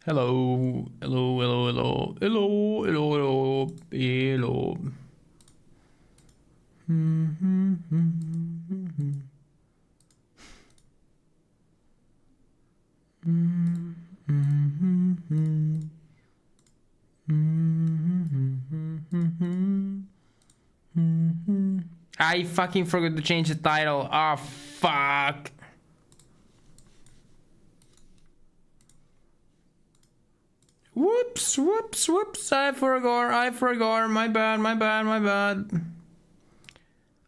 Hello, hello, hello, hello, hello, hello, hello, hello. I fucking forgot to change the title. Oh, fuck. Whoops, whoops, whoops. I forgot. My bad, my bad, my bad.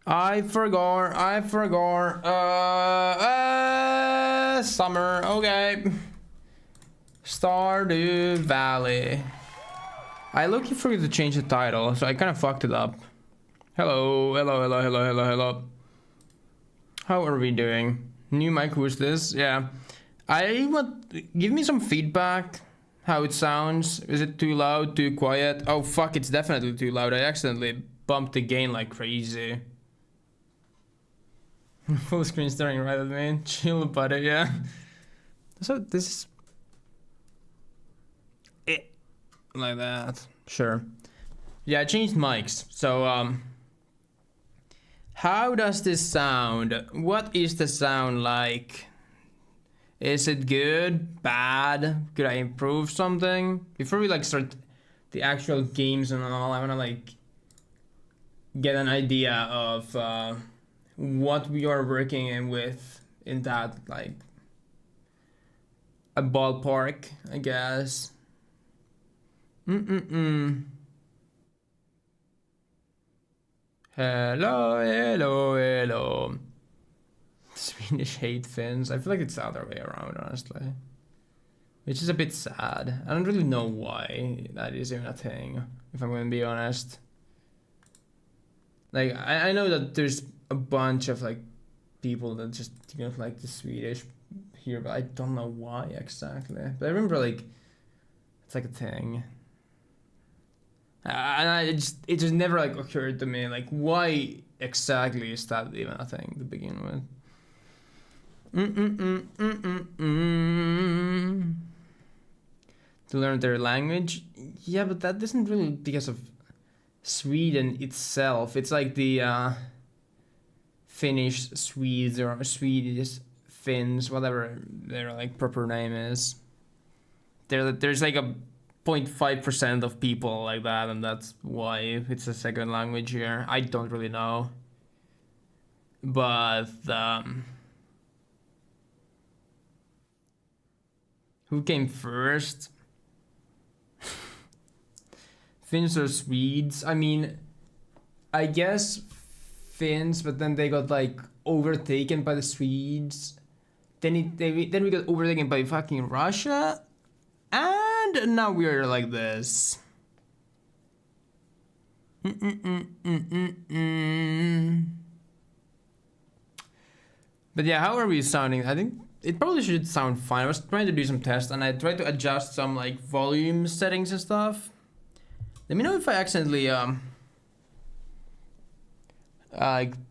I forgot. Summer. Okay. Stardew Valley. I look forgot to change the title, so I kind of fucked it up. Hello, hello, hello, hello, hello, hello. How are we doing? New mic, who's this? Yeah. I want give me some feedback. How it sounds. Is it too loud, too quiet? Oh fuck, it's definitely too loud. I accidentally bumped the gain like crazy. Full screen staring right at me. Chill buddy, yeah. So this is it. Like that. Sure. Yeah, I changed mics. So how does this sound? What is the sound like? Is it good? Bad? Could I improve something? Before we like start the actual games and all, I wanna like get an idea of what we are working in with in that like a ballpark, I guess. Hello, hello, hello. Swedish hate Finns. I feel like it's the other way around, honestly. Which is a bit sad. I don't really know why that is even a thing, if I'm gonna be honest. Like, I know that there's a bunch of like people that just like the Swedish here, but I don't know why exactly. But I remember like it's like a thing. And it just never like occurred to me like why exactly is that even a thing to begin with. To learn their language. Yeah, but that isn't really because of Sweden itself. It's like the Finnish Swedes or Swedish Finns, whatever their like proper name is. There's like a 0.5% of people like that, and that's why it's a second language here. I don't really know, but who came first? Finns or Swedes? I mean, I guess Finns, but then they got like overtaken by the Swedes. Then we got overtaken by fucking Russia, and now we are like this. But yeah, how are we sounding? I think it probably should sound fine. I was trying to do some tests, and I tried to adjust some like volume settings and stuff. Let me know if I accidentally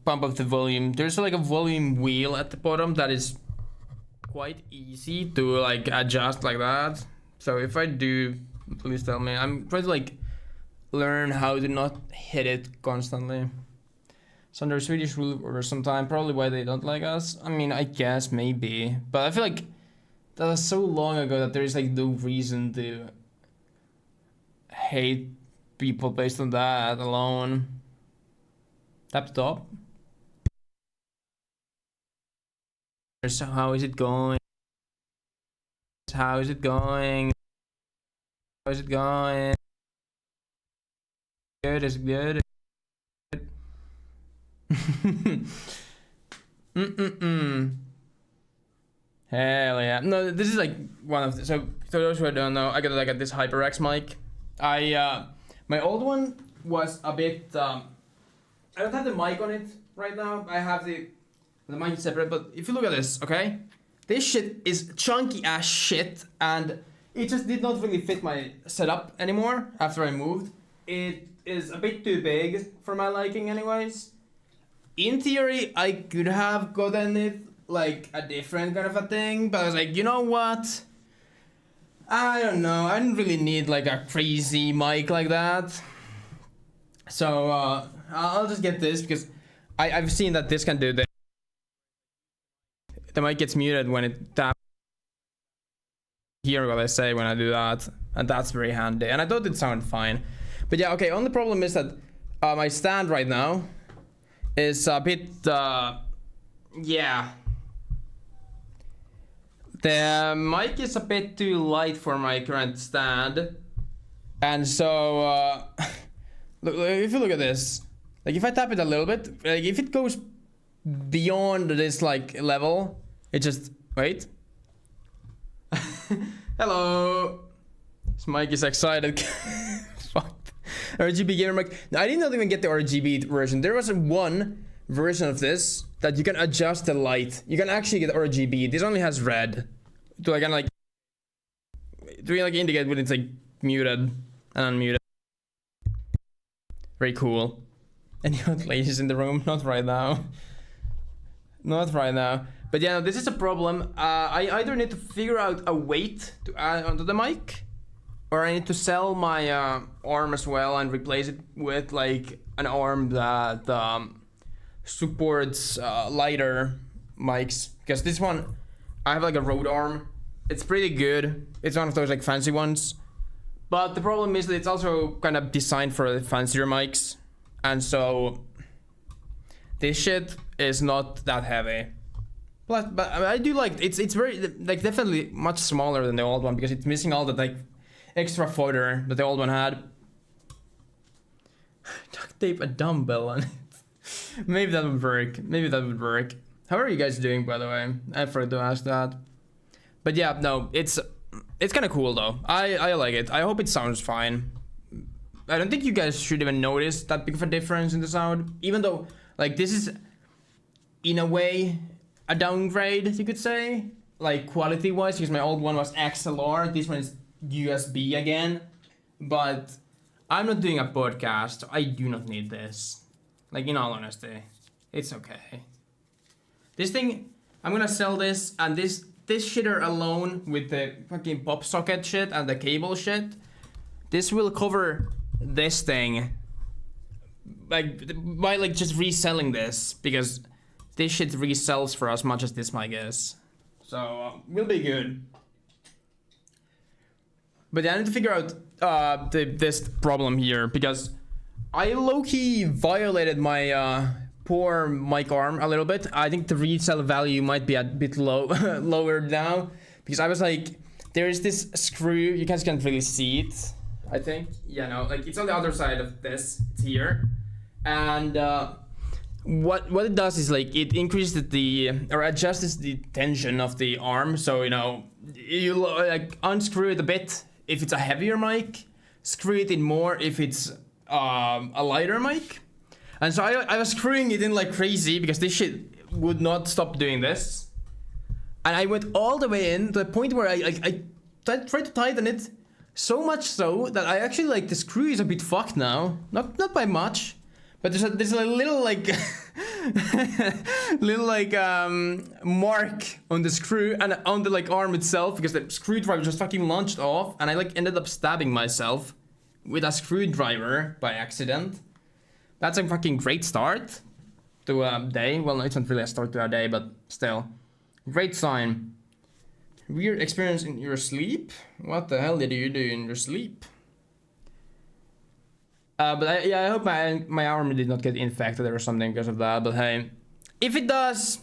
bump up the volume. There's like a volume wheel at the bottom that is quite easy to like adjust like that. So if I do, please tell me. I'm trying to like learn how to not hit it constantly. It's under Swedish rule or sometime, probably why they don't like us. I mean, I guess maybe, but I feel like that was so long ago that there is like no reason to hate people based on that alone. Tap the top. So how is it going? How is it going? How is it going? Good, is it good? Hell yeah. No, this is like one of the, so for those who don't know, I got like this HyperX mic. My old one was a bit I don't have the mic on it right now. I have the mic is separate, but if you look at this, okay? This shit is chunky ass shit, and it just did not really fit my setup anymore after I moved. It is a bit too big for my liking anyways. In theory, I could have gotten it like a different kind of a thing, but I was like, you know what? I don't know. I don't really need like a crazy mic like that. So I'll just get this because I've seen that this can do the mic gets muted when it taps. Hear what I say when I do that, and that's very handy. And I thought it sounded fine, but yeah, okay. Only problem is that my stand right now is a bit yeah. The mic is a bit too light for my current stand, and so look, if you look at this, like if I tap it a little bit, like if it goes beyond this like level, it just wait. Hello. This mic is excited. Fuck. RGB gamer mic. I did not even get the RGB version. There was one version of this that you can adjust the light. You can actually get RGB. This only has red. To like, kind of like, to like indicate when it's like muted and unmuted. Very cool. Any hot ladies in the room? Not right now. Not right now. But yeah, no, this is a problem. I either need to figure out a weight to add onto the mic, or I need to sell my arm as well and replace it with like an arm that supports lighter mics. Because this one, I have like a Rode arm. It's pretty good. It's one of those like fancy ones. But the problem is that it's also kind of designed for fancier mics. And so this shit is not that heavy. But I do like it's very like definitely much smaller than the old one because it's missing all the like extra fodder that the old one had. Duct tape a dumbbell on it. Maybe that would work. Maybe that would work. How are you guys doing, by the way? I forgot to ask that. But yeah, no, it's kind of cool though. I like it. I hope it sounds fine. I don't think you guys should even notice that big of a difference in the sound, even though like this is in a way a downgrade, you could say, like quality wise, because my old one was XLR, this one is USB again. But I'm not doing a podcast, so I do not need this. Like, in all honesty, it's okay. This thing, I'm gonna sell this, and this shitter alone with the fucking pop socket shit and the cable shit, this will cover this thing, like by like just reselling this, because this shit resells for as much as this mic is. So, we'll be good. But yeah, I need to figure out this problem here, because I low-key violated my poor mic arm a little bit. I think the resale value might be a bit low, lower now, because I was like, there is this screw, you guys can't really see it, I think. Yeah, no, like it's on the other side of this, it's here. And what it does is like it increases or adjusts the tension of the arm. So you know, you like unscrew it a bit if it's a heavier mic, screw it in more if it's a lighter mic. And so I was screwing it in like crazy because this shit would not stop doing this. And I went all the way in to the point where I tried to tighten it so much so that I actually like the screw is a bit fucked now. Not by much. But there's a little like mark on the screw and on the like arm itself because the screwdriver just fucking launched off and I like ended up stabbing myself with a screwdriver by accident. That's a fucking great start to a day. Well, no, it's not really a start to a day, but still, great sign. Weird experience in your sleep? What the hell did you do in your sleep? But I hope my arm did not get infected or something because of that. But hey, if it does,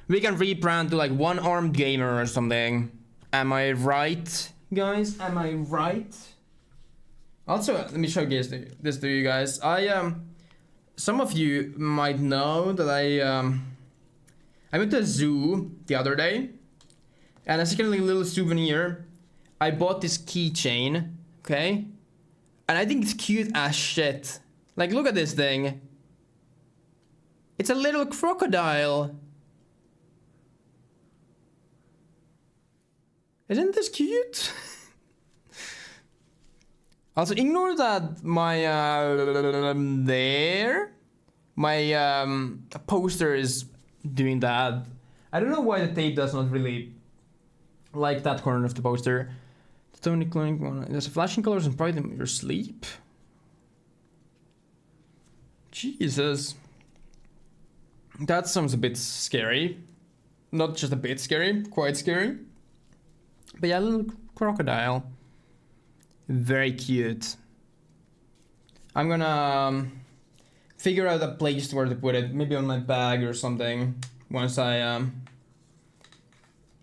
we can rebrand to like one armed gamer or something. Am I right, guys? Am I right? Also, let me show this to you guys. Some of you might know that I went to a zoo the other day, and as a kind of like little souvenir, I bought this keychain. Okay. And I think it's cute as shit. Like, look at this thing. It's a little crocodile. Isn't this cute? Also, ignore that my poster is doing that. I don't know why the tape does not really like that corner of the poster. Stony Clonic one. There's flashing colors and bright in your sleep. Jesus. That sounds a bit scary. Not just a bit scary, quite scary. But yeah, a little crocodile. Very cute. I'm gonna figure out a place where to put it. Maybe on my bag or something. Once I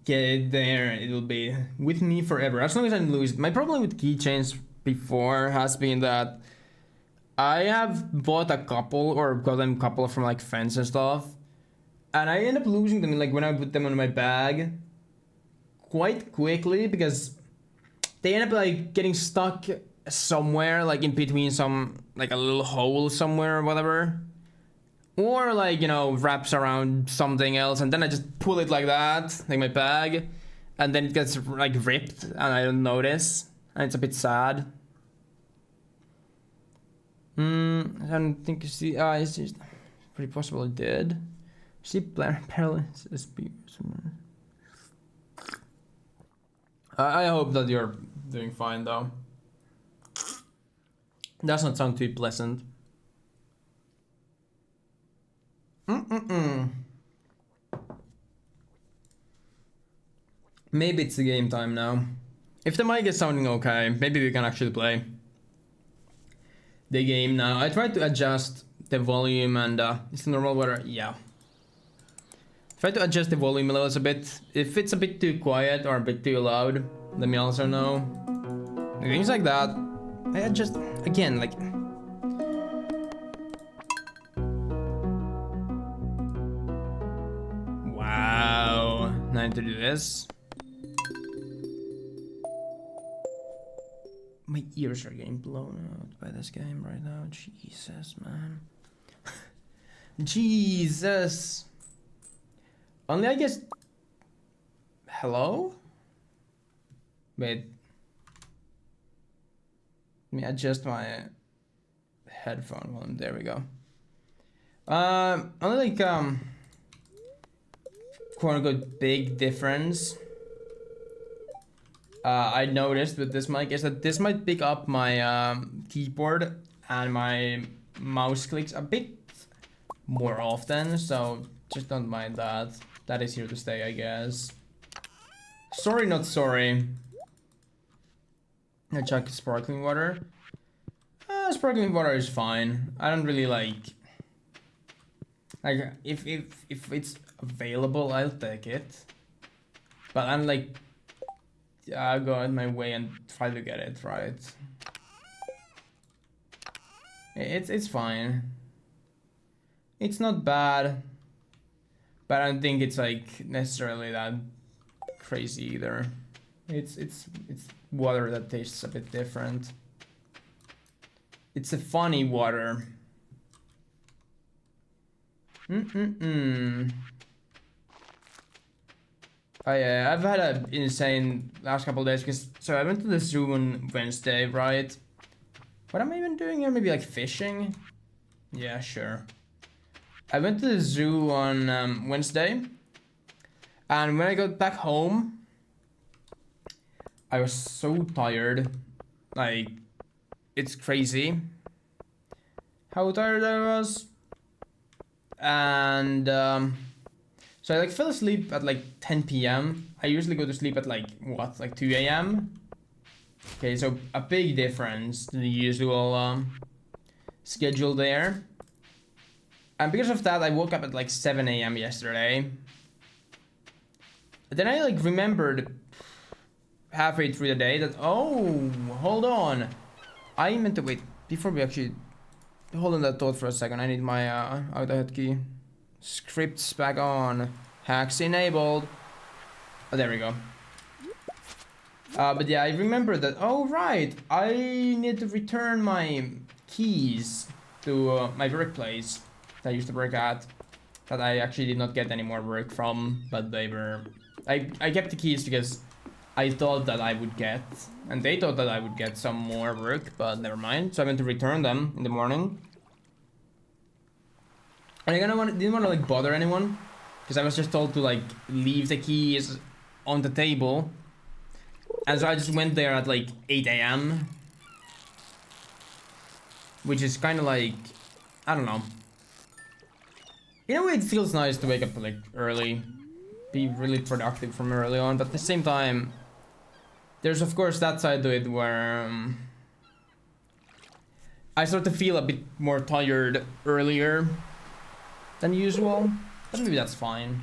get it there, it'll be with me forever. As long as I don't lose it. My problem with keychains before has been that I have bought a couple or gotten a couple from like friends and stuff, and I end up losing them like when I put them on my bag quite quickly because they end up like getting stuck somewhere like in between some like a little hole somewhere or whatever, or like, you know, wraps around something else, and then I just pull it like that, like my bag, and then it gets like ripped and I don't notice, and it's a bit sad. I don't think it's just pretty possible it did. Sleep paralysis. I hope that you're doing fine though. Does not sound too pleasant. Maybe it's the game time now. If the mic is sounding okay, maybe we can actually play the game now. I tried to adjust the volume and it's the normal weather. Yeah. Try to adjust the volume levels a bit. If it's a bit too quiet or a bit too loud, let me also know. Things like that. I adjust again, like. Wow. Now I need to do this. My ears are getting blown out by this game right now. Jesus, man. Jesus. Only I guess. Hello? Wait. Let me adjust my headphone volume. There we go. Only like quote unquote big difference I noticed with this mic is that this might pick up my keyboard and my mouse clicks a bit more often, so just don't mind that. That is here to stay, I guess. Sorry, not sorry. I check sparkling water. Sparkling water is fine. I don't really like if it's available, I'll take it. But I'm like, I'll go out my way and try to get it right. It's fine. It's not bad, but I don't think it's like necessarily that crazy either. It's water that tastes a bit different. It's a funny water. I've had an insane last couple of days because so I went to the zoo on Wednesday, right? What am I even doing here? Maybe like fishing? Yeah, sure. I went to the zoo on Wednesday, and when I got back home, I was so tired. Like, it's crazy how tired I was. And so I like fell asleep at like 10 p.m. I usually go to sleep at like what, like 2 a.m. Okay, so a big difference to the usual schedule there. And because of that, I woke up at like 7 a.m. yesterday. Then I like remembered halfway through the day that, oh, hold on. I meant to wait before we actually hold on that thought for a second. I need my auto key. Scripts back on. Hacks enabled. Oh, there we go. But yeah, I remember that. Oh, right. I need to return my keys to my workplace that I used to work at. That I actually did not get any more work from. But they were... I kept the keys because I thought that I would get... And they thought that I would get some more work. But never mind. So I went to return them in the morning. And I didn't want to like bother anyone. Because I was just told to like leave the keys on the table. And so I just went there at like 8 a.m. Which is kind of like, I don't know. In a way, it feels nice to wake up like early, be really productive from early on, but at the same time, there's of course that side to it where I start to feel a bit more tired earlier than usual, but maybe that's fine.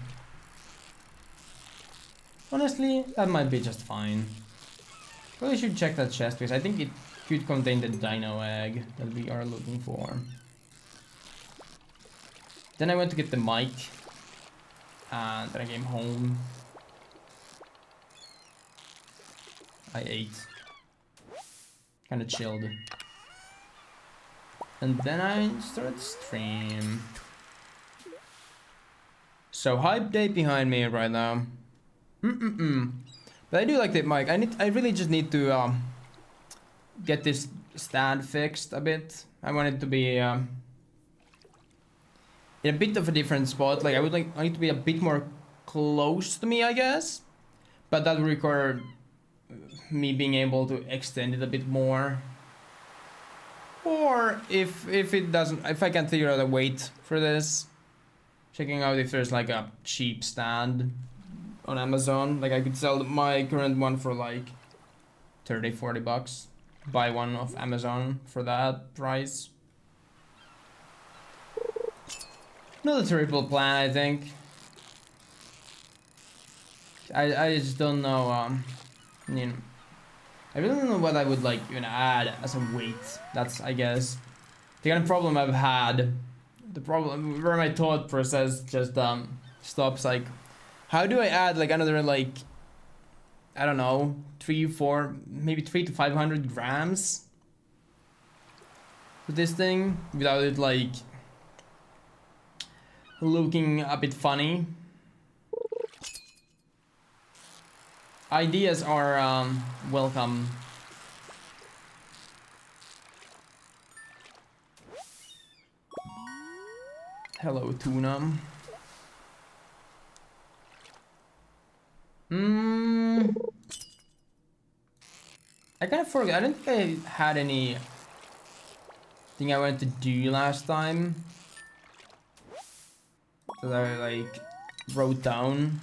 Honestly, that might be just fine. Probably should check that chest because I think it could contain the dino egg that we are looking for. Then I went to get the mic, and then I came home. I ate. Kinda chilled. And then I started stream. So hype day behind me right now. But I do like the mic. I really just need to get this stand fixed a bit. I want it to be in a bit of a different spot. Like I need to be a bit more close to me, I guess. But that will require me being able to extend it a bit more. Or if I can figure out a weight for this, checking out if there's like a cheap stand on Amazon. Like I could sell my current one for like 30-40 bucks. Buy one off Amazon for that price. Not a terrible plan, I think. I just don't know, you know, I really don't know what I would like even add as a weight. That's, I guess, the kind of problem I've had. The problem where my thought process just stops. Like, how do I add like another like, I don't know, 300 to 500 grams to this thing without it like looking a bit funny? Ideas are welcome. Hello, tuna. I kind of forgot. I don't think I had any thing I wanted to do last time that I like wrote down.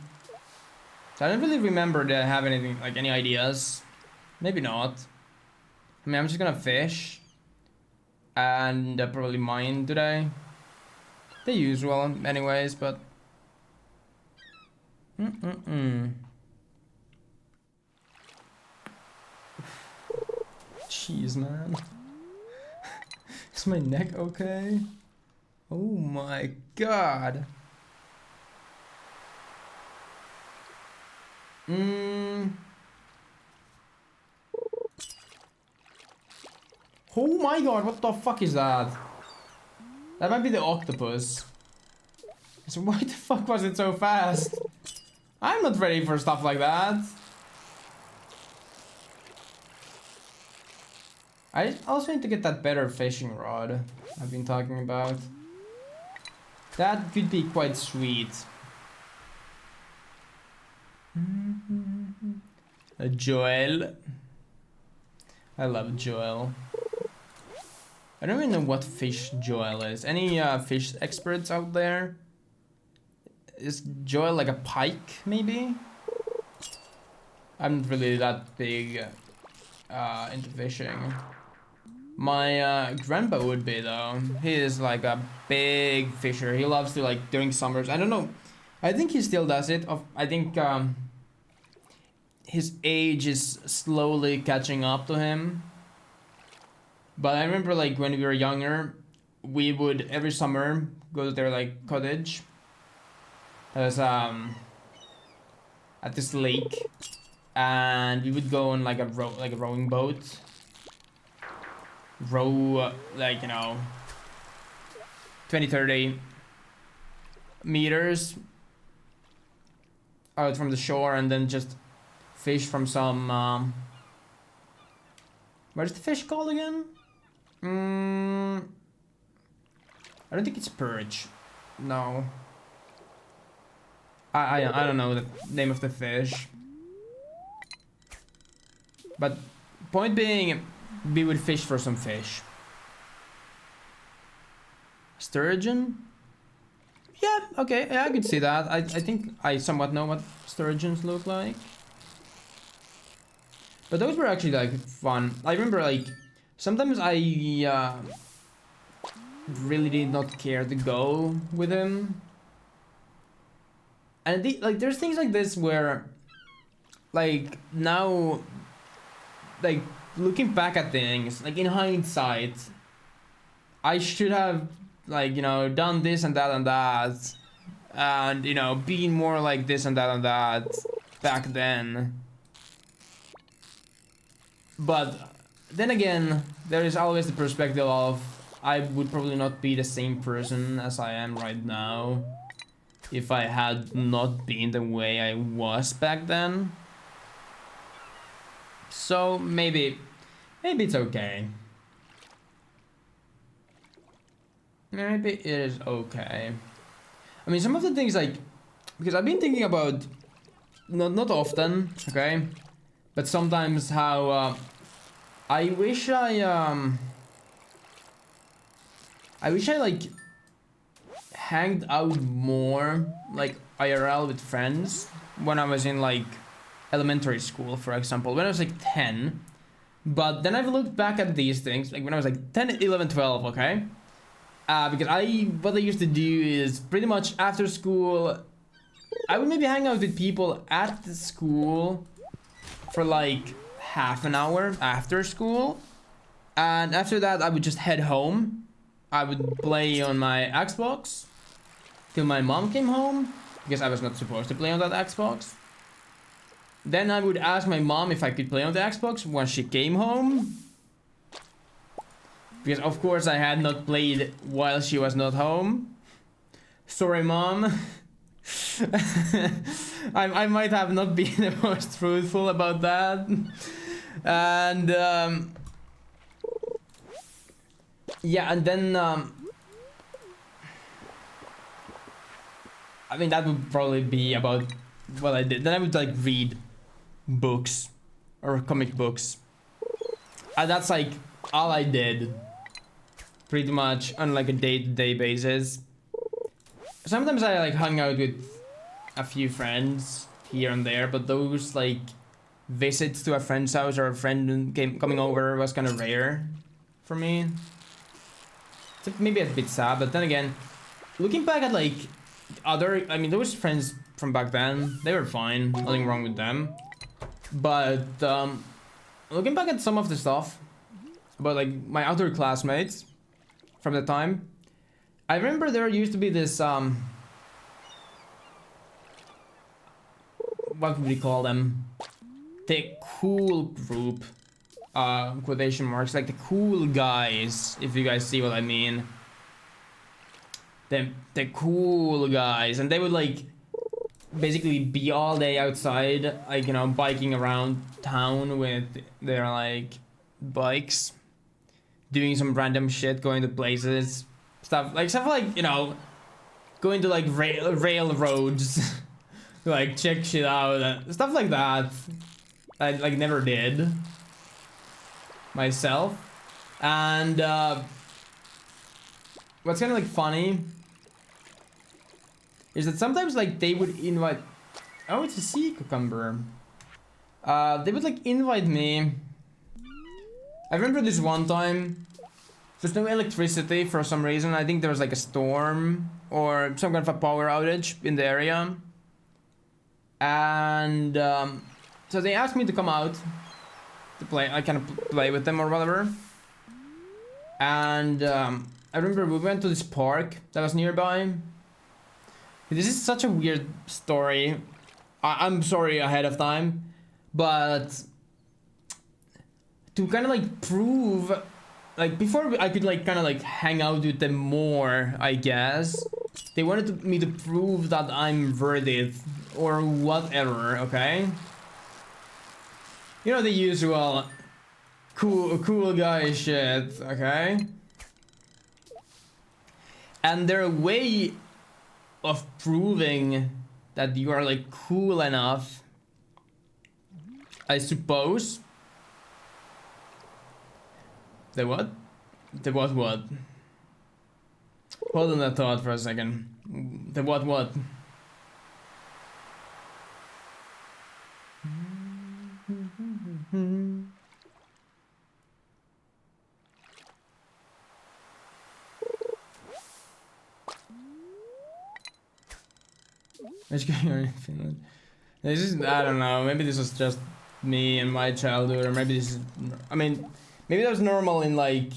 So I don't really remember that I have anything, like any ideas. Maybe not. I mean, I'm just gonna fish and probably mine today. The usual, anyways, but. Jeez, man. Is my neck okay? Oh my god. Oh my god, what the fuck is that? That might be the octopus. So why the fuck was it so fast? I'm not ready for stuff like that. I also need to get that better fishing rod I've been talking about. That could be quite sweet. Joel. I love Joel. I don't even know what fish Joel is. Any fish experts out there? Is Joel like a pike, maybe? I'm not really that big into fishing. My grandpa would be though. He is like a big fisher. He loves to like during summers. I don't know. I think he still does it. I think his age is slowly catching up to him. But I remember like when we were younger, we would every summer go to their like cottage. It was at this lake, and we would go on like a rowing boat. Row like, you know, 20-30 meters out from the shore, and then just fish from some what is the fish called again? I don't think it's perch. No. I don't know the name of the fish. But point being, we would fish for some fish. Sturgeon? Yeah, okay, yeah, I could see that. I think I somewhat know what sturgeons look like. But those were actually like fun. I remember like sometimes I really did not care to go with him. And like there's things like this where like now like looking back at things, like in hindsight, I should have like, you know, done this and that and that, and you know, being more like this and that back then. But then again, there is always the perspective of I would probably not be the same person as I am right now if I had not been the way I was back then. So maybe it's okay. Maybe it is okay. I mean, some of the things like, because I've been thinking about, not often, okay, but sometimes how I wish I like hanged out more like IRL with friends when I was in like elementary school, for example, when I was like 10. But then I've looked back at these things like when I was like 10, 11, 12, okay? Because what I used to do is pretty much after school, I would maybe hang out with people at the school for like half an hour after school. And after that, I would just head home. I would play on my Xbox till my mom came home, because I was not supposed to play on that Xbox. Then I would ask my mom if I could play on the Xbox once she came home, because of course I had not played while she was not home. Sorry, mom. I might have not been the most truthful about that. And yeah, and then I mean, that would probably be about what I did. Then I would like read books or comic books, and that's like all I did pretty much on like a day-to-day basis. Sometimes I like hung out with a few friends here and there, but those like visits to a friend's house or a friend coming over was kind of rare for me. It's maybe a bit sad, but then again, looking back at like I mean, those friends from back then, they were fine, nothing wrong with them. But looking back at some of the stuff about like my other classmates from the time, I remember there used to be this what would we call them? The cool group, quotation marks, like the cool guys, if you guys see what I mean. The cool guys, and they would like basically be all day outside, like, you know, biking around town with their like bikes, doing some random shit, going to places, stuff like, you know, going to like railroads, like check shit out, stuff like that. I like never did myself. And what's kind of like funny is that sometimes like they would invite, oh, it's a sea cucumber. They would like invite me. I remember this one time, there's no electricity for some reason. I think there was like a storm or some kind of a power outage in the area. And so they asked me to come out to play, I kind of play with them or whatever. And I remember we went to this park that was nearby. This is such a weird story. I'm sorry ahead of time, but to kind of like prove, like before I could like kind of like hang out with them more, I guess, they wanted me to prove that I'm worth it or whatever, okay? You know, the usual cool guy shit, okay? And their way of proving that you are like cool enough, I suppose, The what? The what? Hold on that thought for a second. The what? Which guy are in Finland? This is, I don't know, maybe this was just me and my childhood, or maybe this is, I mean, maybe that was normal in like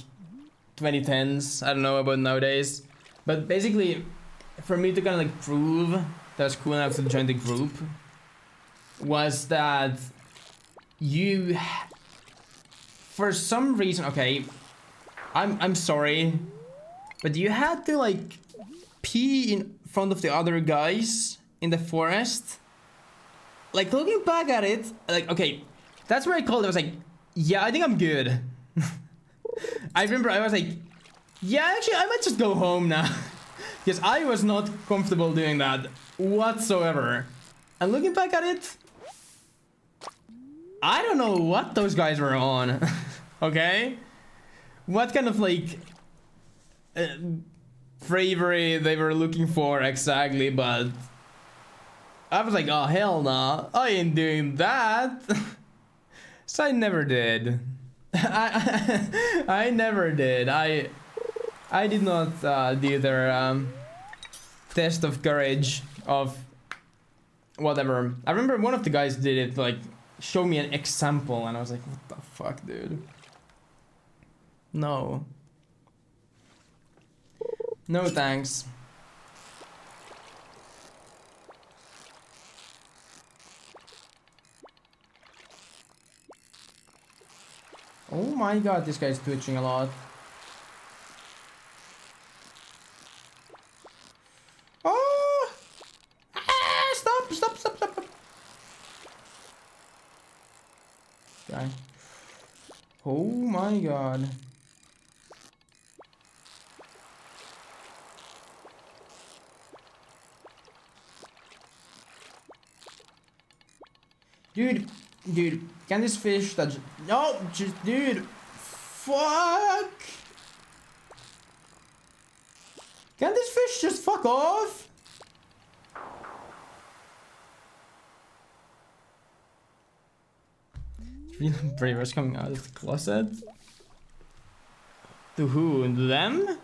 2010s, I don't know about nowadays. But basically, for me to kind of like prove that I was cool enough to join the group, was that you, for some reason, okay, I'm sorry, but you had to like pee in front of the other guys in the forest. Like, looking back at it, like, okay, that's where I called it. I was like, yeah, I think I'm good. I remember I was like, yeah, actually, I might just go home now. Because I was not comfortable doing that whatsoever. And looking back at it, I don't know what those guys were on. Okay? What kind of, like, bravery they were looking for exactly, but I was like, oh, hell nah, I ain't doing that. So I never did. I never did. I did not do their test of courage of whatever. I remember one of the guys did it, like, show me an example, and I was like, what the fuck, dude? No. No thanks. Oh my god, this guy's twitching a lot. Oh! Ah, stop. Okay. Oh my god. Dude, can this fish that no, just dude, fuck! Can this fish just fuck off? Bravers coming out of the closet. To who? Them?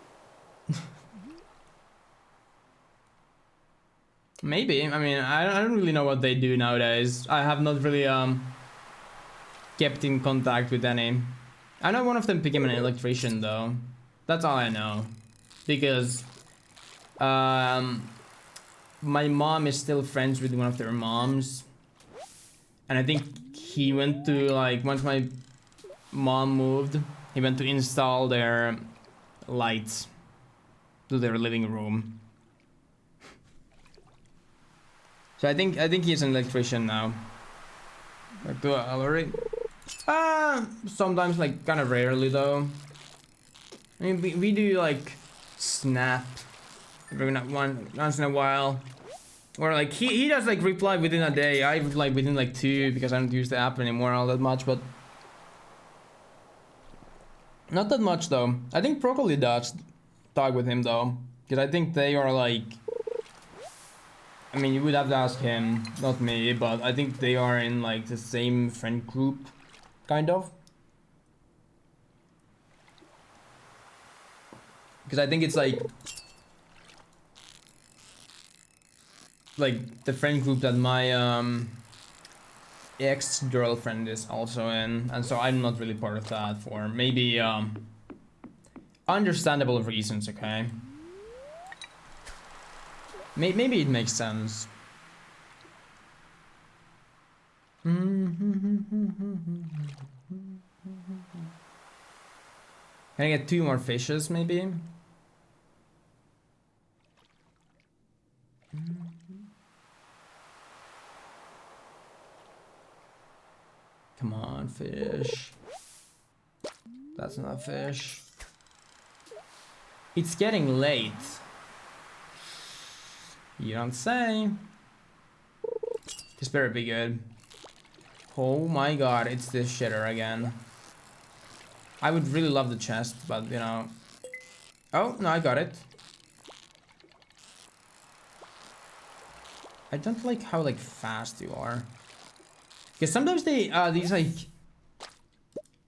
Maybe. I mean, I don't really know what they do nowadays. I have not really kept in contact with any. I know one of them became an electrician though. That's all I know. Because my mom is still friends with one of their moms. And I think he went to, like, once my mom moved, he went to install their lights to their living room. So I think he's an electrician now. Like, do I already? Sometimes, like, kind of rarely though. I mean, we do like snap every once in a while, or like he does like reply within a day. I reply within like 2 because I don't use the app anymore all that much, but not that much though. I think Broccoli does talk with him though, because I think they are like. I mean, you would have to ask him, not me, but I think they are in like the same friend group, kind of. Because I think it's like the friend group that my ex-girlfriend is also in, and so I'm not really part of that for maybe understandable reasons, okay? Maybe it makes sense. Can I get 2 more fishes, maybe? Come on, fish. That's not a fish. It's getting late. You don't say. This better be good. Oh my god, it's this shitter again. I would really love the chest, but you know. Oh, no, I got it. I don't like how like fast you are. Because sometimes they these like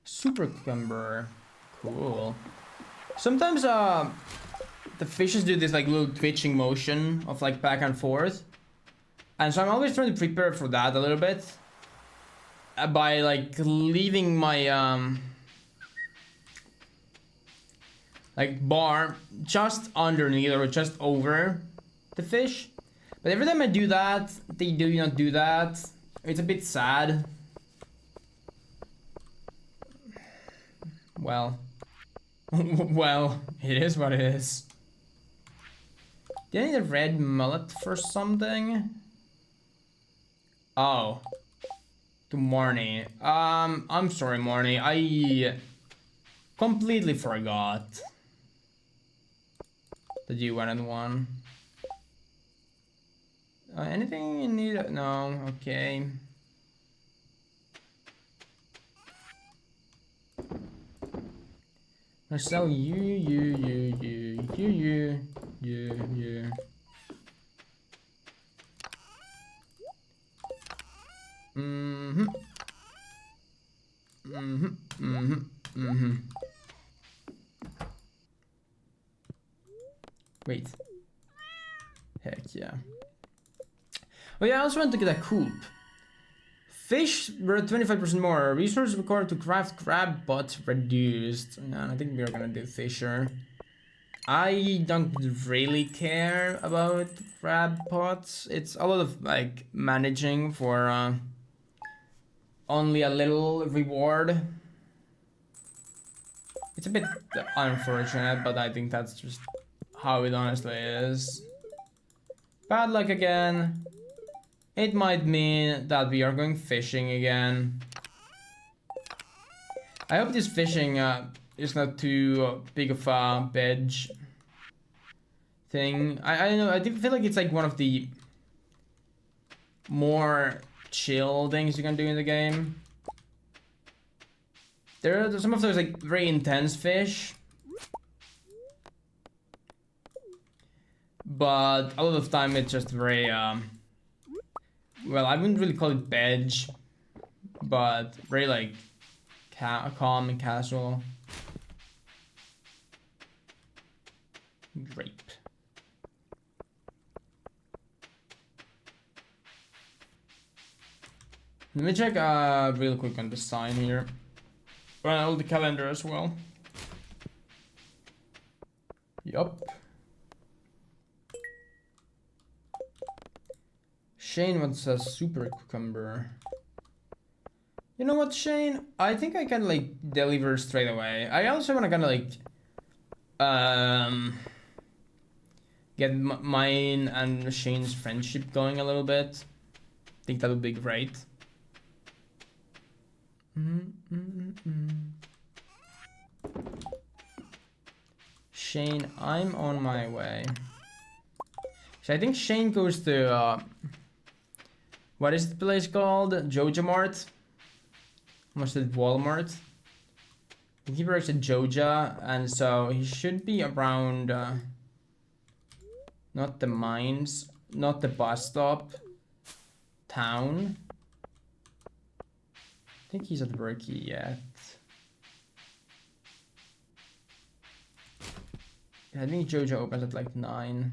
super cucumber. Cool. Sometimes the fishes do this like little twitching motion of like back and forth. And so I'm always trying to prepare for that a little bit. By like leaving my like bar just underneath or just over the fish. But every time I do that, they do not do that. It's a bit sad. Well. Well, it is what it is. Do I need a red mullet for something? Oh. To Marnie. I'm sorry, Marnie. I completely forgot that you wanted one. Anything you need? No, okay. I sell you. Wait. Heck yeah. Oh yeah, I also want to get a coop. Fish were 25% more. Resources required to craft crab pots reduced. Yeah, I think we're gonna do fisher. I don't really care about crab pots. It's a lot of like managing for only a little reward. It's a bit unfortunate, but I think that's just how it honestly is. Bad luck again. It might mean that we are going fishing again. I hope this fishing is not too big of a bedge thing. I don't know, I feel like it's like one of the more chill things you can do in the game. There are some of those like very intense fish. But a lot of time it's just very well, I wouldn't really call it bedge, but very like calm and casual. Grape. Let me check real quick on the sign here. Well, the calendar as well. Yup. Shane wants a super cucumber. You know what, Shane? I think I can like deliver straight away. I also want to kind of like get mine and Shane's friendship going a little bit. I think that would be great. Shane, I'm on my way. So I think Shane goes to what is the place called? Joja Mart? Almost said Walmart. I think he works at Joja, and so he should be around not the mines, not the bus stop, town. I think he's at work yet. I think Joja opens at like 9.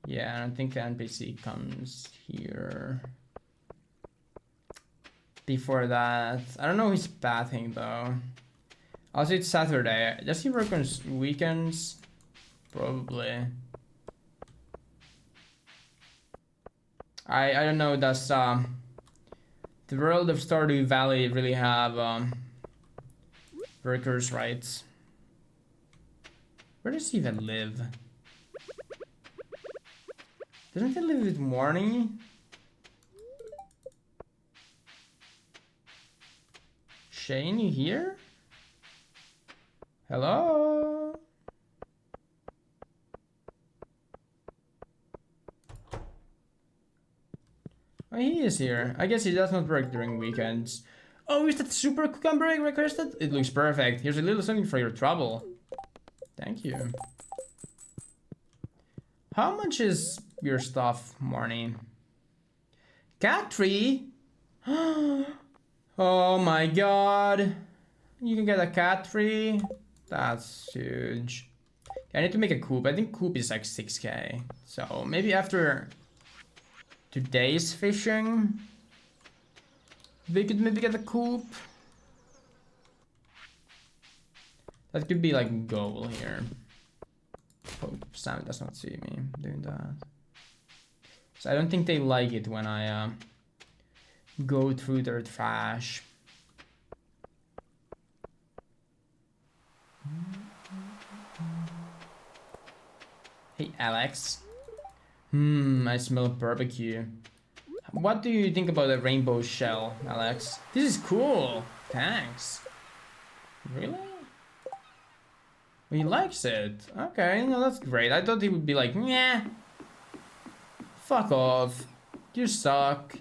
Yeah, I think the NPC comes here. Before that, I don't know his pathing though. Also, it's Saturday. Does he work on weekends? Probably. I don't know. Does the world of Stardew Valley really have workers' rights? Where does he even live? Doesn't he live with Marnie? Shane, you here? Hello? Oh, he is here. I guess he does not work during weekends. Oh, is that super cucumber egg requested? It looks perfect. Here's a little something for your trouble. Thank you. How much is your stuff, Marnie? Cat tree? Oh my god. You can get a cat tree? That's huge. I need to make a coop. I think coop is like 6k. So maybe after today's fishing, we could maybe get a coop. That could be like goal here. Hope Sam does not see me doing that. So I don't think they like it when I go through their trash. Hey Alex. I smell barbecue. What do you think about a rainbow shell, Alex? This is cool. Thanks. Really? He likes it. Okay, no, that's great. I thought he would be like, nah. Fuck off. You suck.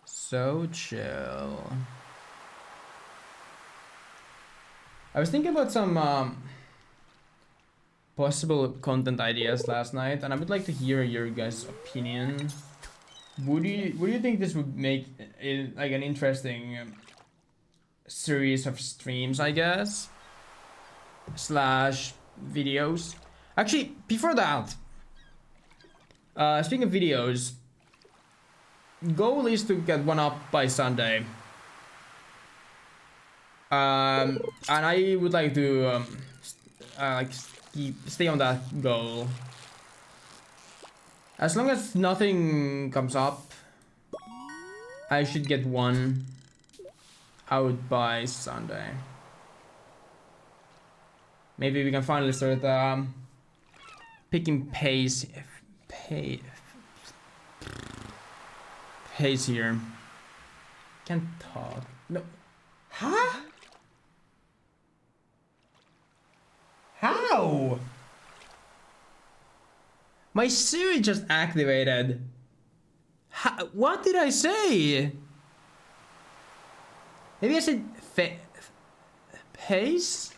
So chill. I was thinking about some possible content ideas last night, and I would like to hear your guys' opinion. Would you think this would make it like an interesting series of streams, I guess, slash videos? Actually, before that, speaking of videos, goal is to get one up by Sunday. And I would like to like stay on that goal. As long as nothing comes up, I should get one out by Sunday. Maybe we can finally start picking pace here. Can't talk. No. Huh? How? My Siri just activated. What did I say? Maybe I said pace?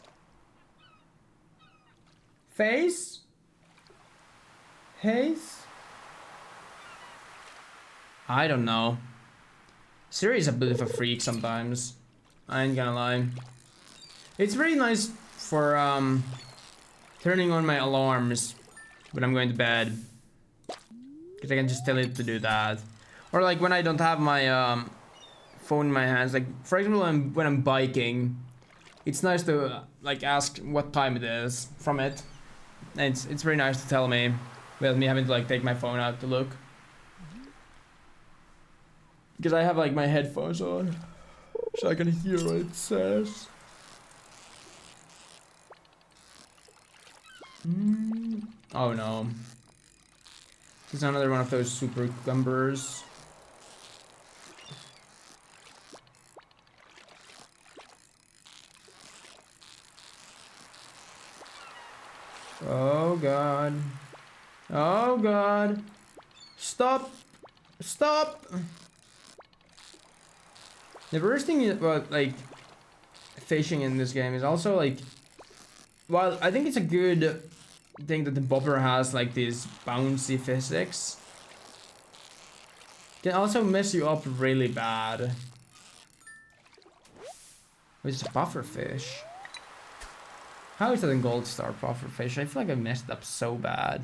Face? Pace? I don't know. Siri is a bit of a freak sometimes. I ain't gonna lie. It's very nice for turning on my alarms when I'm going to bed, because I can just tell it to do that. Or like when I don't have my phone in my hands, like for example when I'm biking, it's nice to like ask what time it is from it, and it's very nice to tell me without me having to like take my phone out to look, because I have like my headphones on so I can hear what it says. Oh no. This is another one of those super cucumbers. Oh god. Oh god. Stop. Stop. The worst thing about like fishing in this game is also like, while I think it's a good thing that the bobber has like this bouncy physics, can also mess you up really bad. Which is a puffer fish. How is that a gold star puffer fish? I feel like I messed up so bad.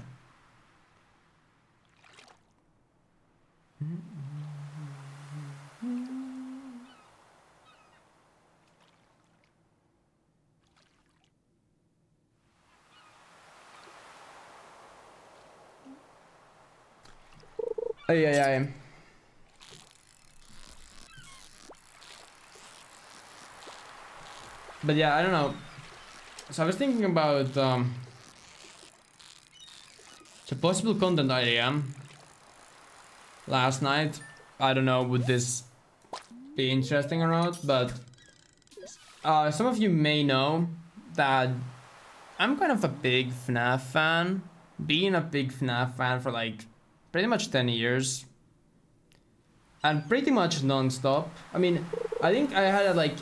Ay. But yeah, I don't know. So I was thinking about the possible content idea last night. I don't know would this be interesting or not, but Some of you may know that I'm kind of a big FNAF fan. Being a big FNAF fan for like pretty much 10 years. And pretty much non-stop. I mean, I think I had like,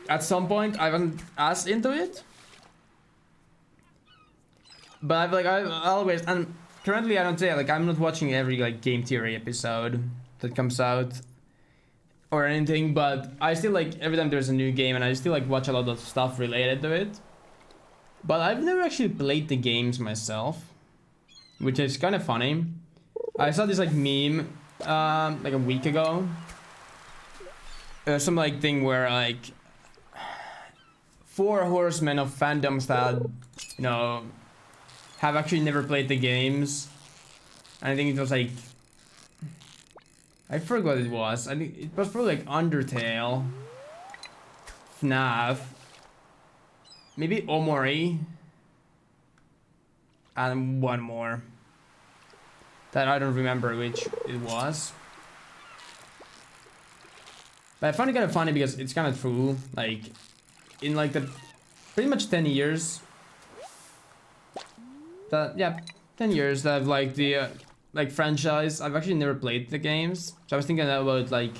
at some point I wasn't as into it. But I've always, and currently I don't say, like, I'm not watching every like game theory episode that comes out or anything, but I still like every time there's a new game, and I still like watch a lot of stuff related to it. But I've never actually played the games myself, which is kind of funny. I saw this like meme like a week ago. Some like thing where like 4 horsemen of fandoms that, you know, have actually never played the games. And I think it was like, I forgot what it was. I think it was probably like Undertale, FNAF, maybe Omori, and one more that I don't remember which it was. But I find it kind of funny because it's kind of true. Like, in like the pretty much 10 years that, yeah, 10 years that I've like the like franchise, I've actually never played the games. So I was thinking about like,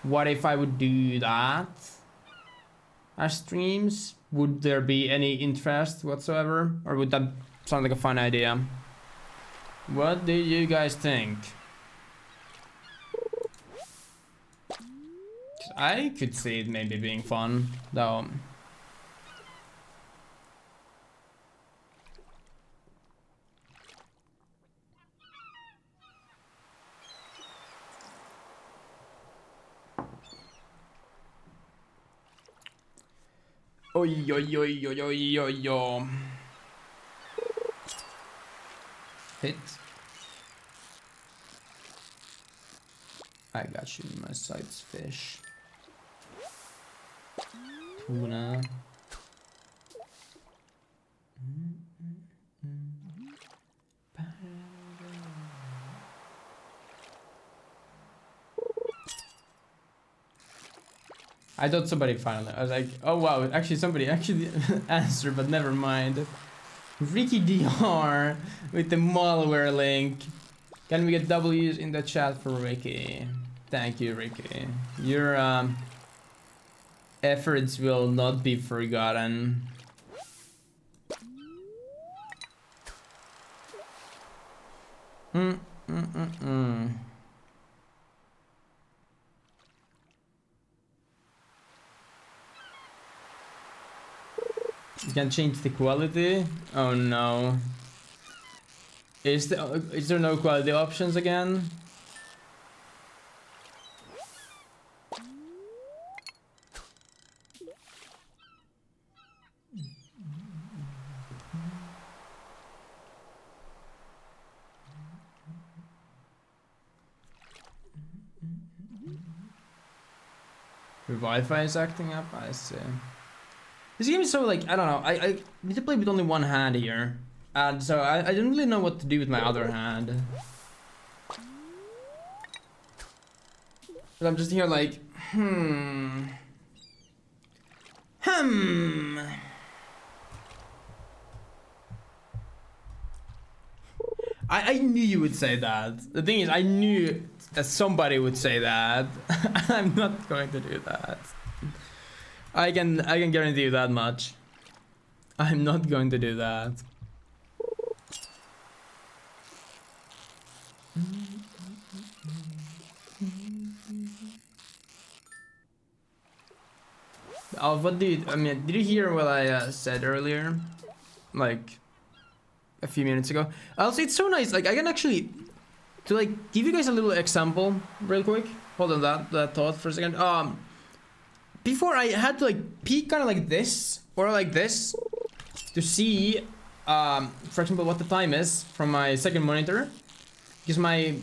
what if I would do that as streams? Would there be any interest whatsoever, or would that sound like a fun idea? What do you guys think? I could see it maybe being fun, though. Oi, oi, oi, oi, oi, oi, oi. Hit. I got you in my sights, fish. Tuna. I thought somebody finally. I was like, oh wow, actually somebody actually answered, but never mind. Ricky DR with the malware link. Can we get W's in the chat for Ricky? Thank you, Ricky. Your efforts will not be forgotten. You can change the quality? Oh no. Is there no quality options again? Your Wi-Fi is acting up? I see. This game is so like, I don't know, I need to play with only one hand here. And so I don't really know what to do with my other hand. But I'm just here like, I knew you would say that. The thing is, I knew that somebody would say that. I'm not going to do that. I can guarantee you that much. I'm not going to do that. Oh, what did I mean? Did you hear what I said earlier? Like a few minutes ago. Also, it's so nice. Like I can actually to like give you guys a little example real quick. Hold on that thought for a second. Before I had to like peek kind of like this or like this to see, for example, what the time is from my second monitor, because my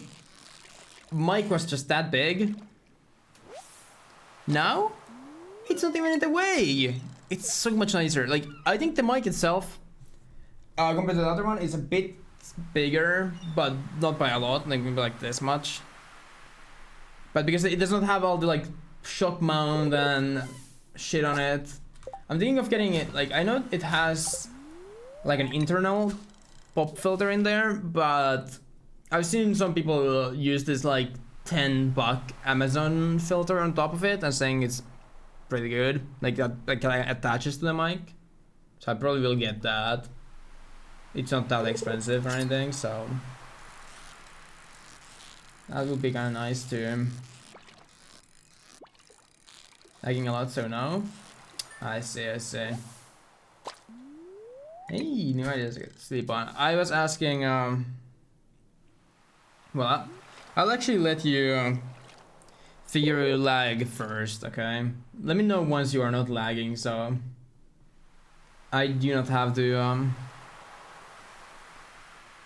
mic was just that big. Now it's not even in the way. It's so much nicer. Like I think the mic itself, compared to the other one, is a bit bigger, but not by a lot. Like maybe like this much. But because it does not have all the like shock mount and shit on it. I'm thinking of getting it, like, I know it has like an internal pop filter in there, but I've seen some people use this like $10 Amazon filter on top of it and saying it's pretty good, like that attaches to the mic. So I probably will get that. It's not that expensive or anything, so that would be kind of nice too. Lagging a lot, so no. I see, I see. Hey, new ideas to sleep on. I was asking, well, I'll actually let you figure your lag first, okay? Let me know once you are not lagging, so I do not have to, you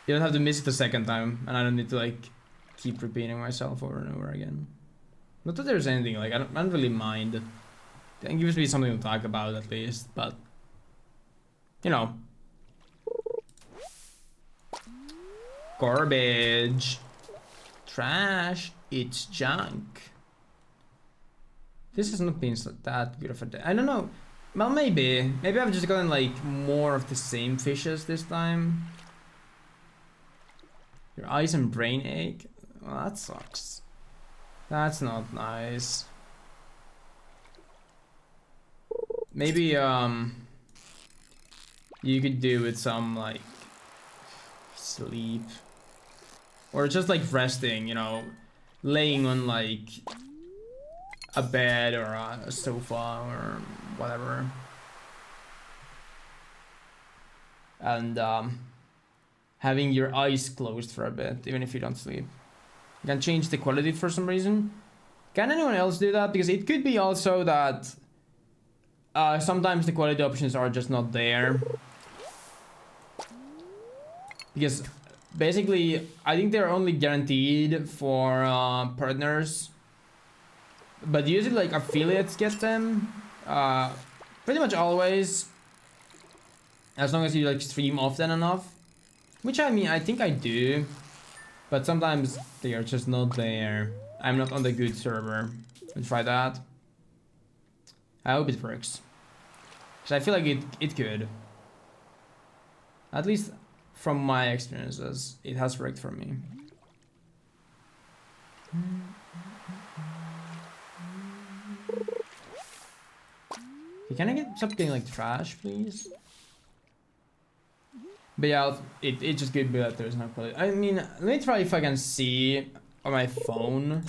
don't have to miss it the second time, and I don't need to, like, keep repeating myself over and over again. Not that there's anything, like, I don't really mind. It gives me something to talk about at least, but, you know. Garbage. Trash. It's junk. This has not been that good of a day. I don't know. Well, maybe. Maybe I've just gotten like more of the same fishes this time. Your eyes and brain ache. Well, that sucks. That's not nice. Maybe you could do with some like sleep. Or just like resting, you know, laying on like a bed or a sofa or whatever. And having your eyes closed for a bit, even if you don't sleep. You can change the quality for some reason. Can anyone else do that? Because it could be also that sometimes the quality options are just not there. Because basically, I think they're only guaranteed for partners. But usually like affiliates get them. Pretty much always. As long as you like stream often enough. Which I mean, I think I do. But sometimes they are just not there. I'm not on the good server. We'll try that. I hope it works. Because I feel like it could. At least from my experiences, it has worked for me. Can I stop getting like trash, please? But yeah, it just could be that there's no quality. I mean, let me try if I can see on my phone.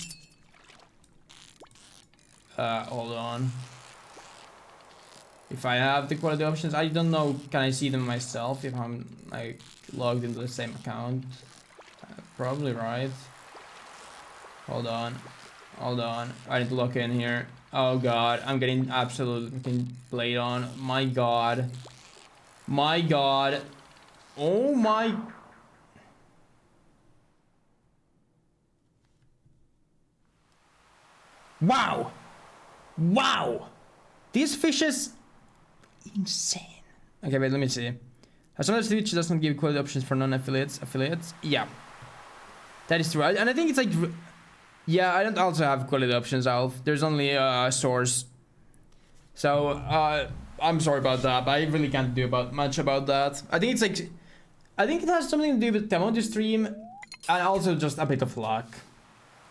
Hold on. If I have the quality options, I don't know, can I see them myself if I'm like logged into the same account? Probably right. Hold on. Hold on. I need to log in here. Oh god, I'm getting absolutely played on. My god. My god. Oh my. Wow. Wow. These fishes. Insane. Okay, wait, let me see. As long as Twitch doesn't give quality options for non-affiliates, yeah. That is true. And I think it's like, yeah, I don't also have quality options, Alf. There's only a source. So, I'm sorry about that, but I really can't do much about that. I think it's like, I think it has something to do with the amount you stream and also just a bit of luck.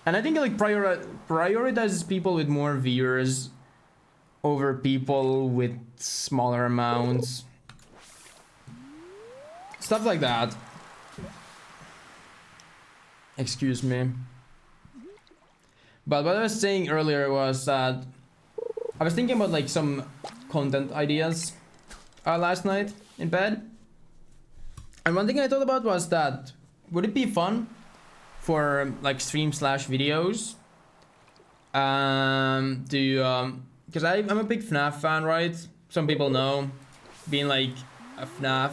And I think it like prioritizes people with more viewers over people with smaller amounts. Stuff like that. Excuse me. But what I was saying earlier was that I was thinking about like some content ideas last night in bed. And one thing I thought about was that would it be fun for like stream/videos because I'm a big FNAF fan, right? Some people know, being like a FNAF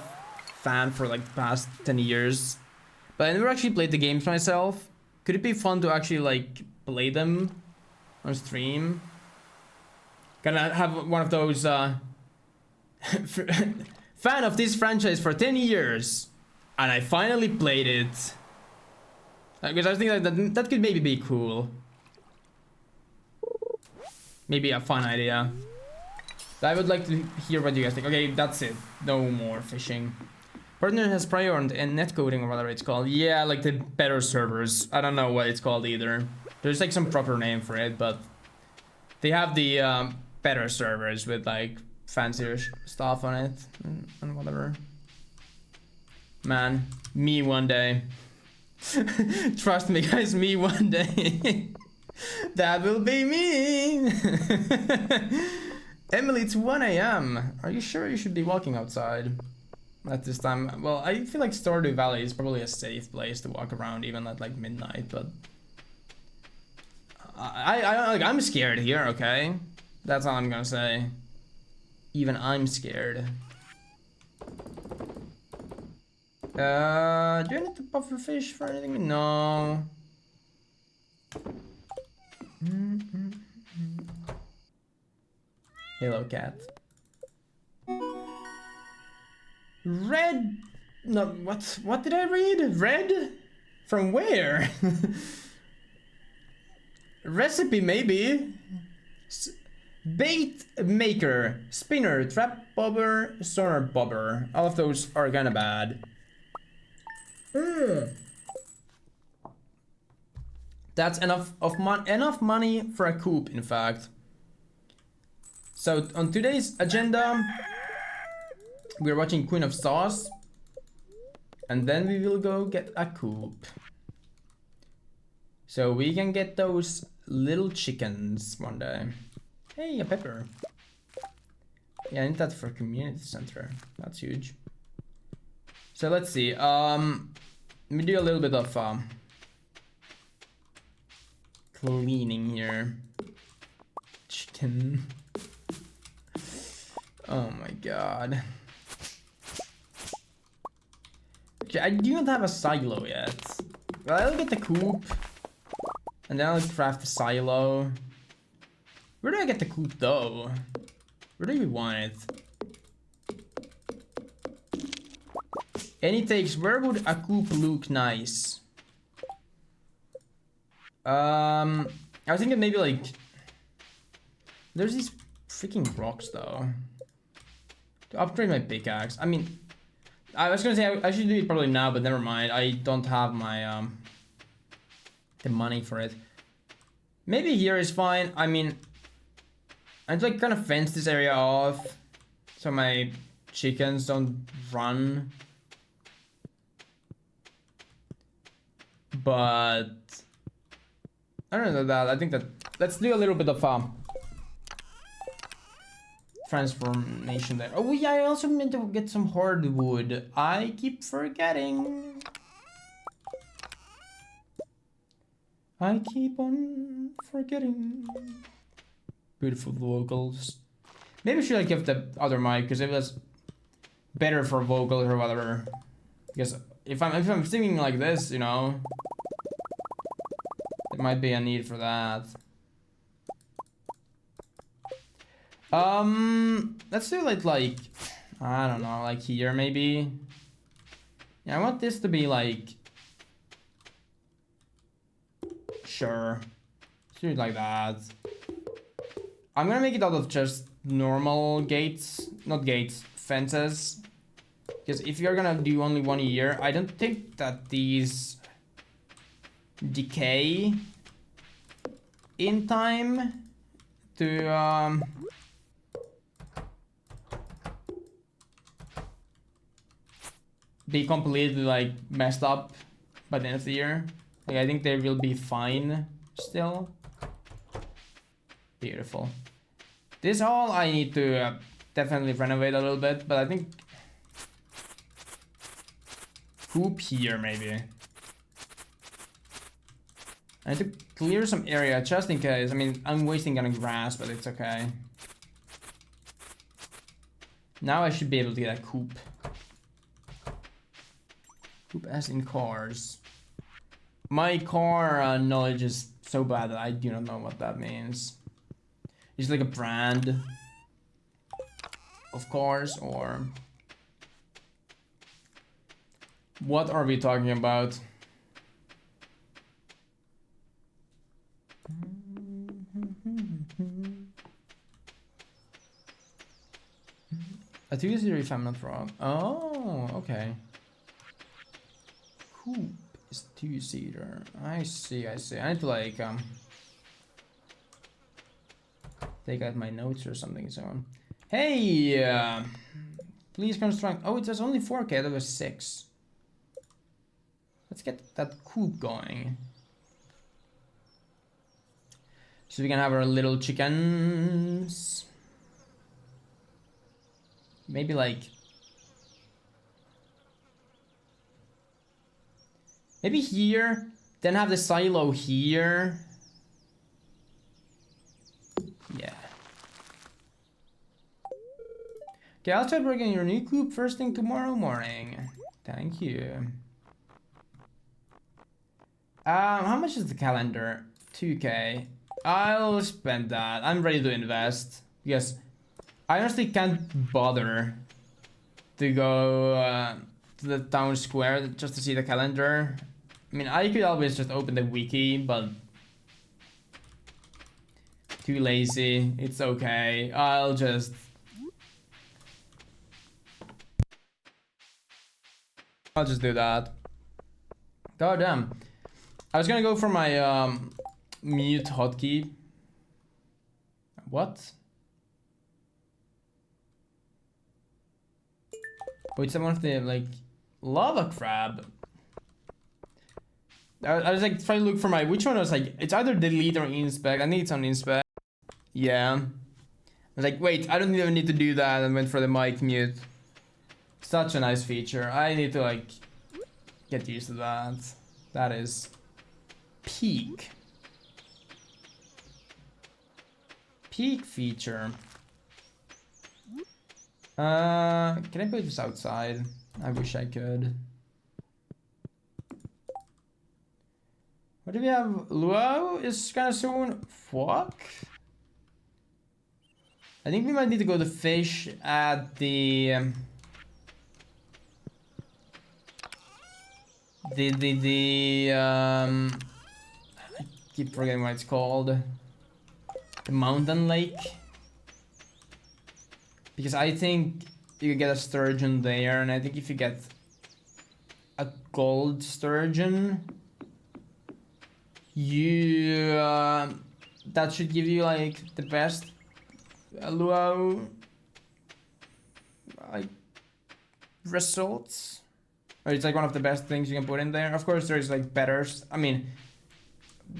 fan for like the past 10 years. But I never actually played the games myself. Could it be fun to actually like play them on stream? Can I have one of those fan of this franchise for 10 years and I finally played it. Because I was thinking that could maybe be cool. Maybe a fun idea. I would like to hear what you guys think. Okay, that's it. No more fishing. Partner has prior and netcoding or whatever it's called. Yeah, like the better servers. I don't know what it's called either. There's like some proper name for it, but they have the better servers with like fancier stuff on it and whatever. Man, me one day. Trust me, guys, me one day. That will be me. Emily, it's 1 a.m. Are you sure you should be walking outside at this time? Well, I feel like Stardew Valley is probably a safe place to walk around even at like midnight, but I'm scared here, okay? That's all I'm gonna say. Even I'm scared. Do I need to buffer fish for anything? No. Hello, cat. Red. No, what did I read? Red? From where? Recipe, maybe. Bait maker, spinner, trap bobber, sonar bobber. All of those are kinda bad. That's enough money for a coop, in fact. So on today's agenda, we're watching Queen of Sauce, and then we will go get a coop, so we can get those little chickens one day. Hey, a pepper. Yeah, I need that for community center. That's huge. So let's see. Let me do a little bit of cleaning here. Chicken. Oh my god. Okay, I do not have a silo yet. Well, I'll get the coop, and then I'll craft the silo. Where do I get the coop though? Where do we want it? Any takes, where would a coop look nice? I was thinking maybe like, there's these freaking rocks though. To upgrade my pickaxe. I mean, I was gonna say I should do it probably now, but never mind. I don't have my the money for it. Maybe here is fine. I mean, I'd like kind of fence this area off so my chickens don't run. But I don't know that. I think that let's do a little bit of transformation there. Oh yeah, I also meant to get some hardwood. I keep forgetting. I keep on forgetting. Beautiful vocals. Maybe I should like give the other mic because it was better for vocals or whatever. Because if I'm singing like this, you know, there might be a need for that. Let's do it like I don't know, like here maybe. Yeah, I want this to be like, sure, let's do it like that. I'm gonna make it out of just normal gates, not gates, fences. Because if you're gonna do only one a year, I don't think that these decay in time to be completely like messed up by the end of the year. Like I think they will be fine still. Beautiful. This hall I need to definitely renovate a little bit, but I think coop here maybe. I need to clear some area just in case. I mean, I'm wasting on grass, but it's okay. Now I should be able to get a coop. Coop as in cars. My car knowledge is so bad that I do not know what that means. It's like a brand of cars, or what are we talking about? A two-seater if I'm not wrong. Oh, okay. Coupe is two-seater. I see, I see. I need to like take out my notes or something so on. Hey, please construct. Oh, it was only 4K. That was 6. Let's get that coupe going. So we can have our little chickens. Maybe like. Maybe here. Then have the silo here. Yeah. Okay, I'll start working on your new coop first thing tomorrow morning. Thank you. How much is the calendar? 2K. I'll spend that. I'm ready to invest because I honestly can't bother to go to the town square just to see the calendar. I mean, I could always just open the wiki, but too lazy. It's okay. I'll just do that. God damn. I was gonna go for my mute hotkey. What? Oh, it's one of the like lava crab. I was like trying to look for my which one was like it's either delete or inspect. I think it's on inspect. Yeah. I was like, wait, I don't even need to do that, and went for the mic mute. Such a nice feature. I need to like get used to that. That is peak. Peak feature. Can I put this outside? I wish I could. What do we have? Luau is kind of soon. Fuck. I think we might need to go to fish at the I keep forgetting what it's called. The mountain lake. Because I think you get a sturgeon there, and I think if you get a gold sturgeon, you that should give you like the best luau like results, or it's like one of the best things you can put in there. Of course, there's like better. I mean,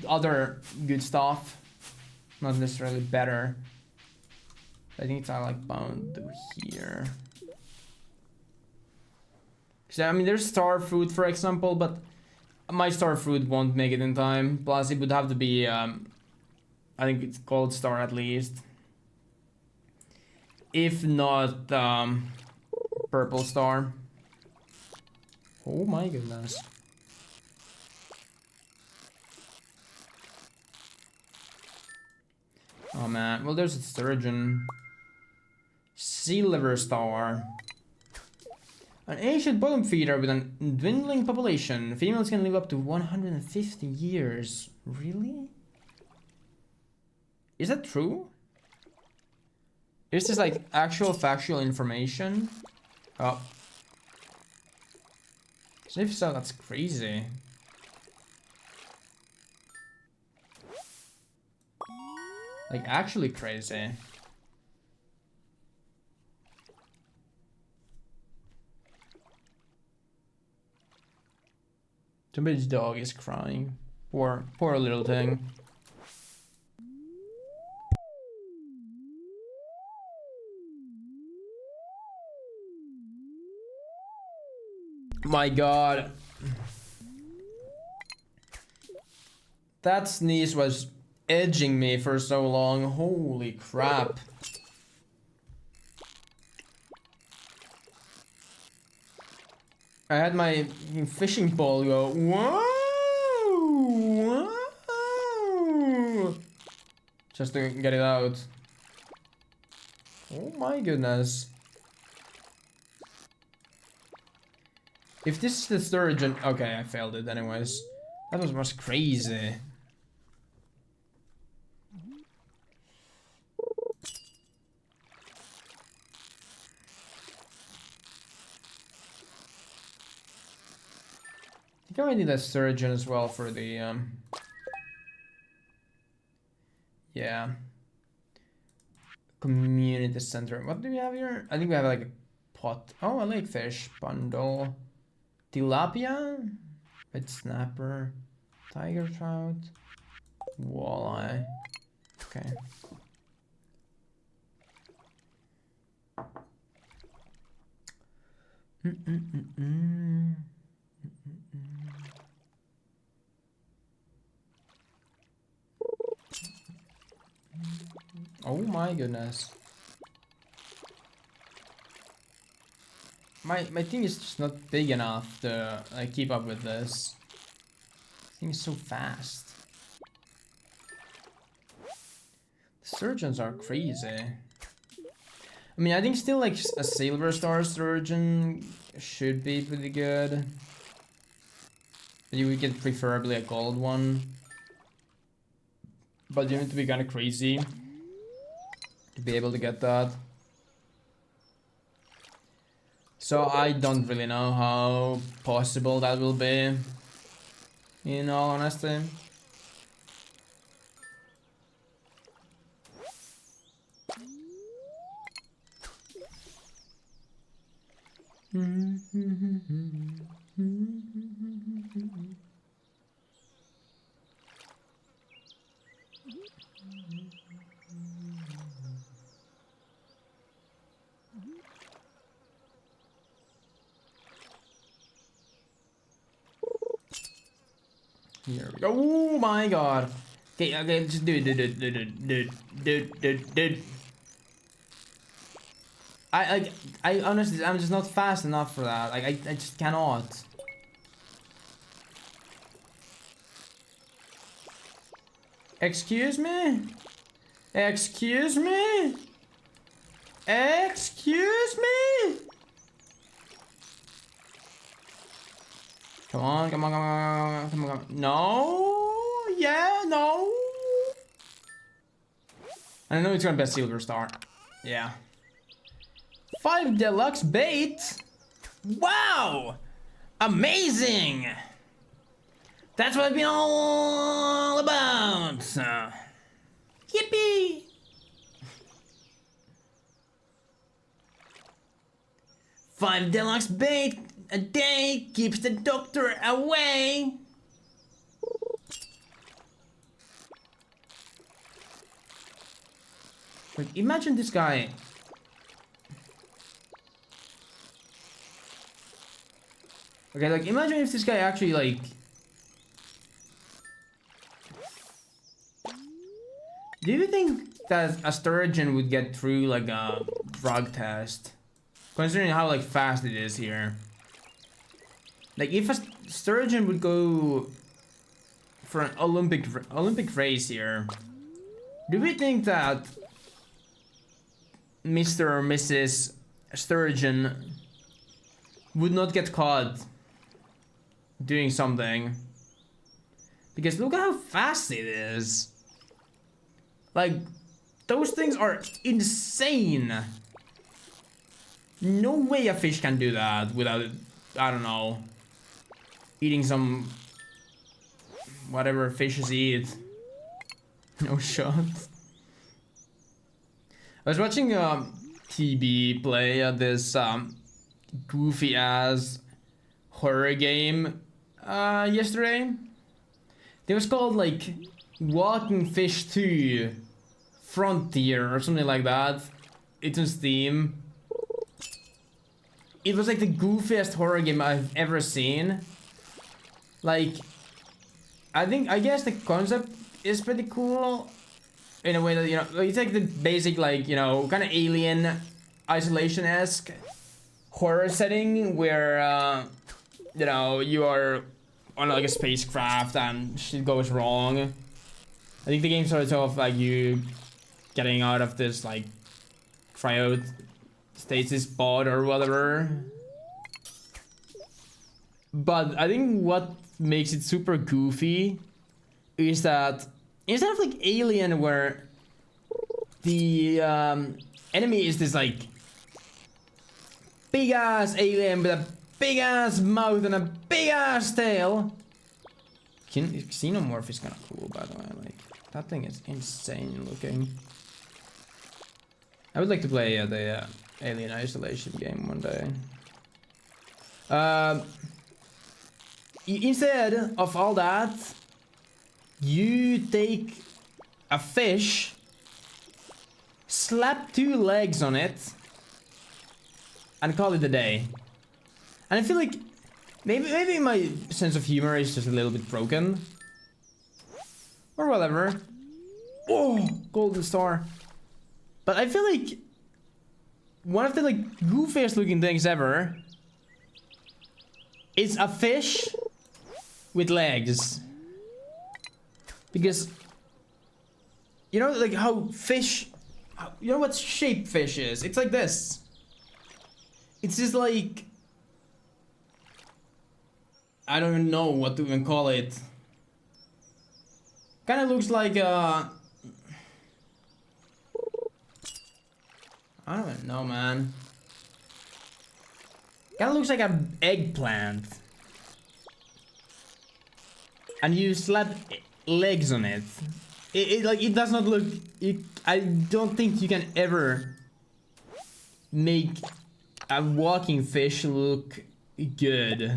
other good stuff, not necessarily better. I think it's like bound to here. So I mean, there's star fruit, for example, but my star fruit won't make it in time. Plus, it would have to be, I think it's gold star at least. If not, purple star. Oh my goodness. Oh man, well there's a sturgeon. Silver star. An ancient bottom feeder with a dwindling population. Females can live up to 150 years. Really? Is that true? Is this like actual factual information? Oh. So if so, that's crazy. Like actually crazy. Somebody's dog is crying. Poor little thing. My god. That sneeze was edging me for so long. Holy crap. I had my fishing pole go, whoa, whoa, just to get it out. Oh my goodness. If this is the sturgeon, okay, I failed it anyways. That was crazy. think I need a surgeon as well for the yeah. Community center. What do we have here? I think we have like a pot. Oh, a lake fish bundle. Tilapia, red snapper, tiger trout, walleye. Okay. Oh my goodness. My thing is just not big enough to keep up with this. This thing is so fast. The surgeons are crazy. I mean, I think still like a silver star surgeon should be pretty good. You would get preferably a gold one. But you need to be kind of crazy to be able to get that. So I don't really know how possible that will be, in all honesty. Here we go. Oh my god. Okay, just do it. I honestly, I'm just not fast enough for that. Like, I just cannot. Excuse me? Excuse me? Excuse me? Come on, come on, come on, come on, come on. No, yeah, no. I know it's gonna be a silver star. Yeah. 5 deluxe bait. Wow, amazing. That's what it's been all about. Yippee. Five deluxe bait a day keeps the doctor away. Like, imagine this guy. Okay, like, imagine if this guy actually, like... Do you think that a sturgeon would get through, like, a drug test? Considering how, like, fast it is here. Like, if a sturgeon would go for an Olympic race here, do we think that Mr. or Mrs. Sturgeon would not get caught doing something? Because look how fast it is. Like, those things are insane. No way a fish can do that without, I don't know, eating some whatever fishes eat. No shot. I was watching TB play this goofy ass horror game yesterday. It was called like Walking Fish 2 Frontier or something like that. It's on Steam. It was like the goofiest horror game I've ever seen. Like, I guess the concept is pretty cool in a way that, you know, it's like the basic, like, you know, kind of Alien Isolation-esque horror setting where, you know, you are on like a spacecraft and shit goes wrong. I think the game starts off like you getting out of this like cryostasis pod or whatever. But I think what makes it super goofy is that instead of like Alien where the enemy is this like big ass alien with a big ass mouth and a big ass tail. Xenomorph is kind of cool, by the way. Like, that thing is insane looking. I would like to play the Alien Isolation game one day. Instead of all that, you take a fish, slap 2 legs on it, and call it a day. And I feel like maybe my sense of humor is just a little bit broken, or whatever. Oh, golden star. But I feel like one of the like goofiest looking things ever is a fish with legs. Because you know, like how fish, you know what shape fish is? It's like this. It's just like, I don't even know what to even call it. Kind of looks like I don't even know, man. Kind of looks like an eggplant. And you slap legs on it. It does not look. I don't think you can ever make a walking fish look good.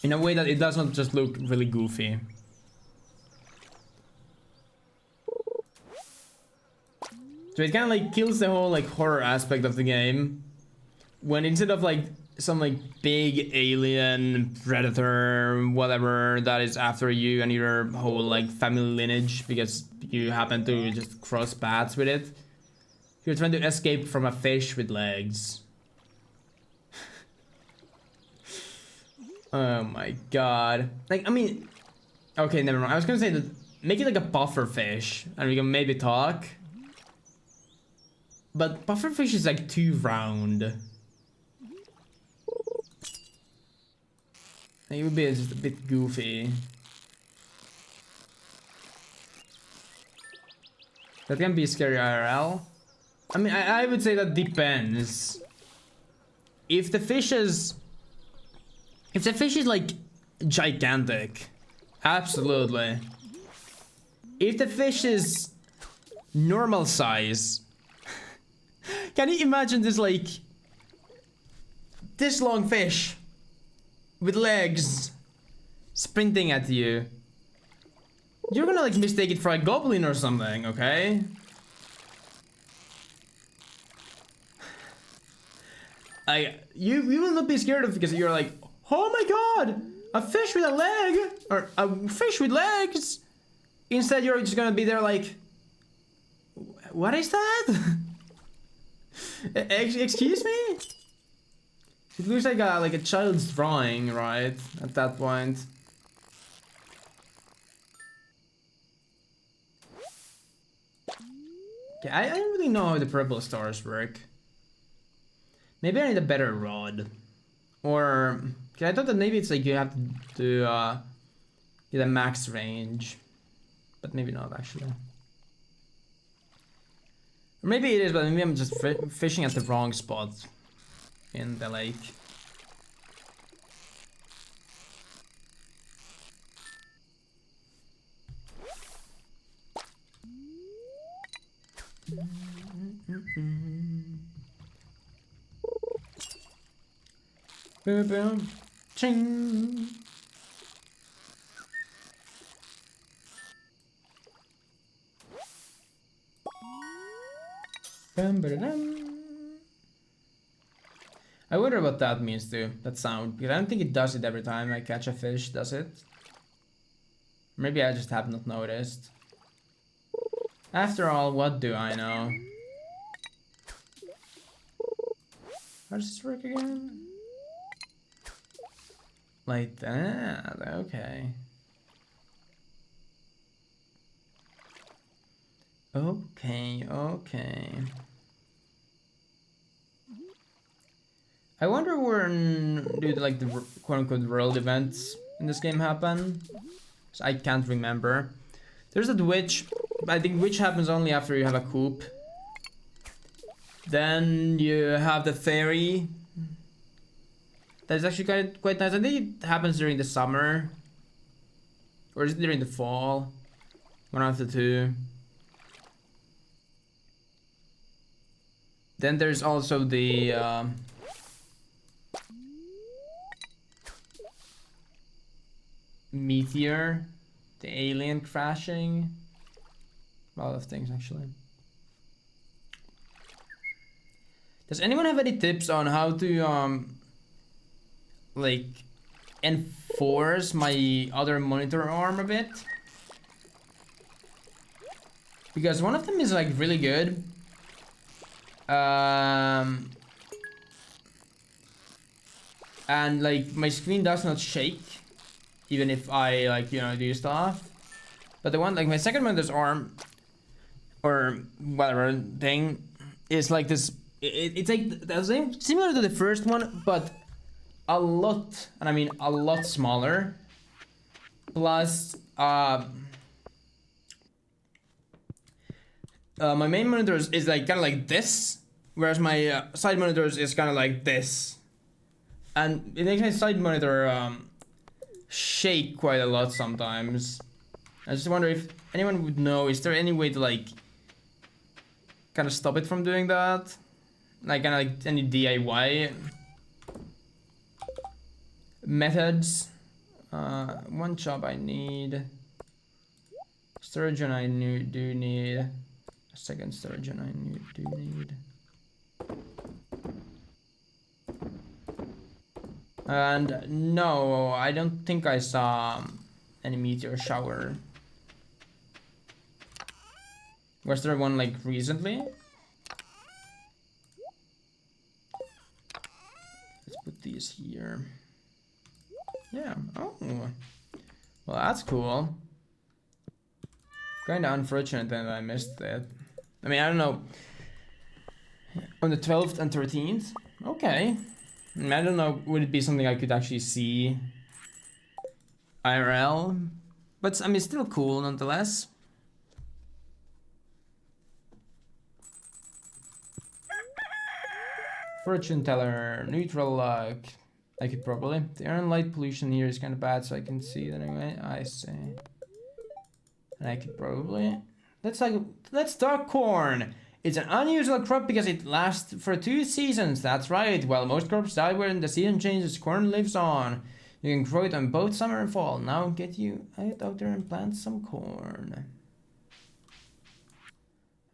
In a way that it does not just look really goofy. So it kind of like kills the whole like horror aspect of the game. When instead of like some like big alien predator, whatever, that is after you and your whole like family lineage because you happen to just cross paths with it. You're trying to escape from a fish with legs. Oh my god. Like, I mean, okay, never mind. I was gonna say that make it like a puffer fish and we can maybe talk. But puffer fish is like too round. It would be just a bit goofy. That can be scary IRL. I mean, I would say that depends. If the fish is like gigantic, absolutely. If the fish is normal size, can you imagine this like this long fish with legs sprinting at you? You're gonna like mistake it for a goblin or something, okay? You will not be scared of it because you're like, oh my god, a fish with a leg, or a fish with legs. Instead, you're just gonna be there like, what is that? Excuse me? It looks like a child's drawing, right? At that point. Okay, I don't really know how the purple stars work. Maybe I need a better rod. Or, I thought that maybe it's like you have to get a max range. But maybe not, actually. Or maybe it is, but maybe I'm just fishing at the wrong spot in the lake. Boom, boom, ching. Bum, ba-da-dum. I wonder what that means too, that sound, because I don't think it does it every time I catch a fish, does it? Maybe I just have not noticed. After all, what do I know? How does this work again? Like that, okay. Okay. I wonder when do like the quote-unquote world events in this game happen? So I can't remember. There's that witch, but I think witch happens only after you have a coop. Then you have the ferry. That's actually quite nice. I think it happens during the summer. Or is it during the fall? One of the two. Then there's also the meteor, the alien crashing. A lot of things actually. Does anyone have any tips on how to like enforce my other monitor arm a bit? Because one of them is like really good. And like my screen does not shake even if I like, you know, do stuff. But the one like my second monitor's arm or whatever thing is like this. It's like the same, similar to the first one, but a lot, and I mean a lot smaller. Plus, my main monitor is like kind of like this, whereas my side monitors is kind of like this, and it makes my side monitor shake quite a lot sometimes. I just wonder if anyone would know. Is there any way to like kind of stop it from doing that? Like kind of like any DIY methods? One job I need. Sturgeon I do need. A second sturgeon I do need. And no, I don't think I saw any meteor shower. Was there one like recently? Let's put these here. Yeah, oh. Well, that's cool. Kinda unfortunate that I missed that. I mean, I don't know. On the 12th and 13th? Okay. I don't know, would it be something I could actually see IRL? But, I mean, still cool nonetheless. Fortune teller, neutral luck. I could probably. The iron light pollution here is kind of bad, so I can see it anyway. I see. And I could probably. Let's talk corn. It's an unusual crop because it lasts for 2 seasons. That's right. While most crops die when the season changes, corn lives on. You can grow it on both summer and fall. Now get out there and plant some corn.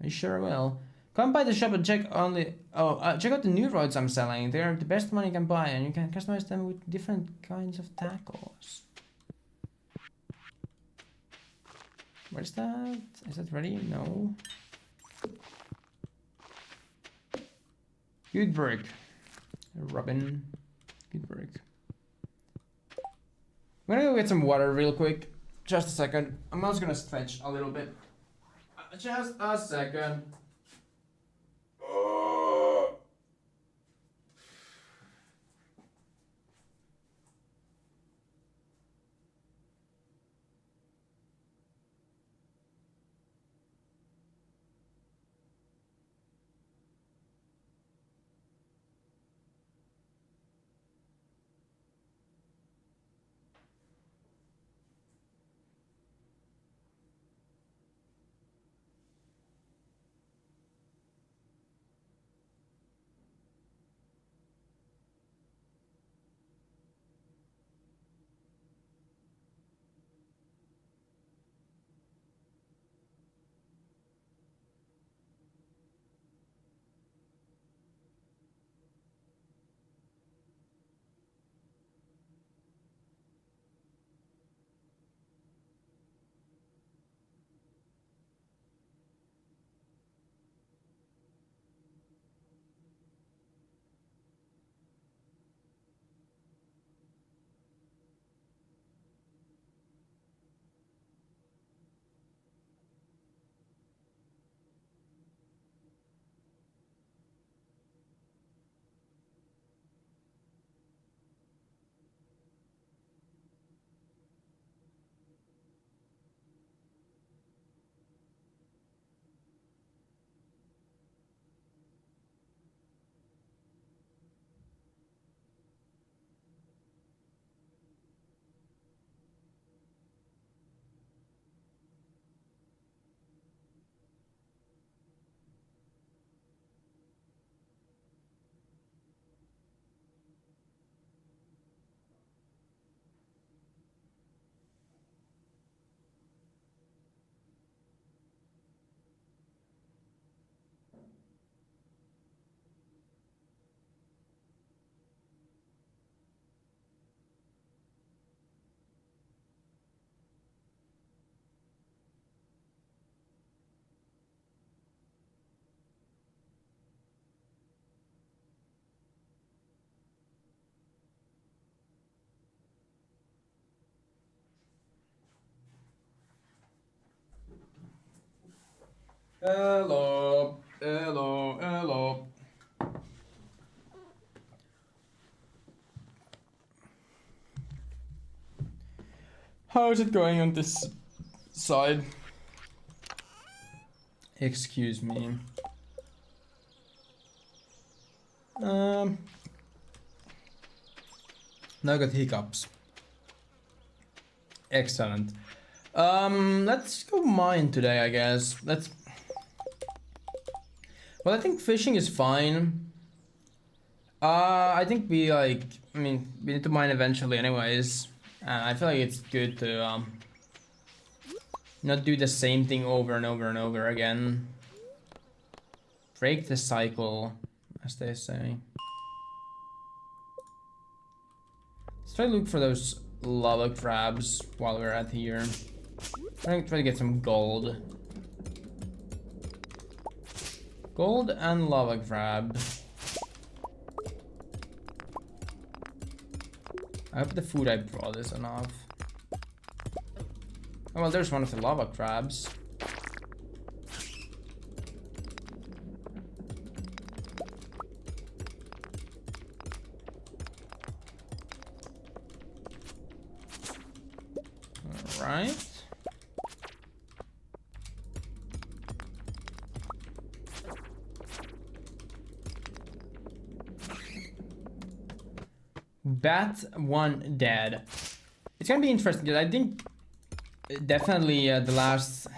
I sure will. Come by the shop and check out the new rods I'm selling. They're the best money you can buy, and you can customize them with different kinds of tackles. Where's that? Is that ready? No. Good work, Robin. Good work. I'm gonna go get some water real quick. Just a second. I'm also gonna stretch a little bit. Just a second. Hello, hello, hello. How is it going on this side? Excuse me. Now I got hiccups. Excellent. Let's go mine today, I guess. Well, I think fishing is fine. I think we we need to mine eventually anyways. I feel like it's good to not do the same thing over and over and over again. Break the cycle, as they say. Let's try to look for those lava crabs while we're at here. Try to get some gold. Gold and lava crab. I hope the food I brought is enough. Oh well, there's one of the lava crabs. Alright. Bat 1 dead. It's gonna be interesting because I think definitely the last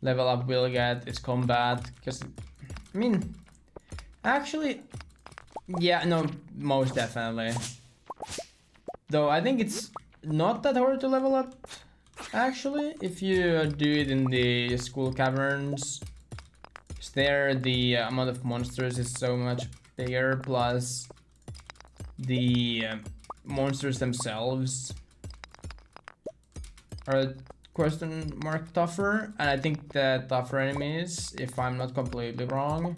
level up we'll get is combat. Because, I mean, actually, yeah, no, most definitely. Though I think it's not that hard to level up, actually, if you do it in the school caverns. Because there the amount of monsters is so much bigger, plus the monsters themselves are a question mark tougher, and I think the tougher enemies, if I'm not completely wrong,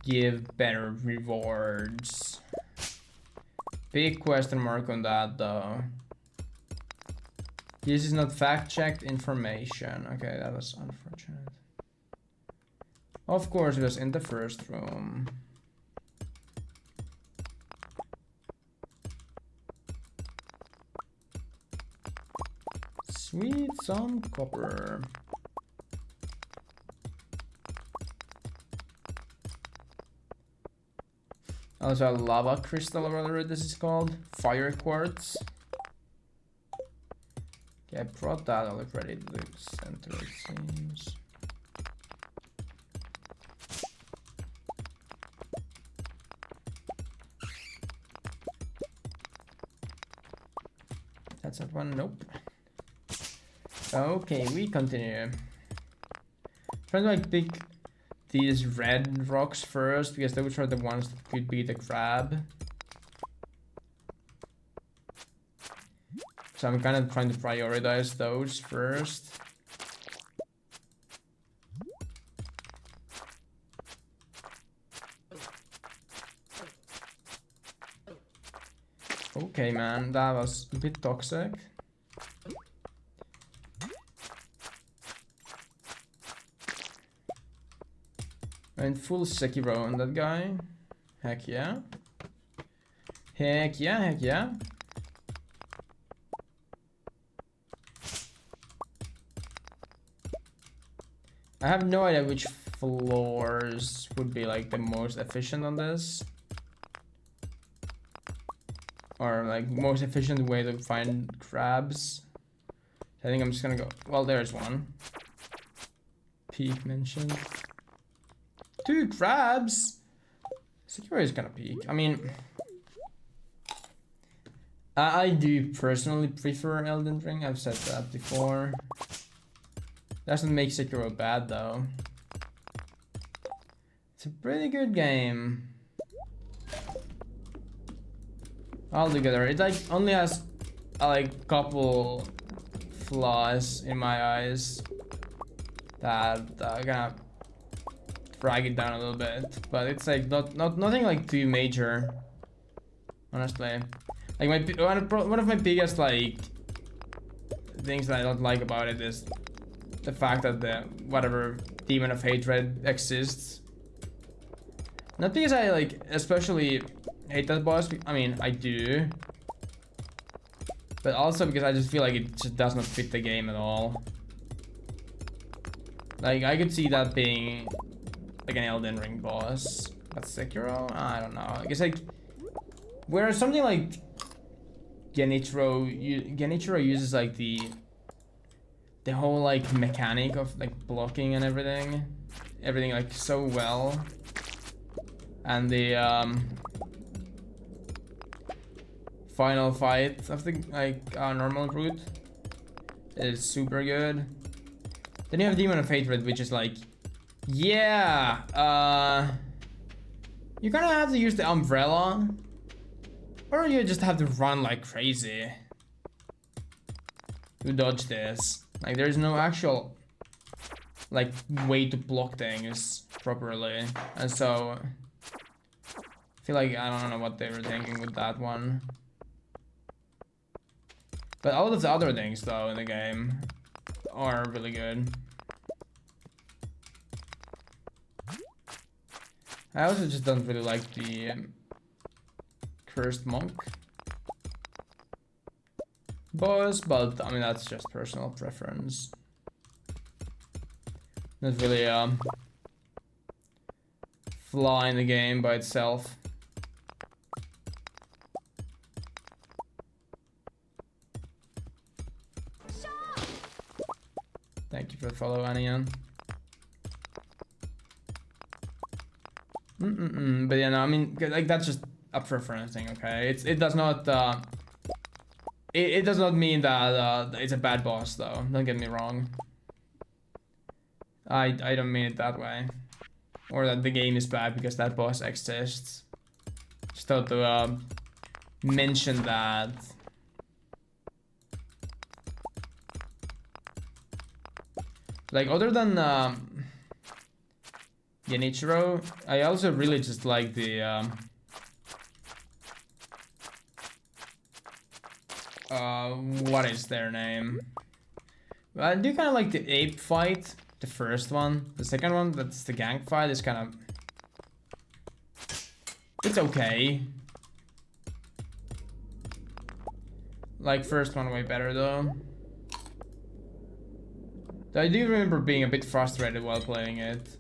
give better rewards. Big question mark on that though. This is not fact-checked information. Okay, that was unfortunate. Of course it was in the first room. Sweet, some copper. Also a lava crystal, or whatever this is called. Fire quartz. Okay, I brought that already to the center, it seems. That's that one, nope. Okay, we continue. Trying to like pick these red rocks first, because those are the ones that could be the crab. So I'm kind of trying to prioritize those first. Okay, man, that was a bit toxic. And full Sekiro on that guy. Heck yeah. Heck yeah, heck yeah. I have no idea which floors would be like the most efficient on this. Or like most efficient way to find crabs. I think I'm just gonna go, well, there's one. Peak mentioned. 2 crabs? Sekiro is gonna peak. I mean, I do personally prefer Elden Ring. I've said that before. Doesn't make Sekiro bad though. It's a pretty good game. Altogether, it like only has like couple flaws in my eyes that gonna drag it down a little bit, but it's like nothing like too major, honestly. Like one of my biggest like things that I don't like about it is the fact that the whatever demon of hatred exists. Not because I like especially hate that boss. I mean, I do. But also because I just feel like it just does not fit the game at all. Like, I could see that being like an Elden Ring boss. That's Sekiro? I don't know. I guess like, whereas something like Genichiro uses like the whole like mechanic of like blocking and everything like so well. And the final fight of the like normal route is super good. Then you have Demon of Hatred, which is like, yeah, you kind of have to use the umbrella, or you just have to run like crazy to dodge this. Like, there's no actual like way to block things properly, and so I feel like I don't know what they were thinking with that one. But all of the other things though in the game are really good. I also just don't really like the Cursed Monk boss, but I mean that's just personal preference. Not really flaw in the game by itself. Thank you for the follow, Anian. But yeah, no, I mean, like that's just a preference thing, okay? It does not it does not mean that it's a bad boss though. Don't get me wrong. I don't mean it that way, or that the game is bad because that boss exists. Just thought to mention that. Like, other than Genichiro, I also really just like the what is their name? I do kind of like the ape fight, the first one. The second one, that's the gang fight, is kind of, it's okay. Like, first one way better though. I do remember being a bit frustrated while playing it.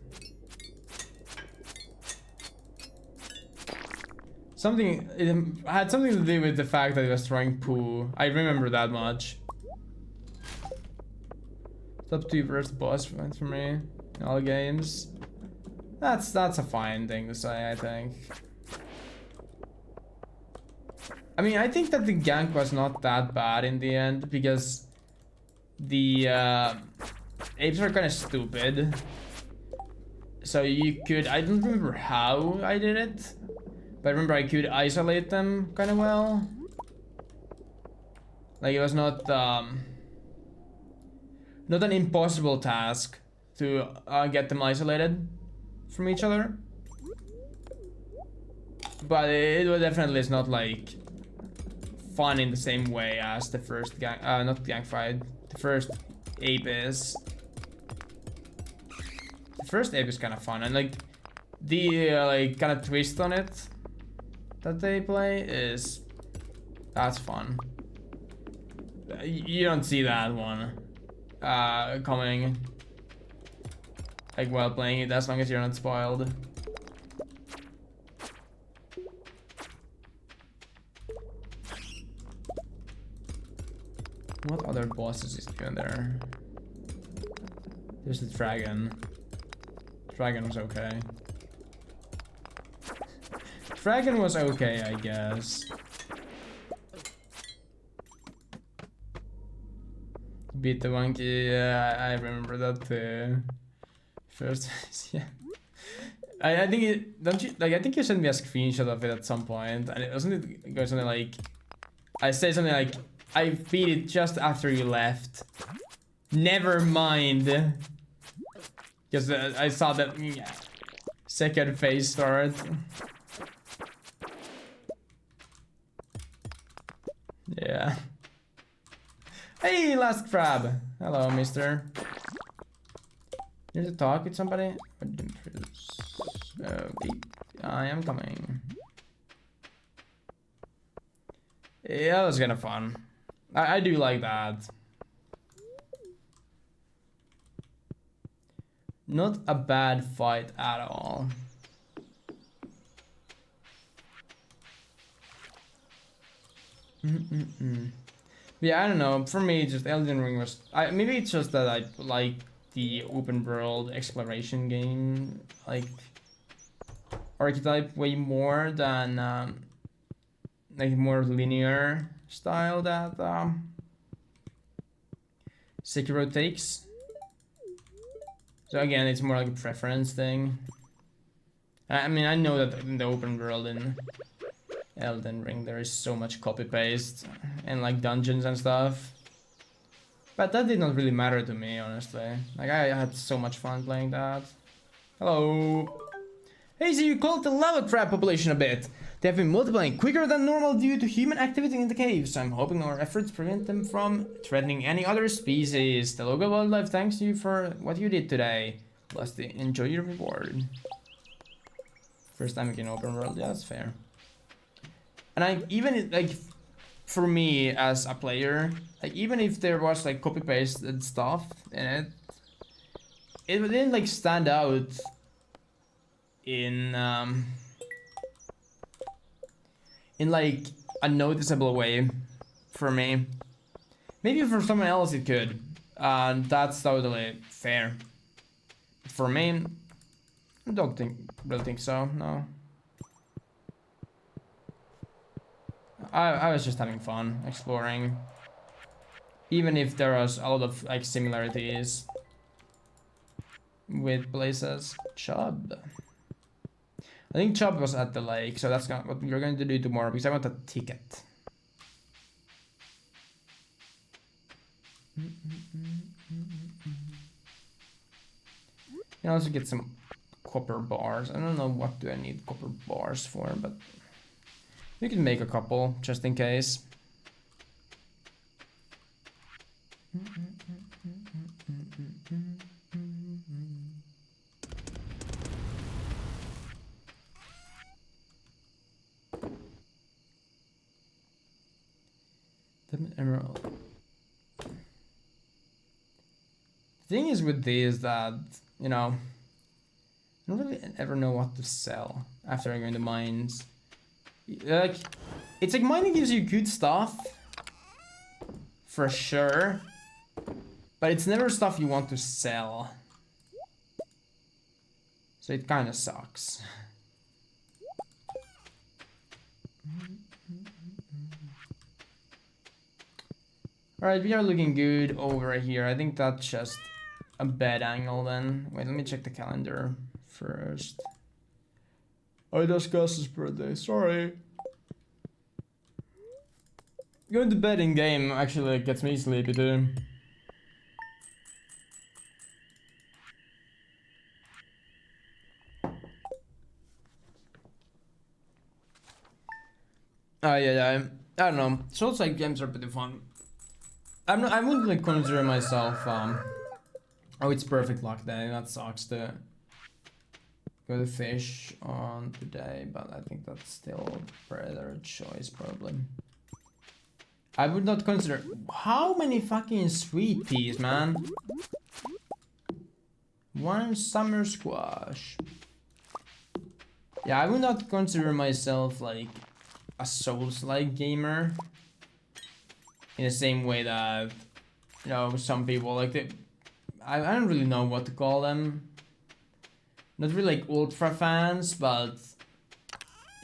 It had something to do with the fact that it was throwing poo. I remember that much. Top 2 first boss fight for me in all games. That's a fine thing to say, I think. I mean, I think that the gank was not that bad in the end because the apes are kind of stupid. So you could, I don't remember how I did it, but I remember I could isolate them kind of well. Like, it was not an impossible task to get them isolated from each other. But it was definitely is not like fun in the same way as the first gang, not gang fight, the first ape is. The first ape is kind of fun, and like the like kind of twist on it that they play is, that's fun. You don't see that one coming like while playing it, as long as you're not spoiled. What other bosses is doing there? There's the dragon. Dragon was okay. Dragon was okay, I guess. Beat the monkey, yeah, I remember that too. First, yeah. I think it, don't you, like, I think you sent me a screenshot of it at some point, and it wasn't it go something like, I say something like, I beat it just after you left. Never mind. Because I saw that second phase start. Yeah. Hey, last crab. Hello, mister. Need to talk with somebody? Okay, I am coming. Yeah, that was kind of fun. I do like that. Not a bad fight at all. Yeah, I don't know. For me, just Elden Ring was. Maybe it's just that I like the open world exploration game like archetype way more than like more linear style that Sekiro takes. So again, it's more like a preference thing. I mean, I know that in the open world in Elden Ring there is so much copy paste and like dungeons and stuff. But that did not really matter to me, honestly. Like, I had so much fun playing that. Hello. Hey, so you called the lava crab population a bit. They have been multiplying quicker than normal due to human activity in the caves. I'm hoping our efforts prevent them from threatening any other species. The local wildlife thanks you for what you did today. Plus, enjoy your reward. First time we can open world, yeah, that's fair. And I even like, for me as a player, like even if there was like copy pasted stuff in it, it didn't like stand out in like a noticeable way for me. Maybe for someone else it could, and that's totally fair. For me, I don't really think so. No. I was just having fun exploring, even if there was a lot of like similarities with places. Chubb. I think Chubb was at the lake, so that's what we're going to do tomorrow because I want a ticket. You can also get some copper bars. I don't know what do I need copper bars for, but we can make a couple just in case. Emerald. The thing is with these that, you know, I don't really ever know what to sell after I go into mines. Like, it's like mining gives you good stuff, for sure, but it's never stuff you want to sell. So it kind of sucks. Alright, we are looking good over here. I think that's just a bad angle then. Wait, let me check the calendar first. Oh, it was Gus's birthday, sorry. Going to bed in game actually gets me sleepy too. Yeah. I don't know. Souls like games are pretty fun. I wouldn't like consider myself oh, it's perfect luck day. That sucks to go to fish on today, but I think that's still a better choice probably. I would not consider. How many fucking sweet peas, man? One summer squash. Yeah, I would not consider myself like a Souls-like gamer in the same way that, you know, some people like they. I don't really know what to call them. Not really like ultra fans, but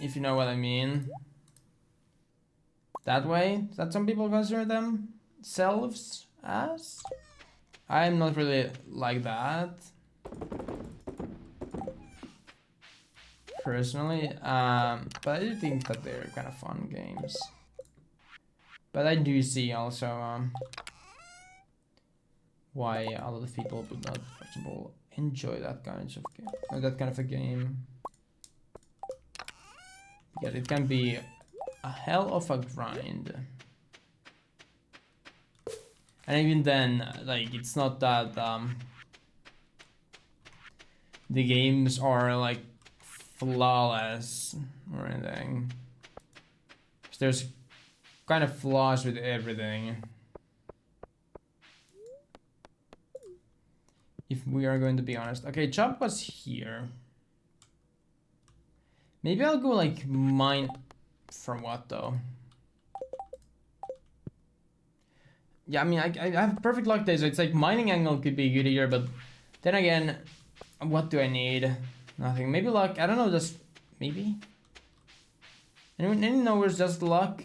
if you know what I mean. That way that some people consider themselves as. I'm not really like that personally, but I do think that they're kind of fun games. But I do see also why a lot of people would not, for example, enjoy that kind of a game. Because it can be a hell of a grind. And even then, like, it's not that the games are like flawless or anything. There's kind of flaws with everything. If we are going to be honest. Okay, Chop was here. Maybe I'll go like mine for what though? Yeah, I mean, I have perfect luck days, so it's like mining angle could be good here, but then again, what do I need? Nothing. Maybe luck. I don't know. Just maybe. Anyone knows just luck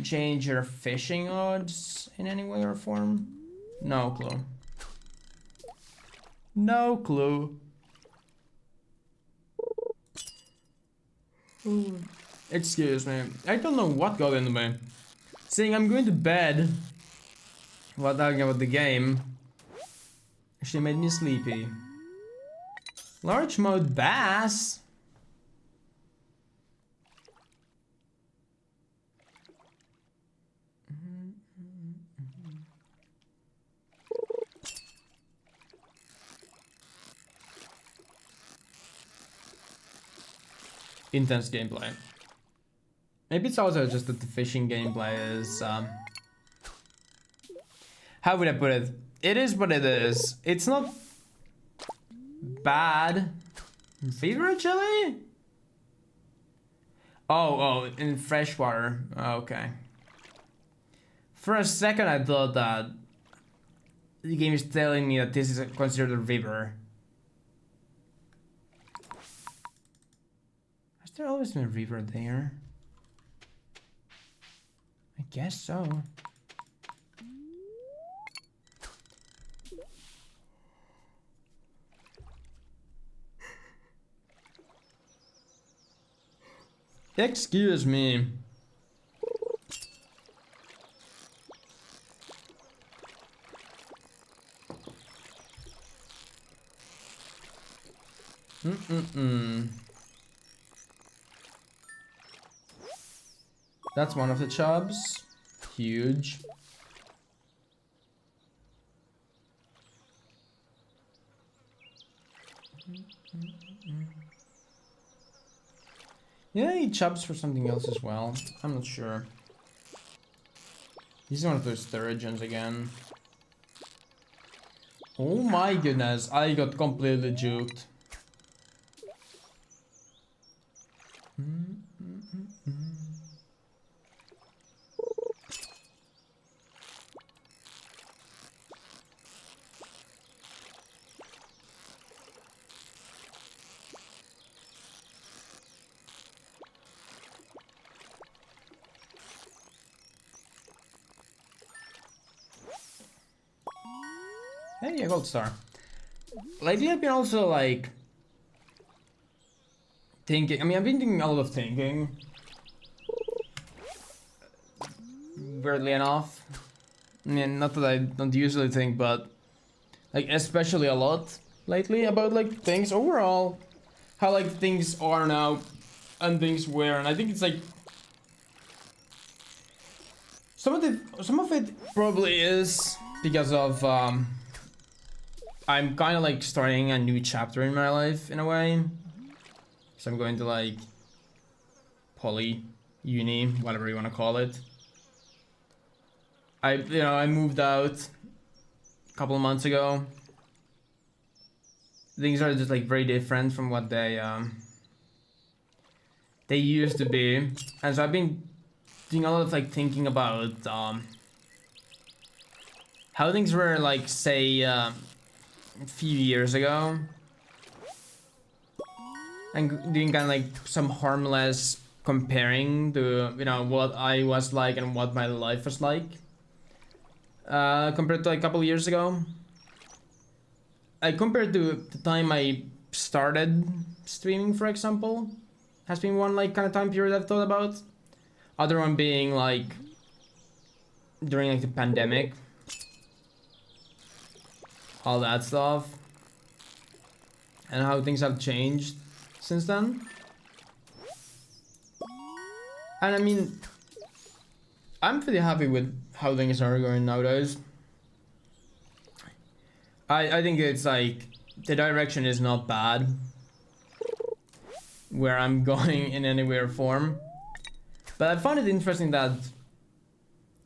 change your fishing odds in any way or form? No clue. No clue. Ooh. Excuse me. I don't know what got into me. Saying I'm going to bed while talking about the game actually made me sleepy. Large mode bass? Intense gameplay. Maybe it's also just that the fishing gameplay is how would I put it? It is what it is. It's not bad. Fever chili? Oh, in freshwater. Okay. For a second I thought that the game is telling me that this is considered a river. Has there always been a river there? I guess so. Excuse me. That's one of the chubs. Huge. Yeah, he chubs for something else as well. I'm not sure. He's one of those sturgeons again. Oh my goodness, I got completely juked. Hey, a gold star. Lately I've been also like thinking, I mean I've been doing a lot of thinking. Weirdly enough. I mean, not that I don't usually think, but like especially a lot lately about like things overall. How like things are now and things were, and I think it's like some of it probably is because of I'm kind of like starting a new chapter in my life in a way. So I'm going to like poly, uni, whatever you want to call it. I moved out a couple of months ago. Things are just like very different from what they used to be, and so I've been doing a lot of like thinking about how things were like say a few years ago, and doing kind of like some harmless comparing to what I was like and what my life was like compared to like a couple of years ago. I compared to the time I started streaming, for example, has been one like kind of time period I've thought about. Other one being like during like the pandemic, all that stuff, and how things have changed since then. And I mean, I'm pretty happy with how things are going nowadays. I think it's like the direction is not bad where I'm going in any weird form. But I found it interesting that,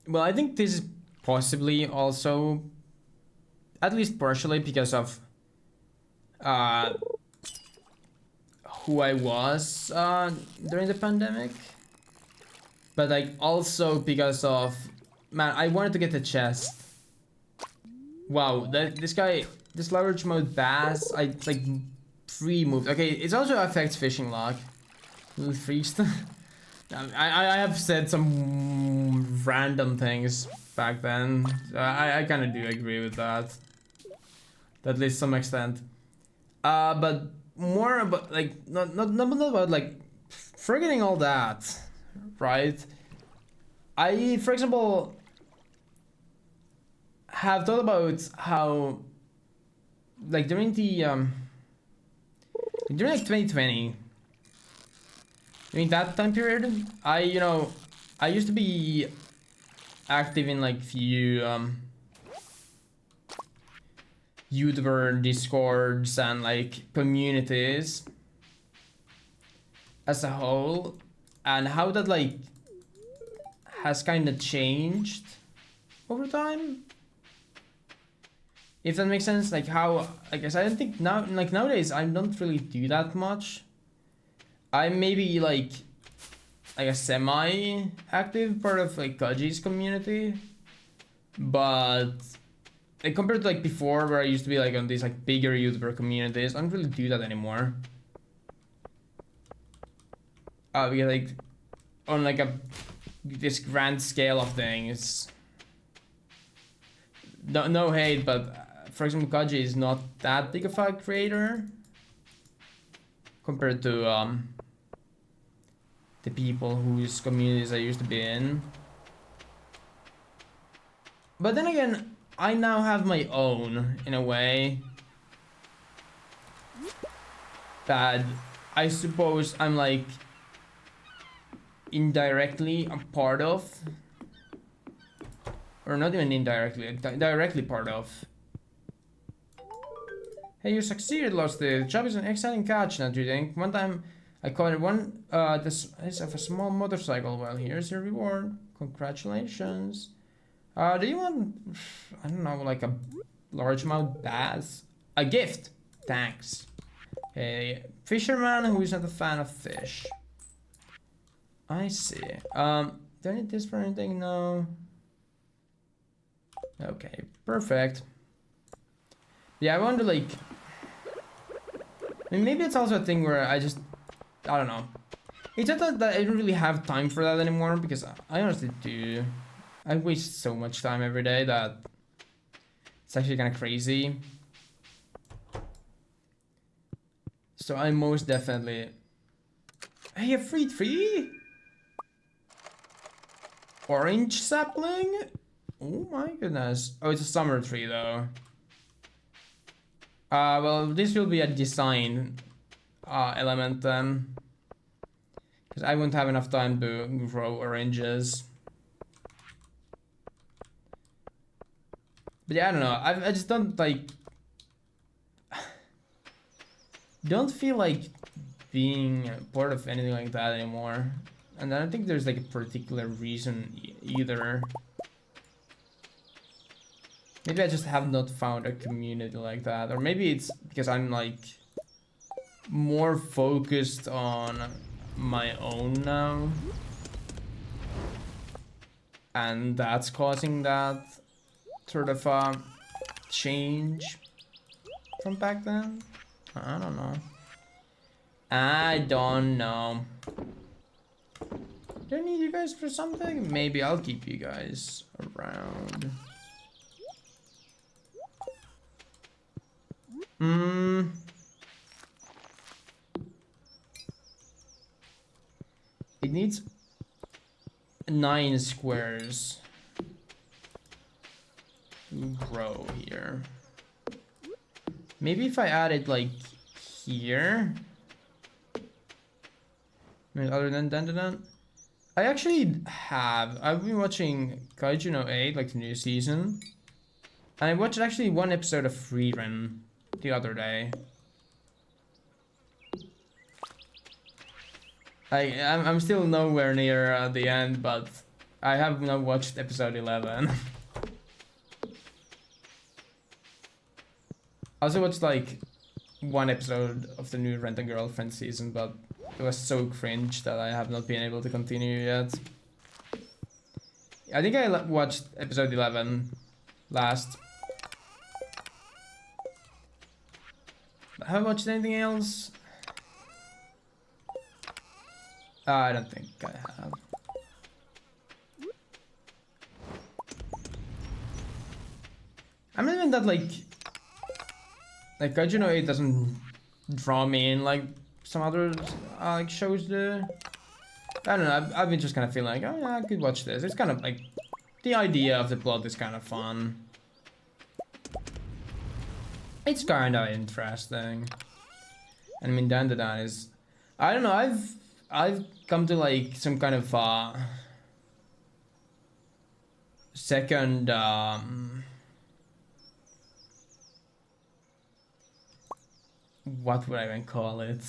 well, I think this is possibly also, at least partially, because of who I was during the pandemic. But like also because of, man, I wanted to get the chest. Wow, this guy, this large mode bass, I like pre-moved. Okay, it also affects fishing luck. Little feast. I have said some random things back then. I kind of do agree with that. At least some extent. But more about like not about like forgetting all that, right? I, for example, have thought about how, like during the during like 2020, during that time period, I used to be active in like few YouTuber discords and like communities as a whole, and how that like has kind of changed over time, if that makes sense. Like how, I guess I don't think now, like nowadays I don't really do that much. I maybe like a semi-active part of like Kaji's community, but like compared to like before, where I used to be like on these like bigger YouTuber communities, I don't really do that anymore. Because like on like this grand scale of things, no hate, but for example, Kaji is not that big of a creator compared to the people whose communities I used to be in. But then again, I now have my own, in a way, that I suppose I'm like indirectly a part of, or not even indirectly, directly part of. Hey, you succeeded, Lost. The job is an exciting catch, don't you think? One time I caught one this is of a small motorcycle. Well, here's your reward. Congratulations. Do you want, I don't know, like a largemouth bass? A gift. Thanks. A fisherman who is not a fan of fish. I see. Do I need this for anything? No. Okay, perfect. Yeah, I wonder, like, I mean, maybe it's also a thing where I don't know. It's not that I don't really have time for that anymore, because I honestly do. I waste so much time every day that it's actually kind of crazy. So I most definitely... Hey, a free tree? Orange sapling? Oh my goodness. Oh, it's a summer tree though. Well, this will be a design element then. Because I won't have enough time to grow oranges. But yeah, I don't know. I just don't like... Don't feel like being part of anything like that anymore. And I don't think there's like a particular reason either. Maybe I just have not found a community like that. Or maybe it's because I'm like more focused on my own now. And that's causing that sort of change from back then. I don't know. I don't know. Do I need you guys for something? Maybe I'll keep you guys around. It needs 9 squares to grow here. Maybe if I add it like here. I mean, other than that, I actually I've been watching Kaiju no 8, like the new season. And I watched actually one episode of Freerun. the other day. I'm still nowhere near the end, but I have not watched episode 11. I also watched like one episode of the new Rent a Girlfriend season, but it was so cringe that I have not been able to continue yet. I think I watched episode 11 last. Have I watched anything else? I don't think I have. I'm not even that like you know, it doesn't draw me in like some other like shows do. I don't know. I've been just kind of feeling like, oh yeah, I could watch this. It's kind of like the idea of the plot is kind of fun. It's kind of interesting. I mean, Dan is, I don't know. I've come to like some kind of second what would I even call it?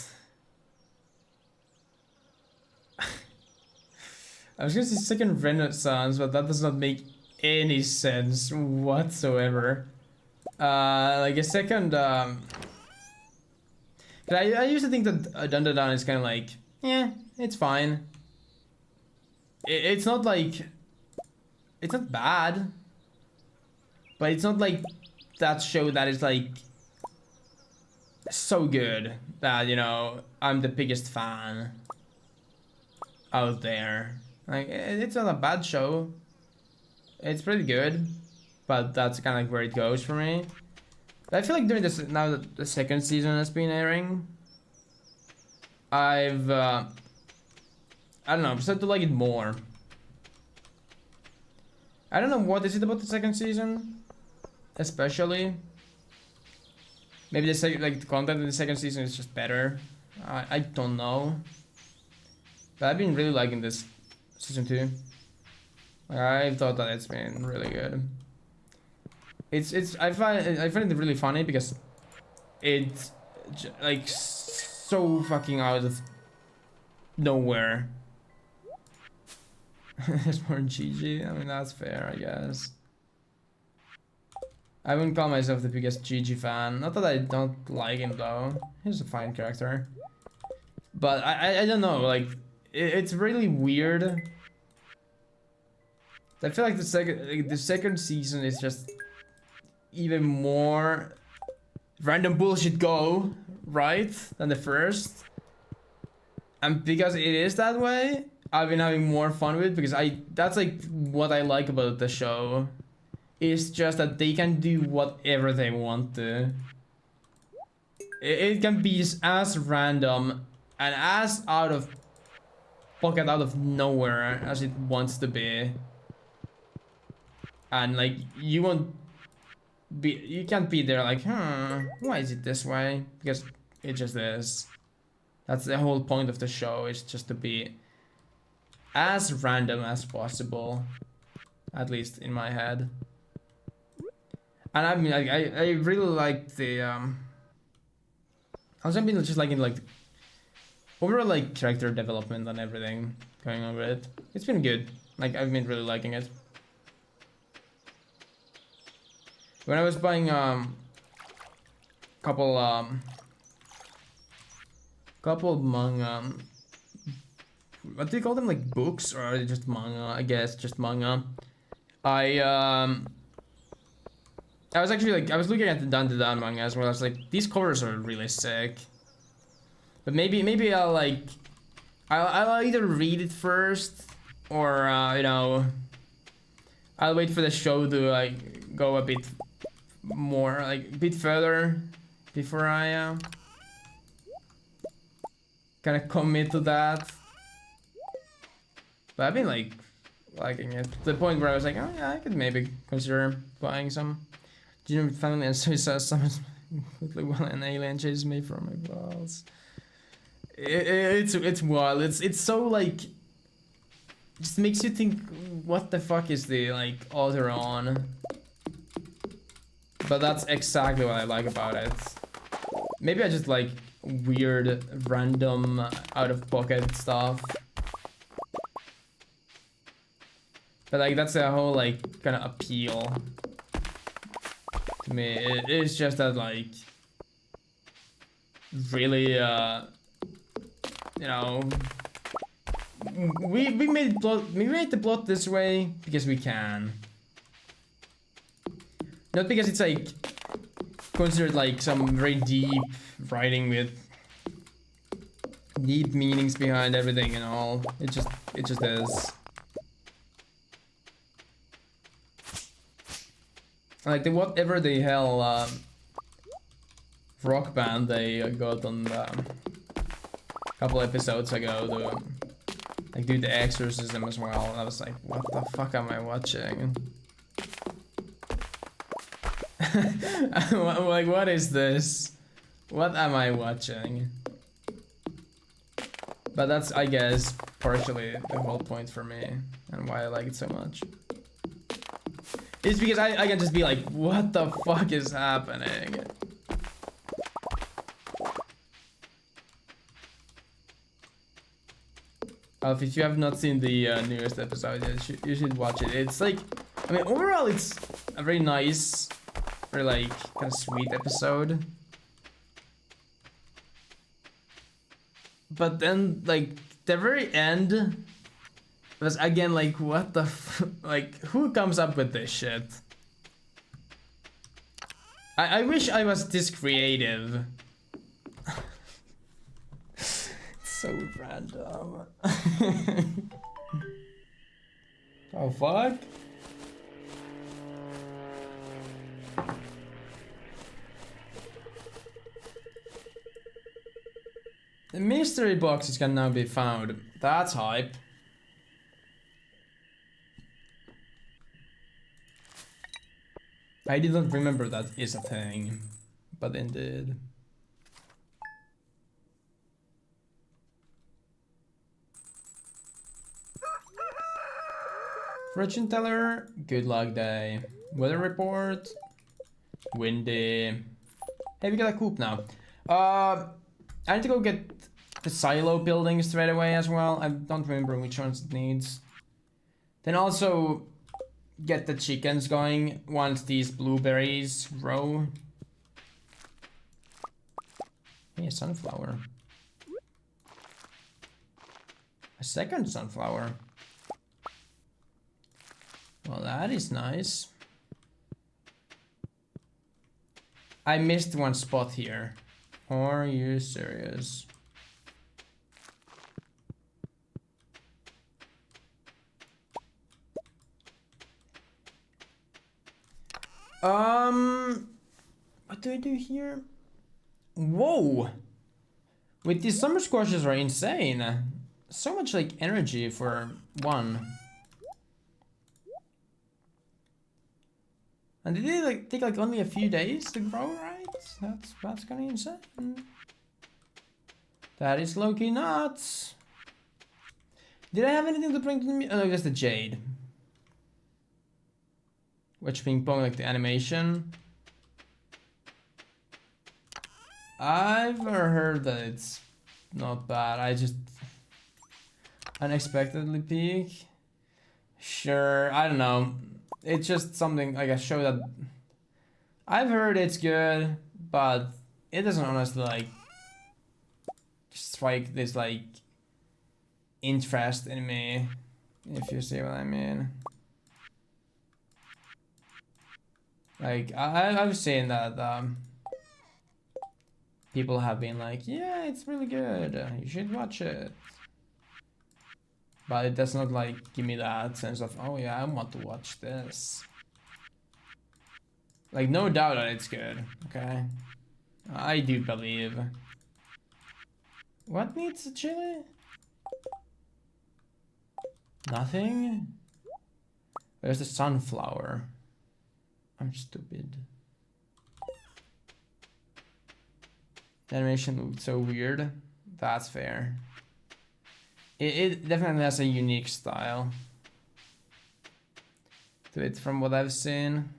I was gonna say second renaissance, but that does not make any sense whatsoever. Like a second, I used to think that Dun is kind of like, yeah, it's fine. It's not like, it's not bad, but it's not like that show that is like so good that, you know, I'm the biggest fan out there. Like, it's not a bad show. It's pretty good, but that's kind of like where it goes for me. But I feel like during this, now that the second season has been airing, I've I don't know, I'm starting to like it more. I don't know what is it about the second season, especially. Maybe the second, like the content in the second season is just better. I don't know. But I've been really liking this season 2. I thought that it's been really good. I find it really funny because it's like so fucking out of nowhere. There's more Gigi. I mean, that's fair, I guess. I wouldn't call myself the biggest Gigi fan. Not that I don't like him though. He's a fine character. But I don't know, like it's really weird. I feel like the second season is just even more random bullshit go, right? Than the first. And because it is that way, I've been having more fun with it because that's like what I like about the show. It's just that they can do whatever they want to. It can be as random and as out of pocket, out of nowhere as it wants to be. And like you can't be there like, why is it this way? Because it just is. That's the whole point of the show, is just to be as random as possible. At least in my head. And I mean, I really like the also I've been just liking like overall like character development and everything going on with it. It's been good. Like I've been really liking it. When I was buying couple manga, what do you call them, like books, or are they just manga? I guess just manga. I was actually like, I was looking at the Dan manga as well. I was like, these covers are really sick. But maybe I'll like, I'll either read it first or you know, I'll wait for the show to like go a bit more, like a bit further before I kind of commit to that. But I've been like liking it to the point where I was like, oh yeah, I could maybe consider buying some. Junior family and so says someone quickly while an alien chases me from my balls. It's wild. It's so like, just makes you think, what the fuck is the like author on? But that's exactly what I like about it. Maybe I just like weird, random, out of pocket stuff. But like that's the whole like kind of appeal to me. It's just that like really you know, we made the plot this way because we can. Not because it's like considered like some very deep writing with deep meanings behind everything and all. It just is. Like the whatever the hell rock band they got on a couple episodes ago to like do the exorcism as well. And I was like, what the fuck am I watching? Like, what is this? What am I watching? But that's, I guess, partially the whole point for me and why I like it so much. It's because I can just be like, what the fuck is happening? If you have not seen the newest episode, you should watch it. It's like, I mean, overall, it's a very nice, very like kind of sweet episode. But then, like the very end was again like, what the like, who comes up with this shit? I wish I was this creative. So random. Oh fuck. The mystery boxes can now be found. That's hype. I didn't remember that is a thing, but indeed. Fortune teller, good luck day. Weather report, windy. Hey, we got a coop now. I need to go get the silo building straight away as well. I don't remember which ones it needs. Then also get the chickens going once these blueberries grow. Hey, a sunflower. A second sunflower. Well, that is nice. I missed one spot here. Are you serious? What do I do here? Whoa! Wait, these summer squashes are insane. So much like energy for one. And did they like take like only a few days to grow, right? That's kind of insane. That is low-key nuts. Did I have anything to bring to me? Oh, no, just the jade. Which ping pong, like the animation. I've heard that it's not bad. I just unexpectedly peak. Sure, I don't know. It's just something like a show that I've heard it's good, but it doesn't honestly like strike this like interest in me, if you see what I mean. Like I've seen that people have been like, yeah, it's really good, you should watch it. But it does not like give me that sense of, oh yeah, I want to watch this. Like, no doubt that it's good, okay? I do believe. What needs a chili? Nothing? Where's the sunflower? I'm stupid. The animation looked so weird. That's fair. It definitely has a unique style to it from what I've seen.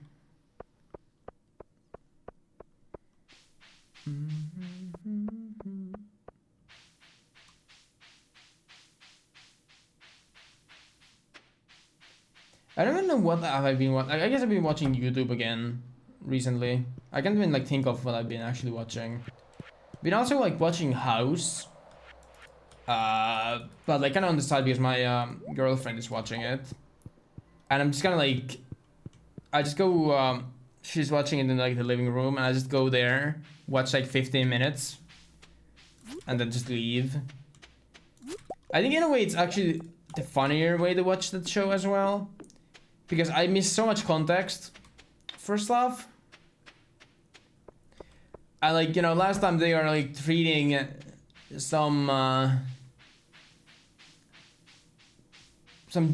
I don't even know what have I been watching. I guess I've been watching YouTube again recently. I can't even like think of what I've been actually watching. Been also like watching House. But like kind of on the side because my girlfriend is watching it. And I'm just kind of like, I just go, she's watching it in like the living room and I just go there, watch like 15 minutes and then just leave. I think in a way it's actually the funnier way to watch that show as well. Because I miss so much context, first off. I like, you know, last time they were like treating some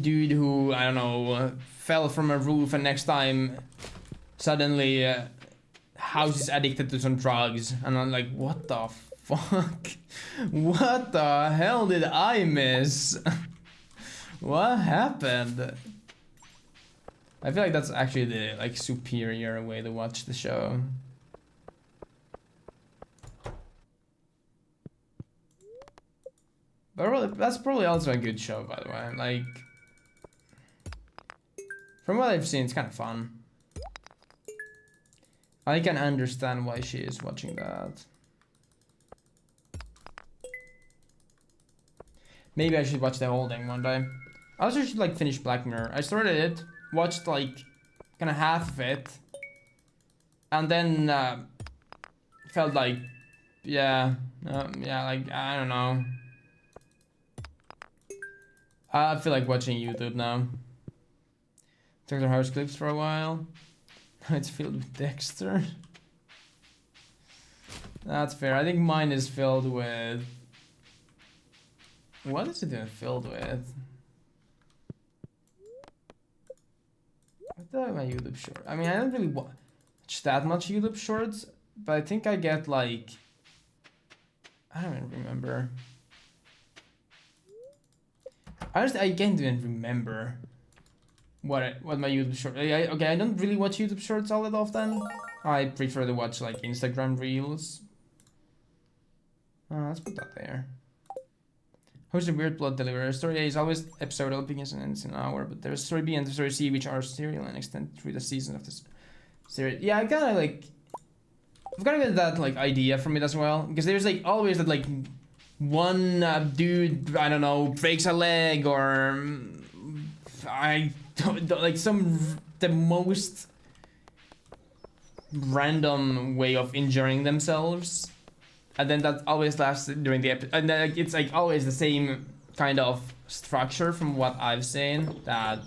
dude who, I don't know, fell from a roof and next time suddenly House is addicted to some drugs. And I'm like, what the fuck? What the hell did I miss? What happened? I feel like that's actually the like superior way to watch the show. But really, that's probably also a good show, by the way. Like, from what I've seen, it's kind of fun. I can understand why she is watching that. Maybe I should watch the whole thing one day. I also should like finish Black Mirror. I started it, watched like kind of half of it, and then felt like, yeah, like I don't know. I feel like watching YouTube now. Dr. House clips for a while. It's filled with Dexter. That's fair. I think mine is filled with. What is it even filled with? What the my YouTube short? I mean, I don't really watch that much YouTube shorts, but I think I get like. I don't even remember. Honestly, I can't even remember what my YouTube short. Okay, I don't really watch YouTube shorts all that often. I prefer to watch like Instagram reels. Let's put that there. How's the weird plot delivery? Story A is always episodal, begins and ends in an hour, but there's story B and the story C, which are serial and extended through the season of this series. Yeah, I kind of like. I've got to get that like idea from it as well, because there's like always that like one dude, I don't know, breaks a leg or I don't like the most random way of injuring themselves, and then that always lasts during the episode, and then like, it's like always the same kind of structure from what I've seen. That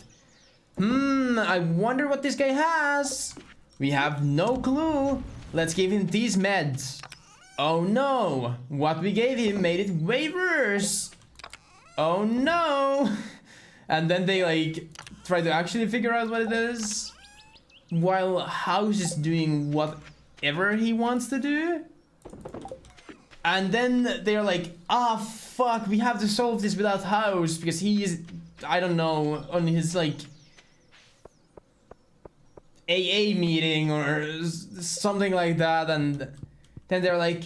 I wonder what this guy has. We have no clue. Let's give him these meds. Oh no, what we gave him made it way worse. Oh no. And then they like try to actually figure out what it is, while House is doing whatever he wants to do. And then they're like, ah, fuck, we have to solve this without House because he is, I don't know, on his like AA meeting or something like that. And then they're like,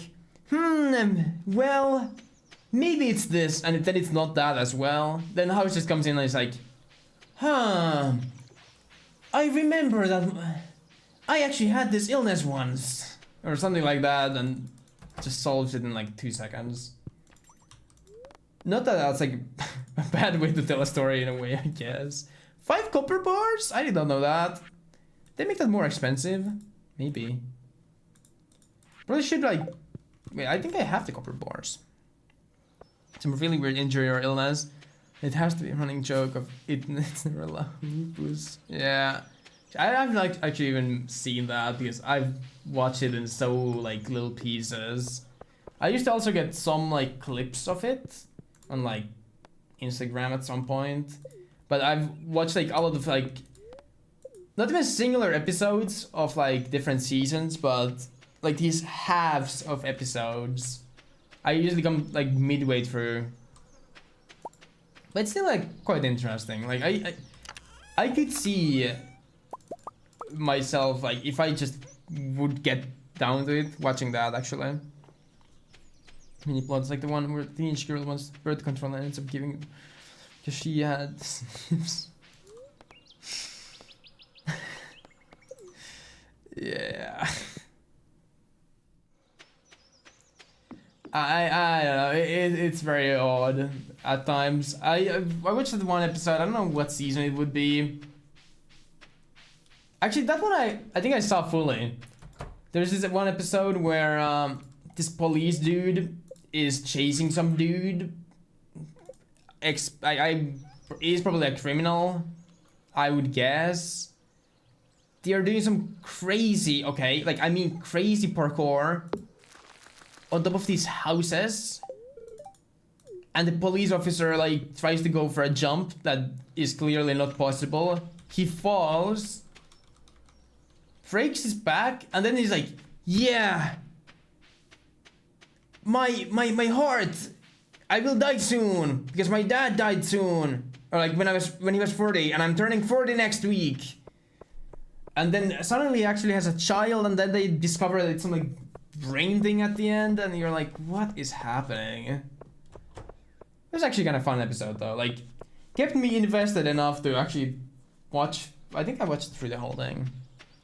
well, maybe it's this, and then it's not that as well. Then House just comes in and is like, I remember that I actually had this illness once, or something like that, and just solves it in like 2 seconds. Not that that's like a bad way to tell a story in a way, I guess. 5 copper bars? I did not know that. They make that more expensive? Maybe. Probably should like... Wait, I think I have the copper bars. Some really weird injury or illness. It has to be a running joke of it's lupus. Yeah. I haven't like actually even seen that because I've watched it in so like little pieces. I used to also get some like clips of it on like Instagram at some point. But I've watched like all of the like not even singular episodes of like different seasons, but like these halves of episodes. I usually come like midway through. But it's still like quite interesting. Like I could see myself like if I just would get down to it watching that actually. Mini plots like the one where the teenage girl wants birth control and ends up giving because she had Yeah. I don't know. It's very odd at times. I watched that one episode. I don't know what season it would be. Actually, that one I think I saw fully. There's this one episode where this police dude is chasing some dude. He's probably a criminal, I would guess. They are doing some crazy, okay, like I mean crazy parkour on top of these houses. And the police officer like tries to go for a jump that is clearly not possible. He falls, breaks his back, and then he's like, yeah, my heart, I will die soon because my dad died soon, or like when he was 40, and I'm turning 40 next week. And then suddenly he actually has a child, and then they discover that it's some like brain thing at the end, and you're like, what is happening? It was actually kind of fun episode though, like kept me invested enough to actually watch. I think I watched through the whole thing.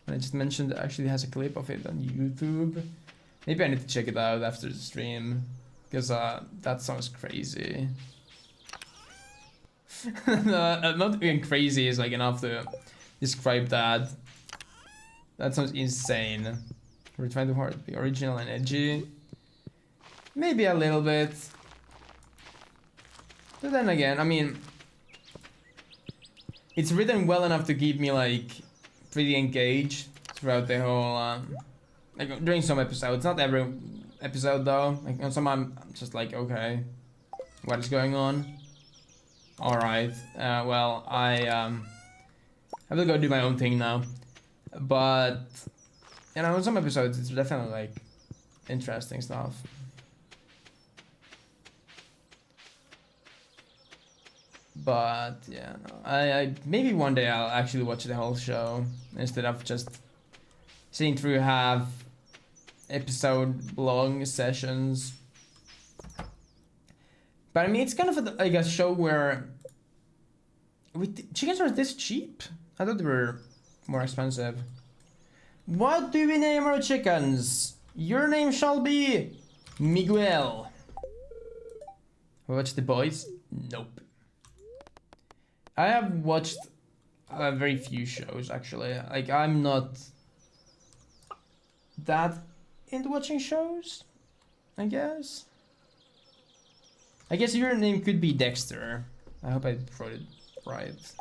And I just mentioned it actually has a clip of it on YouTube. Maybe I need to check it out after the stream, because that sounds crazy. Not even crazy is like enough to describe that. That sounds insane. We're trying to hard be original and edgy. Maybe a little bit. But then again, I mean, it's written well enough to keep me like pretty engaged throughout the whole like during some episodes, not every episode though. Like on some I'm just like, okay, what is going on? All right, well I will go do my own thing now. But you know, in some episodes it's definitely like interesting stuff. But yeah, no, I maybe one day I'll actually watch the whole show instead of just sitting through half episode long sessions. But I mean, it's kind of like a show where chickens are this cheap. I thought they were more expensive. What do we name our chickens? Your name shall be Miguel. Watch The Boys? Nope. I have watched very few shows actually. Like I'm not that into watching shows, I guess. I guess your name could be Dexter. I hope I wrote it right.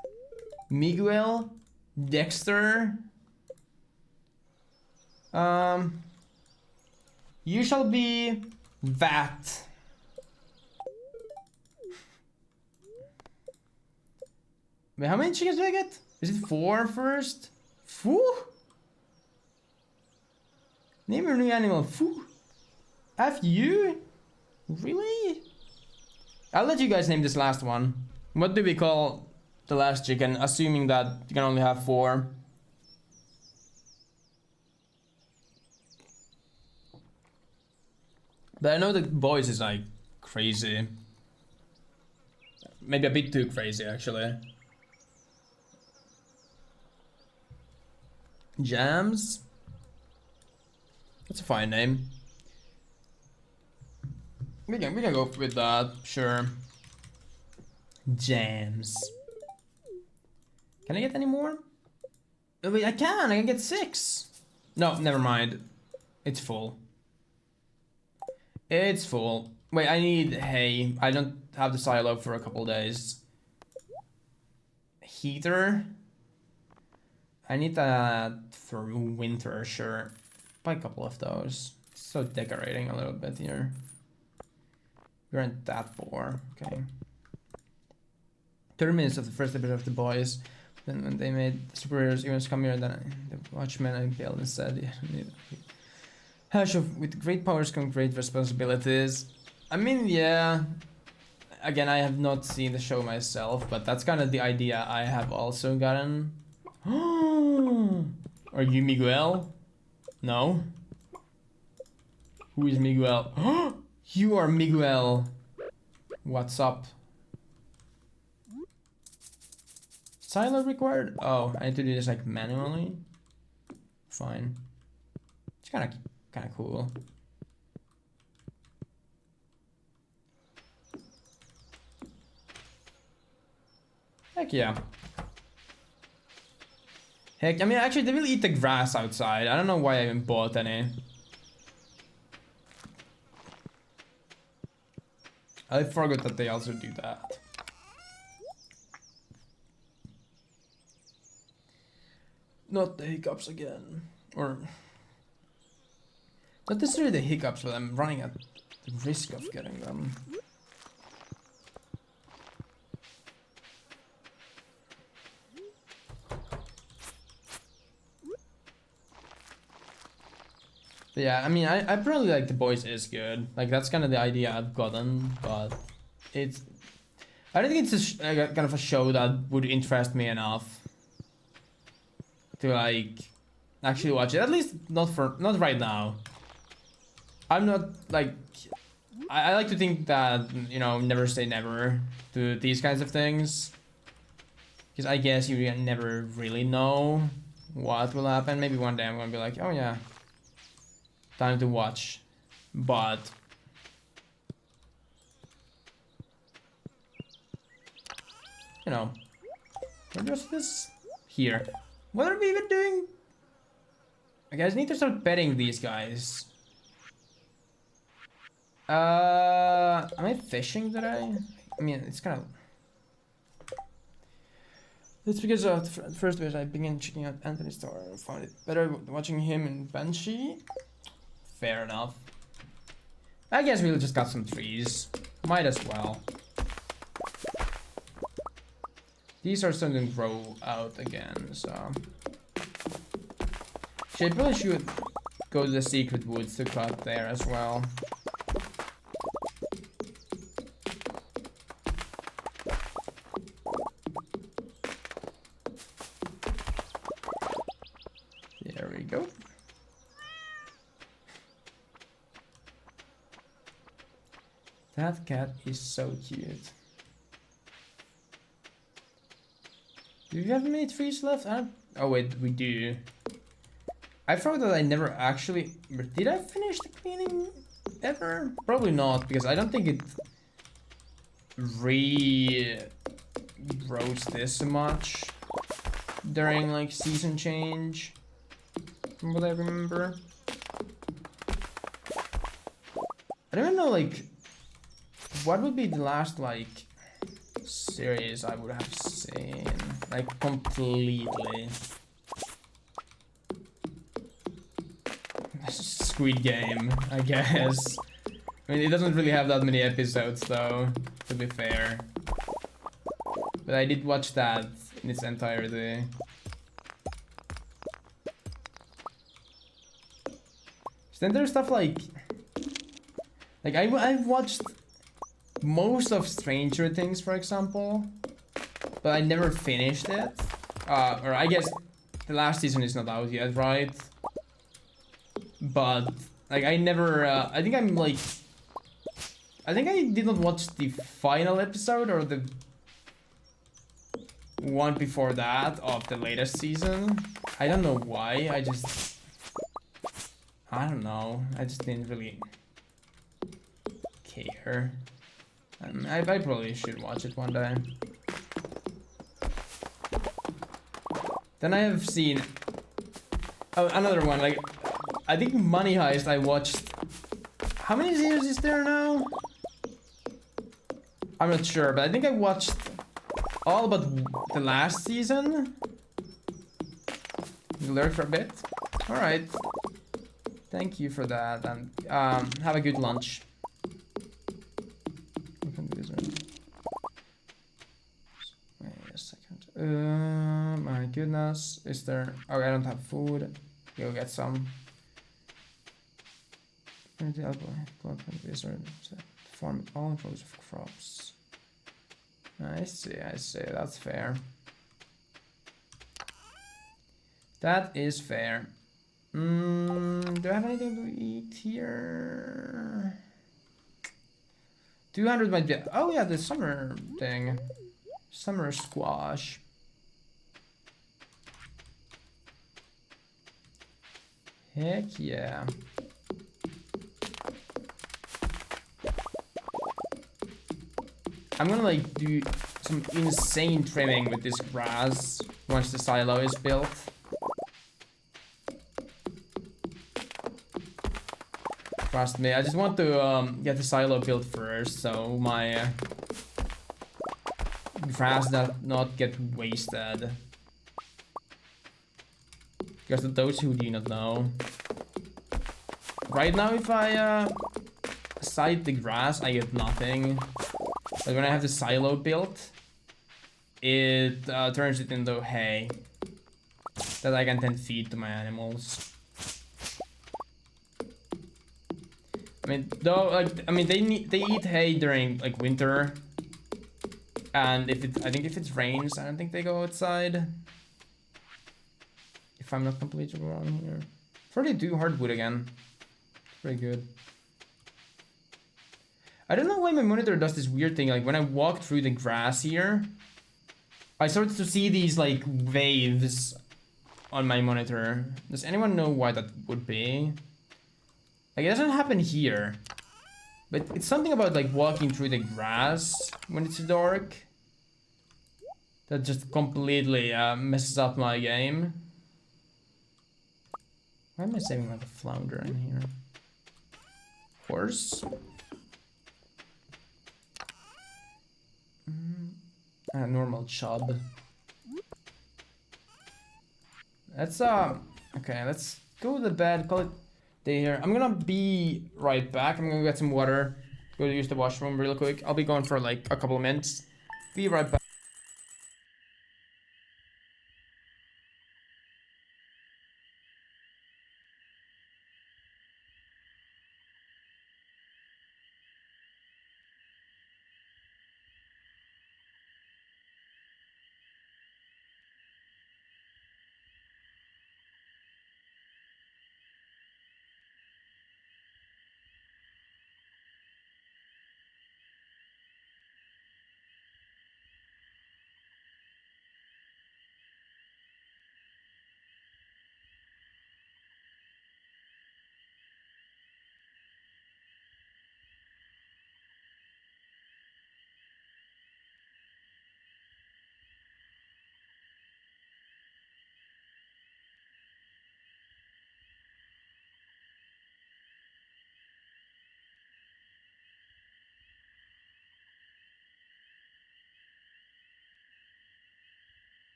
Miguel, Dexter. You shall be that. Wait, how many chickens do I get? Is it 4 first? Foo? Name your new animal. Foo? F-U? Really? I'll let you guys name this last one. What do we call the last chicken, assuming that you can only have 4? But I know that Boys is like crazy. Maybe a bit too crazy actually. Jams? That's a fine name. We can go with that, sure. Jams. Can I get any more? Oh, wait, I can get 6. No, never mind. It's full. It's full. Wait, I need hay. I don't have the silo for a couple days. Heater? I need that for winter, sure. Buy a couple of those. So decorating a little bit here. We aren't that poor. Okay. 30 minutes of the first episode of The Boys. Then when they made the superheroes even scummier than the Watchmen, I bailed instead. Hush, with great powers come great responsibilities. I mean, yeah. Again, I have not seen the show myself, but that's kind of the idea I have also gotten. Are you Miguel? No? Who is Miguel? You are Miguel. What's up? Silo required? Oh, I need to do this like manually. fine. It's kind of cool. Heck yeah. Heck, I mean, actually, they will eat the grass outside. I don't know why I even bought any. I forgot that they also do that. Not the hiccups again. Or... not necessarily the hiccups, but I'm running at the risk of getting them. But yeah, I mean, I probably like the boys is good. Like, that's kind of the idea I've gotten, but it's... I don't think it's a kind of a show that would interest me enough to, like, actually watch it. At least not right now. I'm not, like... I like to think that, you know, never say never to these kinds of things. Because I guess you never really know what will happen. Maybe one day I'm gonna be like, oh yeah, time to watch. But you know, what was this here? What are we even doing? I guys need to start petting these guys. Am I fishing today? I mean, it's kind of... it's because of the first bit I began checking out Anthony's store and found it better watching him in Banshee. Fair enough. I guess we'll just cut some trees. Might as well. These are starting to grow out again, so... I probably should go to the secret woods to cut there as well. There we go. That cat is so cute. Do we have many trees left? Oh wait, we do. I thought that I never actually... did I finish the cleaning ever? Probably not, because I don't think it regrows this much during like season change, from what I remember. I don't even know, like, what would be the last like series I would have seen, like, completely. Squid Game, I guess. I mean, it doesn't really have that many episodes though, to be fair. But I did watch that in its entirety. So then there's stuff like I've watched most of Stranger Things, for example, but I never finished it. Or I guess the last season is not out yet, right? But like I never, I think I did not watch the final episode or the one before that of the latest season. I don't know why. I don't know. I just didn't really care. I probably should watch it one day. Then I have seen another one, like I think Money Heist. I watched. How many seasons is there now? I'm not sure, but I think I watched all but the last season. You lurk for a bit. All right. Thank you for that, and have a good lunch. Wait a second. My goodness, is there? Oh, I don't have food. Go get some. Farm all rows of crops. I see, that's fair. That is fair. Do I have anything to eat here? 200 might be... oh yeah, the summer thing. Summer squash. Heck yeah. I'm gonna like do some insane trimming with this grass once the silo is built. Trust me, I just want to get the silo built first, so my grass does not get wasted. Because to those who do not know, right now if I side the grass, I get nothing. But when I have the silo built, it turns it into hay that I can then feed to my animals. I mean, though, like, I mean, they eat hay during like winter, and I think if it rains, I don't think they go outside. If I'm not completely wrong here, 42 hardwood again, pretty good. I don't know why my monitor does this weird thing. Like when I walk through the grass here, I started to see these like waves on my monitor. Does anyone know why that would be? Like it doesn't happen here, but it's something about like walking through the grass when it's dark that just completely messes up my game. Why am I saving like a flounder in here? Horse? Normal chub. Let's okay, let's go to the bed, call it day here. I'm gonna be right back. I'm gonna get some water, go use the washroom real quick. I'll be gone for like a couple of minutes. Be right back.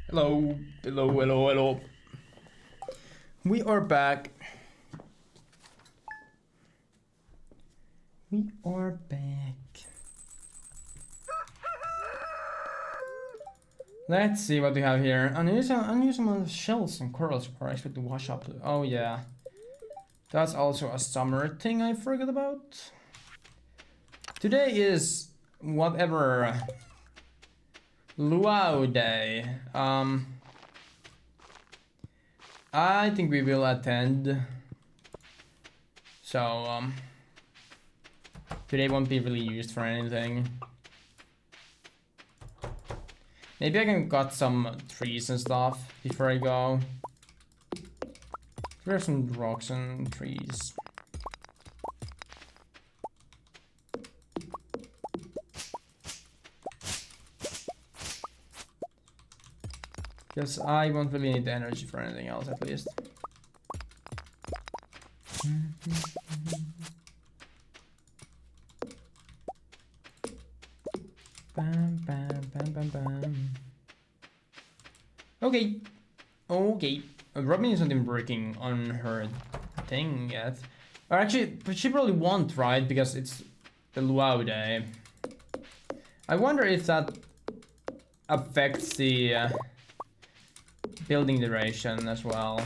Hello, hello, hello, hello. We are back. We are back. Let's see what we have here. Unusual shells and corals are expected to wash up. Oh yeah. That's also a summer thing I forgot about. Today is whatever Luau Day. I think we will attend. So today won't be really used for anything. Maybe I can cut some trees and stuff before I go. There are some rocks and trees. Because I won't really need the energy for anything else, at least. Bam, bam, bam, bam, bam. Okay. Okay. Robin isn't even working on her thing yet. Or actually, but she probably won't, right? Because it's the Luau Day. I wonder if that affects the building duration as well.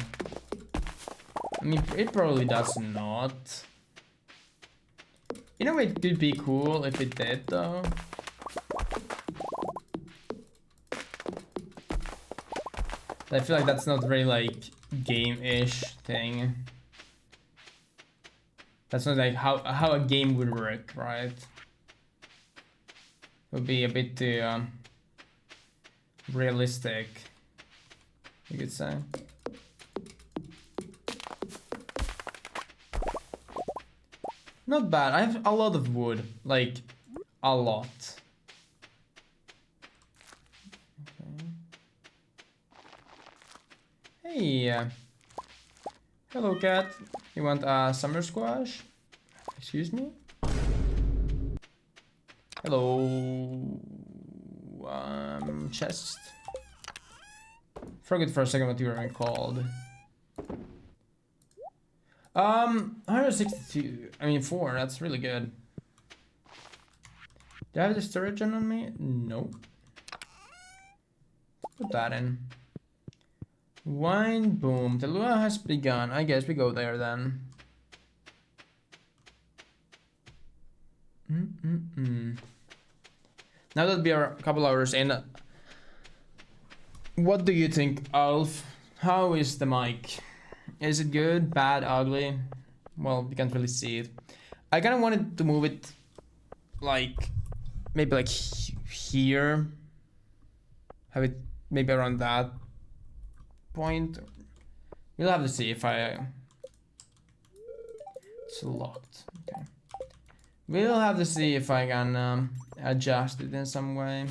I mean, it probably does not. You know, it could be cool if it did, though. I feel like that's not very, like, game-ish thing. That's not like how a game would work, right? It would be a bit too realistic, you could say. Not bad. I have a lot of wood, like a lot. Okay. Hey, hello cat. You want a summer squash? Excuse me? Hello. Chest. Forget for a second what you were called. 162. I mean 4. That's really good. Do I have the storage on me? Nope. Put that in. Wine boom. The luau has begun. I guess we go there then. Now that we are a couple hours in, what do you think, Alf? How is the mic? Is it good, bad, ugly? Well, we can't really see it. I kind of wanted to move it, like, maybe like here. Have it maybe around that point. We'll have to see if I... It's locked. Okay. We'll have to see if I can adjust it in some way.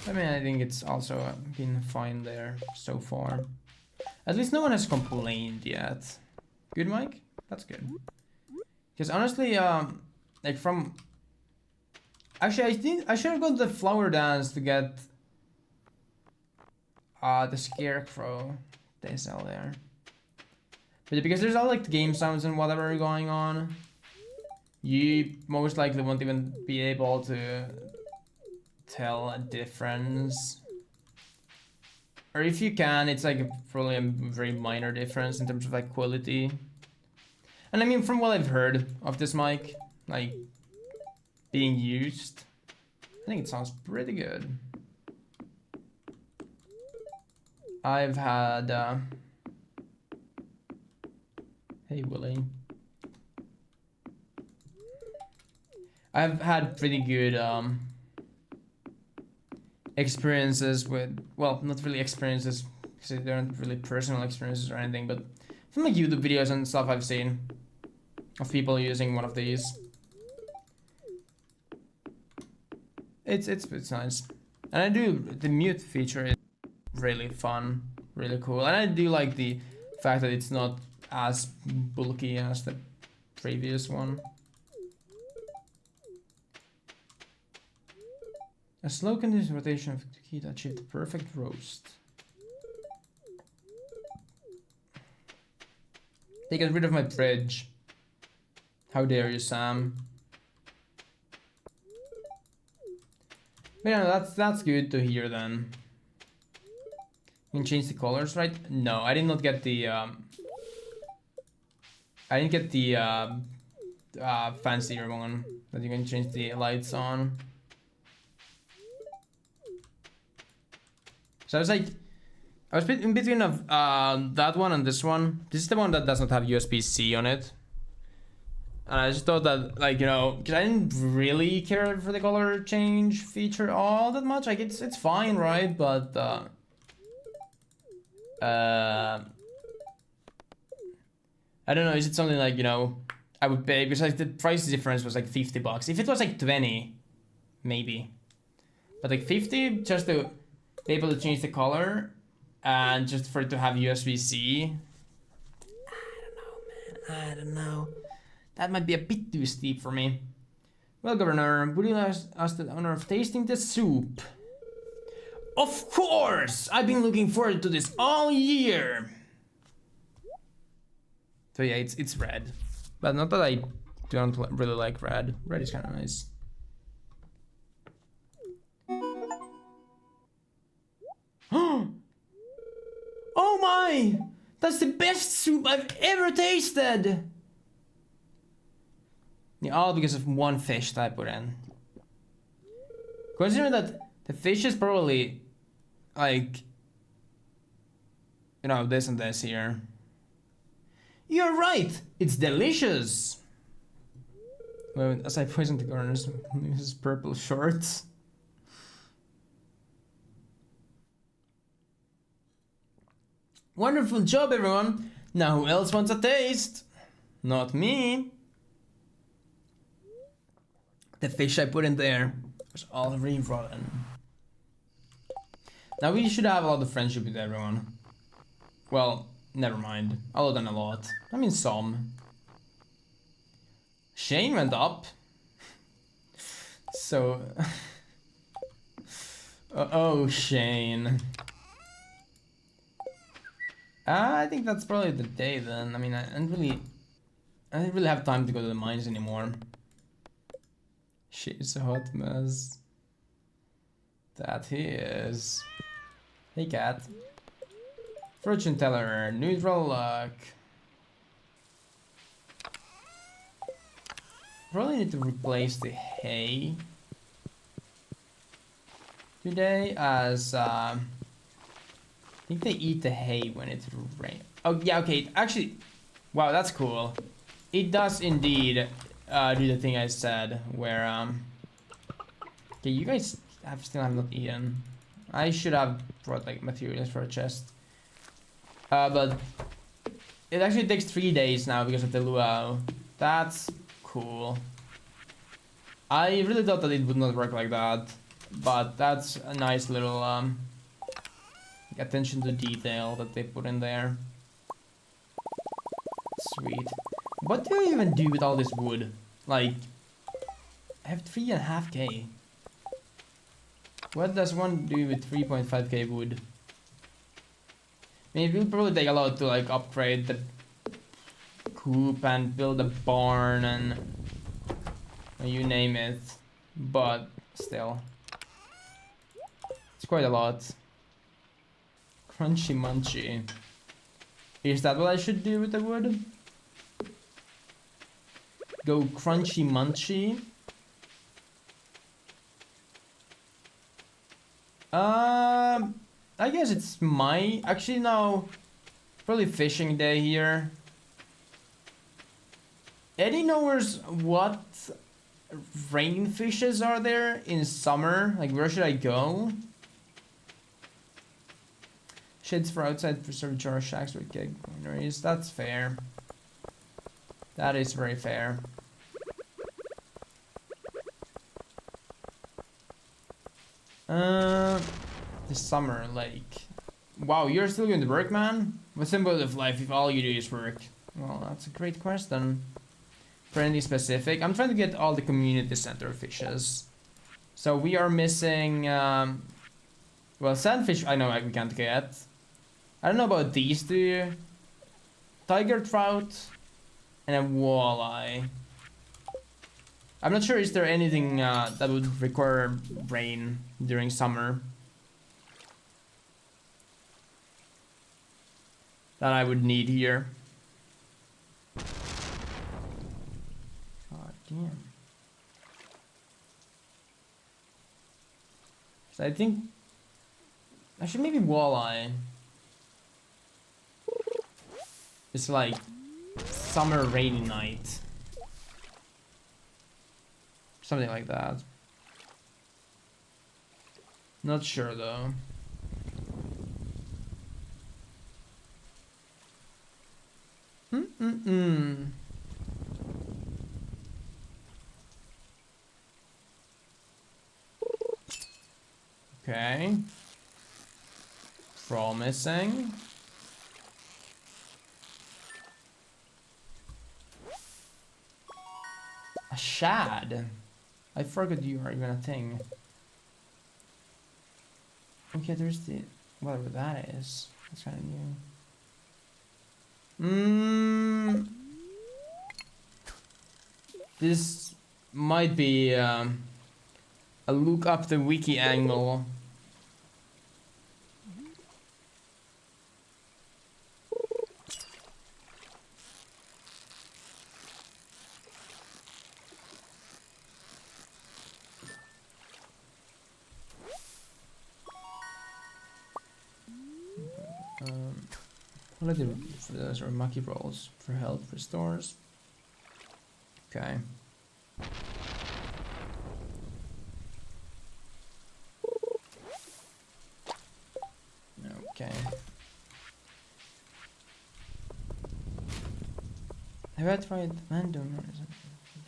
I mean, I think it's also been fine there so far. At least no one has complained yet. Good, Mike? That's good. Because honestly, like from... Actually, I think I should have gone to the flower dance to get the scarecrow they sell there. But because there's all like the game sounds and whatever going on, you most likely won't even be able to tell a difference. Or if you can, it's like probably a very minor difference in terms of like quality. And I mean, from what I've heard of this mic, like being used, I think it sounds pretty good. I've had hey Willie. I've had pretty good experiences with, well, not really experiences because they aren't really personal experiences or anything, but from like YouTube videos and stuff I've seen of people using one of these. It's nice. And I do, the mute feature is really fun, really cool. And I do like the fact that it's not as bulky as the previous one. A slow continuous rotation of the key to achieve the perfect roast. They got rid of my fridge. How dare you, Sam? But yeah, that's good to hear then. You can change the colors, right? No, I did not get the I didn't get the fancier one that you can change the lights on. So I was in between of that one and this one. This is the one that does not have USB-C on it. And I just thought that, like, you know, because I didn't really care for the color change feature all that much. Like, it's fine, right? But I don't know. Is it something like, you know, I would pay because like the price difference was like $50. If it was like 20, maybe. But like 50 just to be able to change the color and just for it to have USB-C. I don't know, man. I don't know. That might be a bit too steep for me. Well, Governor, would you like us the honor of tasting the soup? Of course! I've been looking forward to this all year. So yeah, it's red. But not that I don't really like red. Red is kind of nice. Oh my! That's the best soup I've ever tasted! Yeah, all because of one fish that I put in. Considering that the fish is probably like, you know, this and this here. You're right! It's delicious! Well, as I poisoned the gardeners with his purple shorts. Wonderful job, everyone! Now who else wants a taste? Not me. The fish I put in there was already rotten. Now we should have a lot of friendship with everyone. Well, never mind. Other than a lot. I mean some. Shane went up. So... oh, Shane. I think that's probably the day then. I mean, I didn't really have time to go to the mines anymore. She's a hot mess. That he is. Hey, cat. Fortune teller, neutral luck. Probably need to replace the hay today, as I think they eat the hay when it rains. Oh yeah, okay. Actually, wow, that's cool. It does indeed do the thing I said, where okay, you guys still have not eaten. I should have brought like materials for a chest. But it actually takes 3 days now because of the luau. That's cool. I really thought that it would not work like that, but that's a nice little attention to detail that they put in there. Sweet. What do I even do with all this wood? Like, I have 3.5k. What does one do with 3.5k wood? I mean, it will probably take a lot to like upgrade the coop and build a barn and you name it, but still, it's quite a lot. Crunchy munchy. Is that what I should do with the wood? Go crunchy munchy? I guess it's my... Actually, no. Probably fishing day here. Eddie knows what rain fishes are there in summer. Like, where should I go? Sheds for outside preserved jar shacks with keg wineries. That's fair. That is very fair. The summer lake. Wow, you're still going to work, man? What's the symbol of life if all you do is work? Well, that's a great question. For any specific, I'm trying to get all the community center fishes. So we are missing, well, sandfish, I know we can't get. I don't know about these two. Tiger trout and a walleye. I'm not sure, is there anything that would require rain during summer that I would need here? God damn. So I think I should maybe walleye. It's like summer rainy night. Something like that. Not sure though. Okay. Promising. A shad. I forgot you are even a thing. Okay, there's the whatever that is. That's kind of new. This might be a look up the wiki angle. Quality for those are mucky rolls for health restores. Okay. Okay. Have I tried landowners?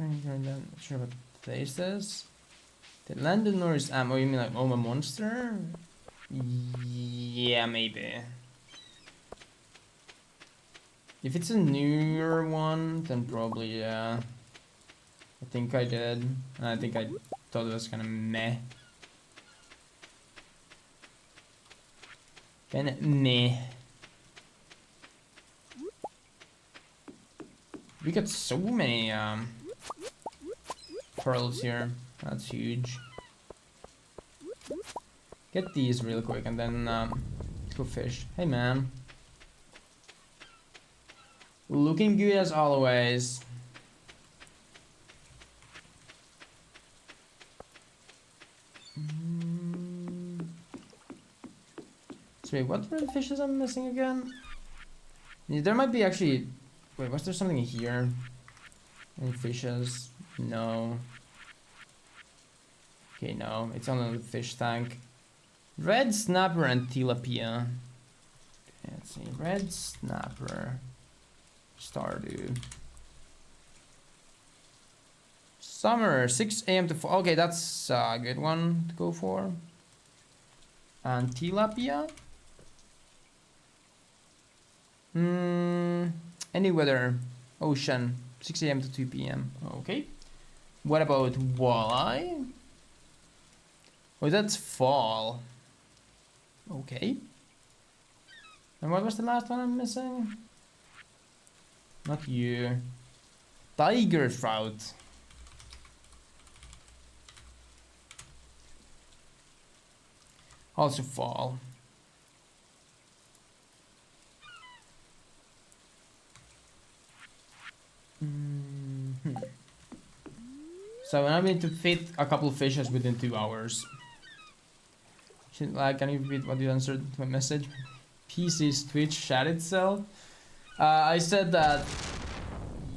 I'm not sure what the place is. The landowners ammo, you mean like a monster? Yeah, maybe. If it's a newer one, then probably, yeah. I think I did. And I think I thought it was kind of meh. Kind of meh. We got so many pearls here. That's huge. Get these real quick and then go fish. Hey man. Looking good as always. So wait, what were the fishes I'm missing again? There might be actually... Wait, was there something here? Any fishes? No. Okay, no. It's on the fish tank. Red snapper and tilapia. Okay, let's see. Red snapper. Stardew. Summer, 6 AM to 4. Okay, that's a good one to go for. And tilapia. Any weather. Ocean, 6 AM to 2 PM. Okay. What about walleye? Oh, that's fall. Okay. And what was the last one I'm missing? Not you. Tiger trout. Also fall. So I need to fit a couple of fishes within 2 hours. Can you repeat what you answered to my message? PC's Twitch chat itself. I said that.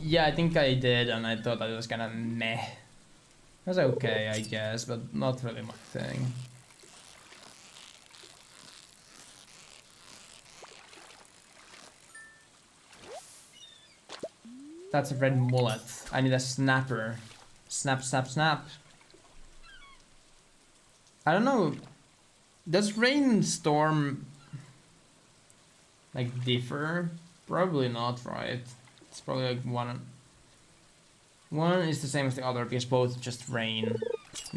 Yeah, I think I did, and I thought that it was kind of meh. It was okay, I guess, but not really my thing. That's a red mullet. I need a snapper. Snap, snap, snap. I don't know. Does rainstorm like differ? Probably not, right? It's probably like one is the same as the other because both just rain.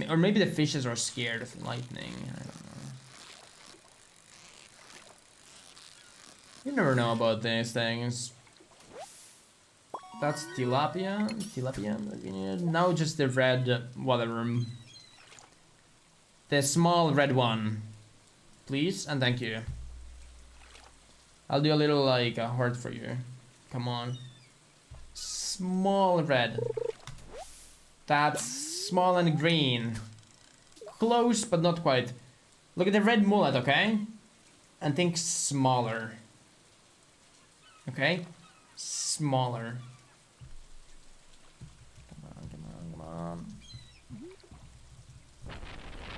Or maybe the fishes are scared of lightning. I don't know. You never know about these things. That's tilapia. Tilapia. Now just the red, whatever. The small red one. Please and thank you. I'll do a little like a heart for you. Come on. Small red. That's small and green. Close but not quite. Look at the red mullet, okay? And think smaller. Okay? Smaller. Come on.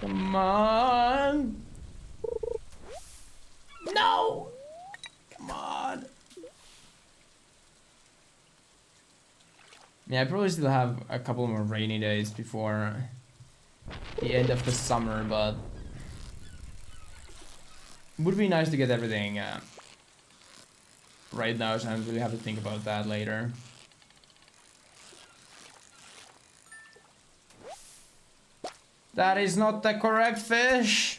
Come on. No! Come on. Yeah, I probably still have a couple more rainy days before the end of the summer, but it would be nice to get everything right now, so I don't really have to think about that later. That is not the correct fish.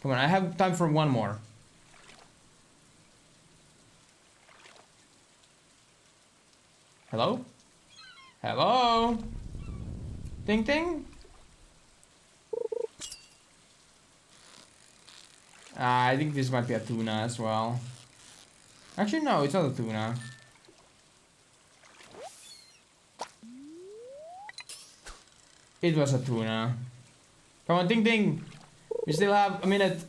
Come on, I have time for one more. Hello? Hello? Ding ding? I think this might be a tuna as well. Actually, no, it's not a tuna. It was a tuna. Come on, ding ding! We still have a minute.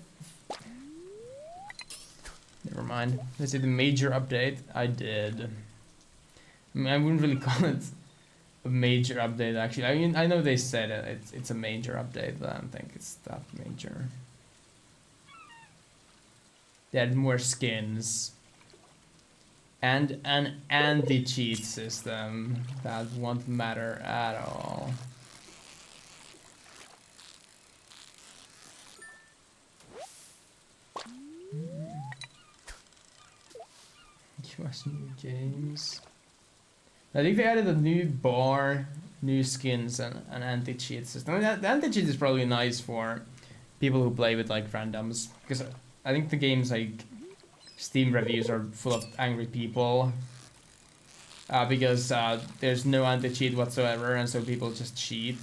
Never mind. Let's see the major update. I did. I mean, I wouldn't really call it a major update, actually. I mean, I know they said it's a major update, but I don't think it's that major. They had more skins. And an anti-cheat system that won't matter at all. US new games. I think they added a new bar, new skins, and an anti-cheat system. I mean, the anti-cheat is probably nice for people who play with like randoms, because I think the game's like Steam reviews are full of angry people because there's no anti-cheat whatsoever, and so people just cheat.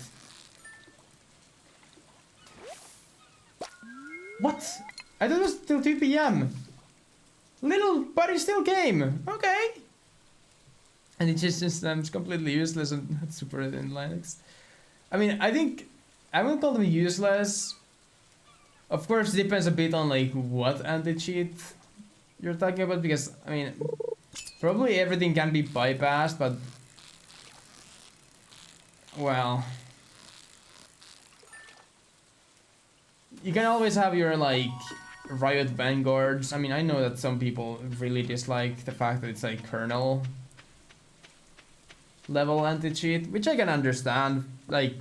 What? I thought it was till 2 PM. Little buddy still game. Okay. And it just systems completely useless on Super in Linux. I mean, I think I wouldn't call them useless. Of course, it depends a bit on like what anti-cheat you're talking about, because I mean, probably everything can be bypassed, but well, you can always have your like Riot Vanguards. I mean, I know that some people really dislike the fact that it's like kernel level anti-cheat, which I can understand. Like,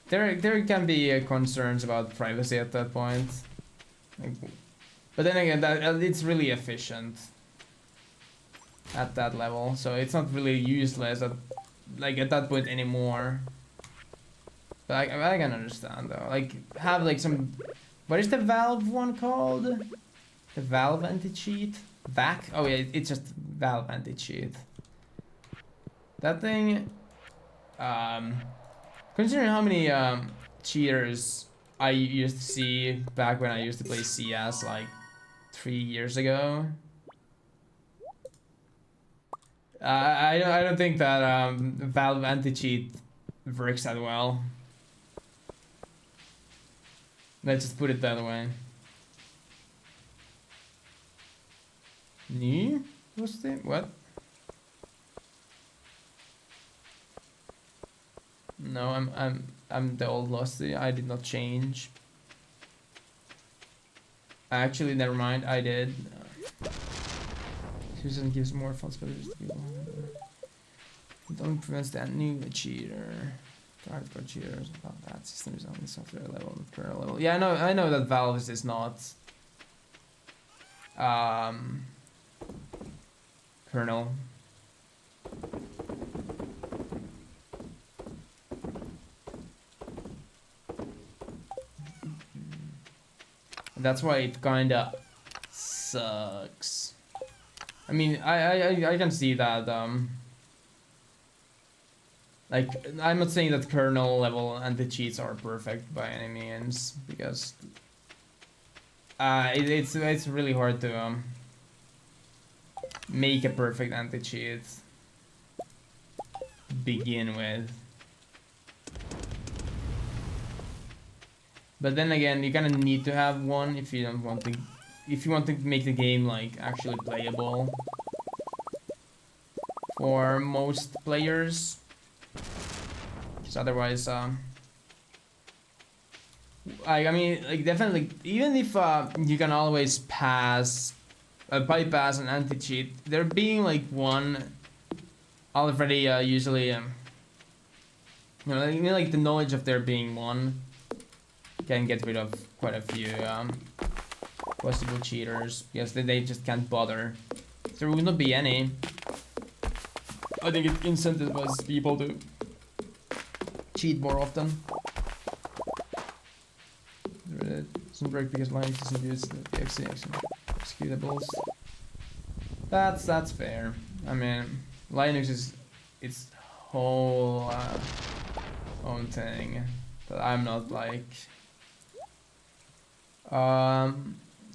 there can be concerns about privacy at that point. Like, but then again, that it's really efficient at that level, so it's not really useless at like at that point anymore. But I can understand though. Like, have like some. What is the Valve one called? The Valve anti-cheat? VAC? Oh yeah, it's just Valve anti-cheat. That thing, considering how many cheaters I used to see back when I used to play CS like 3 years ago, I don't think that Valve anti-cheat works that well. Let's just put it that way. New? What's the what? No, I'm the old Losty. I did not change. Actually, never mind. I did. Susan gives more false positives to people. Don't prevent that new cheater. Hardcore cheaters. About that system is only software level, not kernel level. Yeah, I know that Valve is not kernel. That's why it kinda sucks. I mean, I can see that, like, I'm not saying that kernel level anti-cheats are perfect by any means, because it's really hard to make a perfect anti-cheat begin with. But then again, you kind of need to have one if you don't want to, if you want to make the game like actually playable for most players. Because otherwise, I mean, like definitely, even if you can always bypass an anti-cheat, there being like one already usually, you know, like the knowledge of there being one can get rid of quite a few possible cheaters, because they just can't bother. There will not be any. I think it incentivizes people to cheat more often. It doesn't work because Linux doesn't use the executables. That's fair. I mean, Linux is its whole own thing that I'm not like.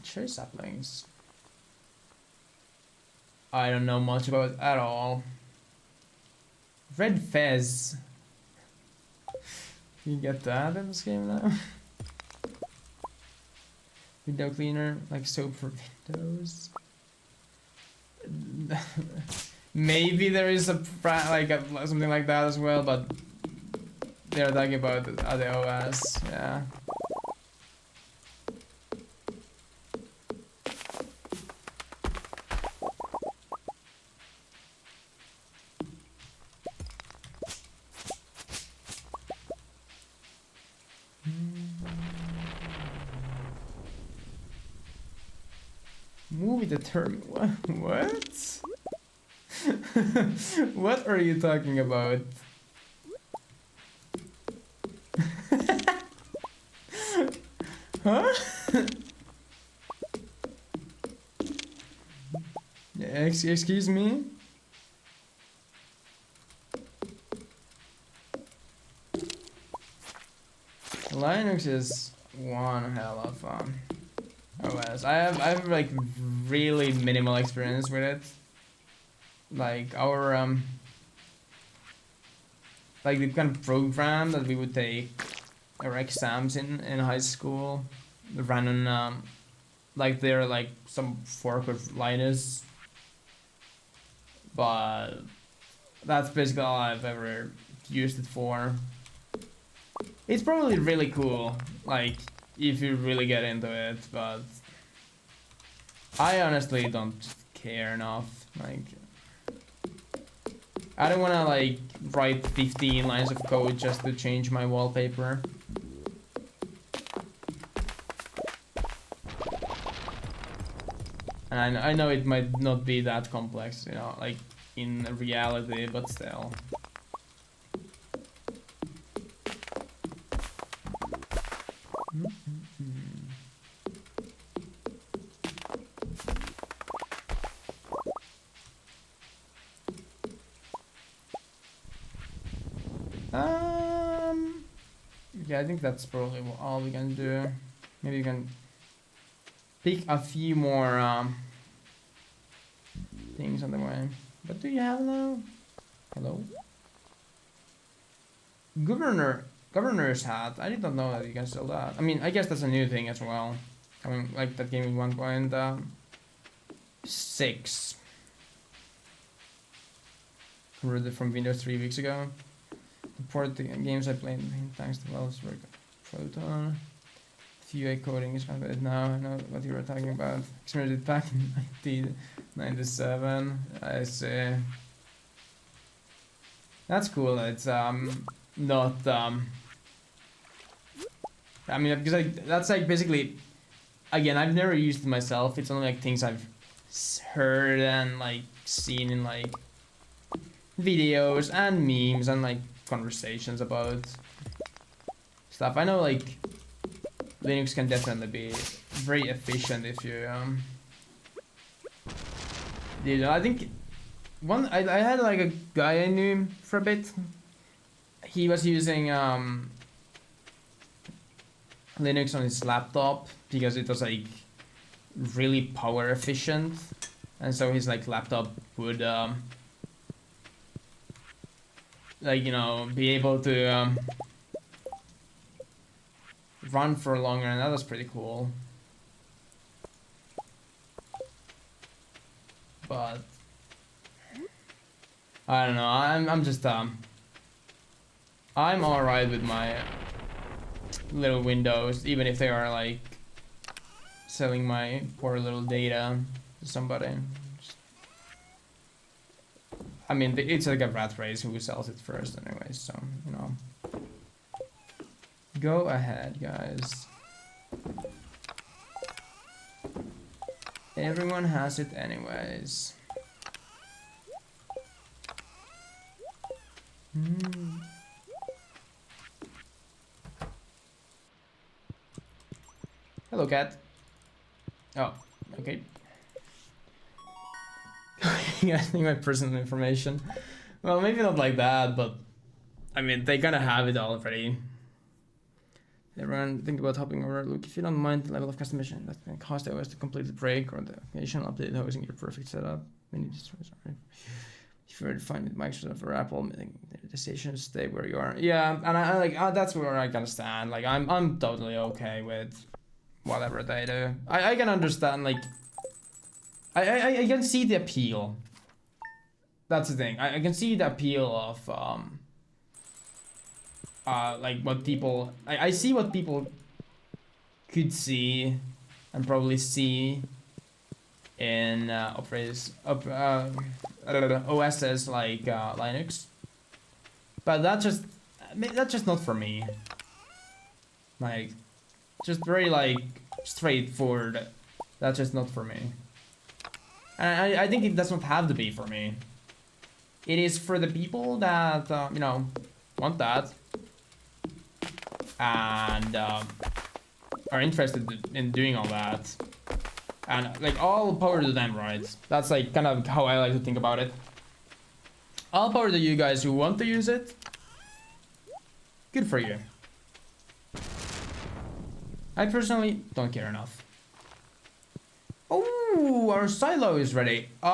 Cherry saplings. I don't know much about it at all. Red Fez. You get that in this game now? Window cleaner, like soap for windows. Maybe there is something like that as well, but they're talking about the OS, yeah. Movie determined. What? What are you talking about? Huh? Excuse me? Linux is one hell of OS. I have like really minimal experience with it. Like our like the kind of program that we would take our exams in high school ran on like they're like some fork of Linus, but that's basically all I've ever used it for. It's probably really cool, like if you really get into it, but I honestly don't care enough. Like, I don't wanna like write 15 lines of code just to change my wallpaper. And I know it might not be that complex, you know, like in reality, but still. Yeah, I think that's probably all we can do. Maybe we can pick a few more things on the way. What do you have now? Hello? Governor's hat. I did not know that you can sell that. I mean, I guess that's a new thing as well. I mean, like that game in 1.6. Converted from Windows 3 weeks ago. Port the games I played thanks to developers work Proton. QA coding is kind of it now. I know what you were talking about. Experienced it back in 1997. I see. That's cool. It's not I mean, because like that's like basically, again, I've never used it myself. It's only like things I've heard and like seen in like videos and memes and like conversations about stuff. I know like Linux can definitely be very efficient if you you know, I think I had like a guy I knew for a bit. He was using Linux on his laptop because it was like really power efficient, and so his like laptop would like, you know, be able to run for longer, and that was pretty cool. But I don't know. I'm just I'm alright with my little windows, even if they are like selling my poor little data to somebody. I mean, it's like a rat race who sells it first, anyways. So, you know, go ahead, guys. Everyone has it, anyways. Hello, cat. Oh, okay. Getting my personal information. Well, maybe not like that, but I mean, they kind of have it already. Everyone think about hopping over. Look, if you don't mind the level of customization that can cost the OS to complete the break or the occasional update using your perfect setup. Many destroys are. If you're fine with Microsoft or Apple, the decisions stay where you are. Yeah, and I like that's where I gotta stand. Like I'm totally okay with whatever they do. I can understand, like I can see the appeal. That's the thing. I can see the appeal of like what people I see what people could see and probably see in OSs like Linux, but that's just not for me. Like, just very like straightforward. That's just not for me. And I think it does not have to be for me. It is for the people that you know, want that and are interested in doing all that. And like, all power to them, right? That's like kind of how I like to think about it. All power to you guys who want to use it. Good for you. I personally don't care enough. Oh, our silo is ready. No,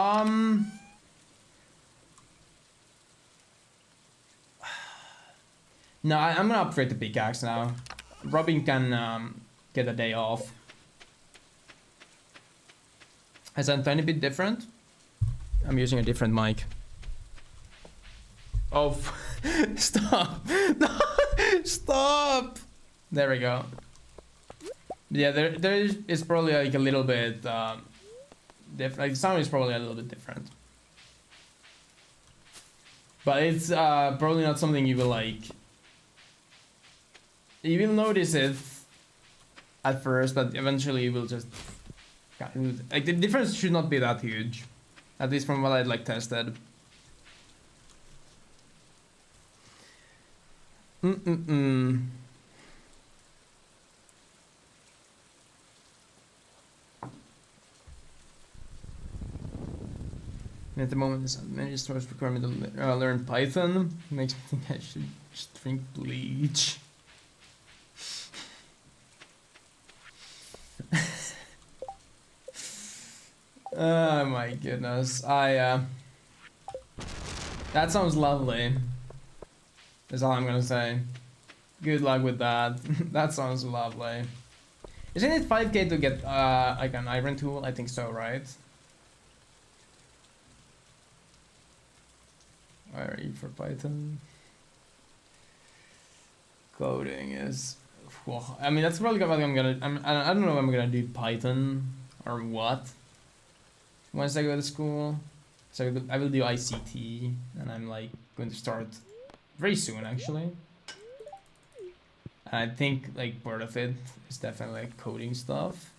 I'm gonna upgrade the pickaxe now. Robin can get a day off. Is that a tiny bit different? I'm using a different mic. Oh, stop! No, stop! There we go. Yeah, there is probably like a little bit different. Like, the sound is probably a little bit different, but it's probably not something you will like. You will notice it at first, but eventually you will just like, the difference should not be that huge, at least from what I like tested. At the moment, this many stores require me to learn Python. Makes me think I should just drink bleach. Oh my goodness. That sounds lovely. That's all I'm gonna say. Good luck with that. That sounds lovely. Isn't it 5k to get like an iron tool? I think so, right? Where are you for Python? Coding is... Well, I mean, that's probably what I'm gonna... I don't know if I'm gonna do Python or what once I go to school. So I will do ICT, and I'm like going to start very soon, actually. And I think like part of it is definitely like coding stuff.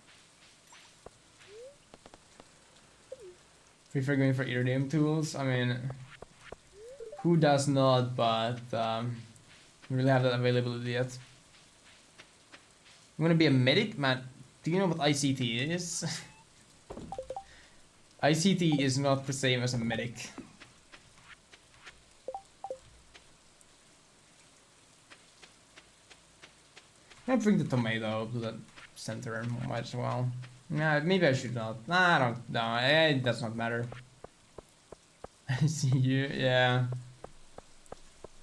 Prefer going for Iridium tools. I mean, who does not? But we really have that availability yet. I'm gonna be a medic, man. Do you know what ICT is? ICT is not the same as a medic. Can I bring the tomato to the center? Might as well. Nah, maybe I should not. Nah, I don't know. It does not matter. I see you. Yeah.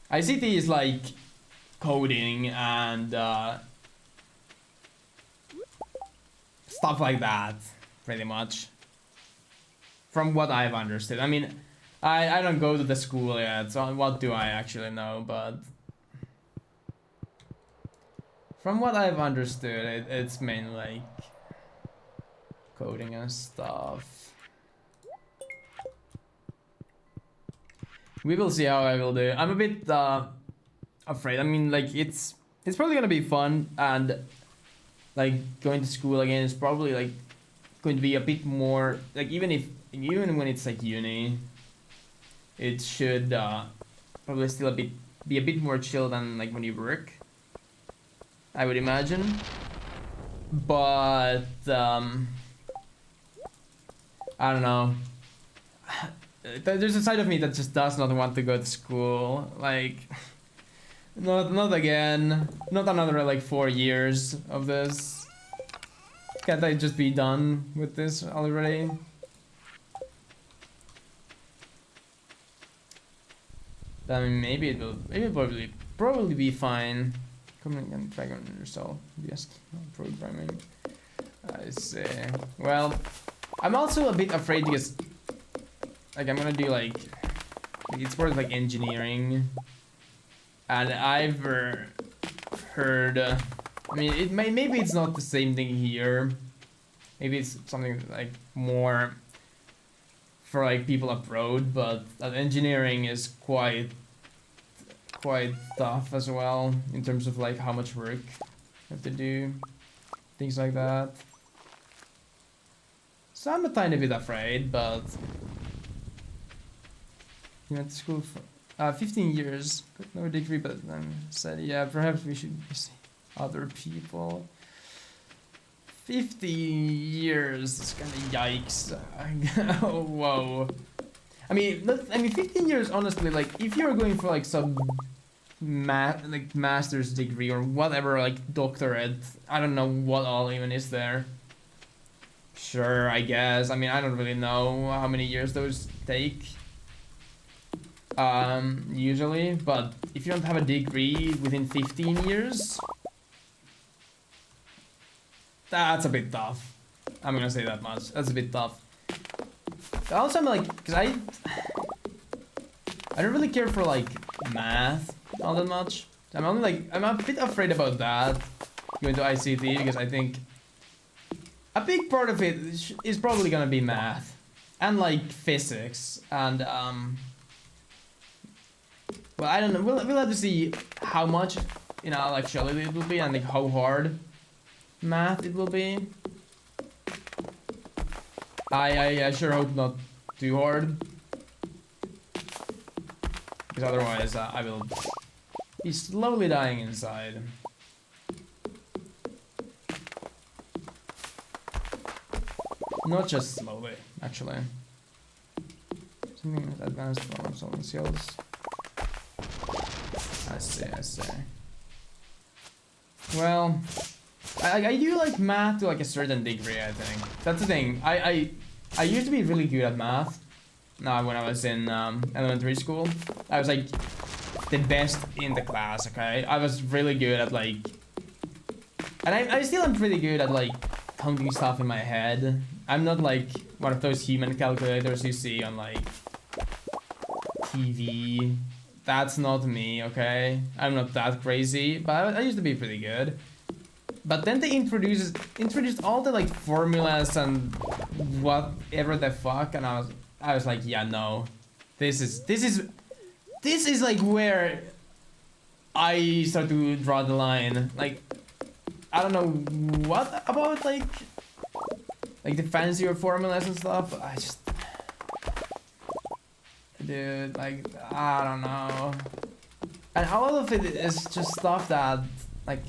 ICT is like coding and stuff like that, pretty much. From what I've understood. I mean, I don't go to the school yet, so what do I actually know? But from what I've understood, it's mainly like coding and stuff. We will see how I will do. I'm a bit afraid. I mean, like it's probably gonna be fun, and like going to school again is probably like going to be a bit more like even when it's like uni, it should probably still be a bit more chill than like when you work, I would imagine. But I don't know. There's a side of me that just does not want to go to school. Like, not again. Not another like 4 years of this. Can't I just be done with this already? I mean, maybe it will probably be fine. Coming and drag on yourself. Yes, programming. I see. Well, I'm also a bit afraid because like I'm gonna do like it's more like engineering, and I've heard. I mean, maybe it's not the same thing here. Maybe it's something like more for like people abroad, but engineering is quite tough as well in terms of like how much work you have to do, things like that. So I'm a tiny bit afraid, but he went to school for 15 years, got no degree, but then said, yeah, perhaps we should see other people. 50 years, it's kind of yikes. Oh, whoa. I mean, 15 years, honestly, like, if you're going for, like, some master's degree or whatever, like, doctorate, I don't know what all even is there. Sure, I guess. I mean, I don't really know how many years those take. Usually, but if you don't have a degree within 15 years, that's a bit tough. I'm gonna say that much. That's a bit tough. Also, I'm like, cause I don't really care for like math all that much. I'm a bit afraid about that going to ICT because I think a big part of it is probably gonna be math and like physics and well, I don't know. We'll have to see how much actuality it will be and like how hard math it will be. I sure hope not too hard, because otherwise I will be slowly dying inside. Not just slowly, actually. Something with advanced problem-solving skills. I see. Well, I do like math to like a certain degree, I think. That's the thing. I used to be really good at math. When I was in elementary school, I was like the best in the class, okay? I was really good at like... And I still am pretty good at like counting stuff in my head. I'm not like one of those human calculators you see on like TV. That's not me, okay? I'm not that crazy, but I used to be pretty good. But then they introduced all the like formulas and whatever the fuck, and I was like, yeah, no, this is like where I start to draw the line. Like, I don't know what about like the fancier formulas and stuff. I just, dude, like, I don't know. And all of it is just stuff that like,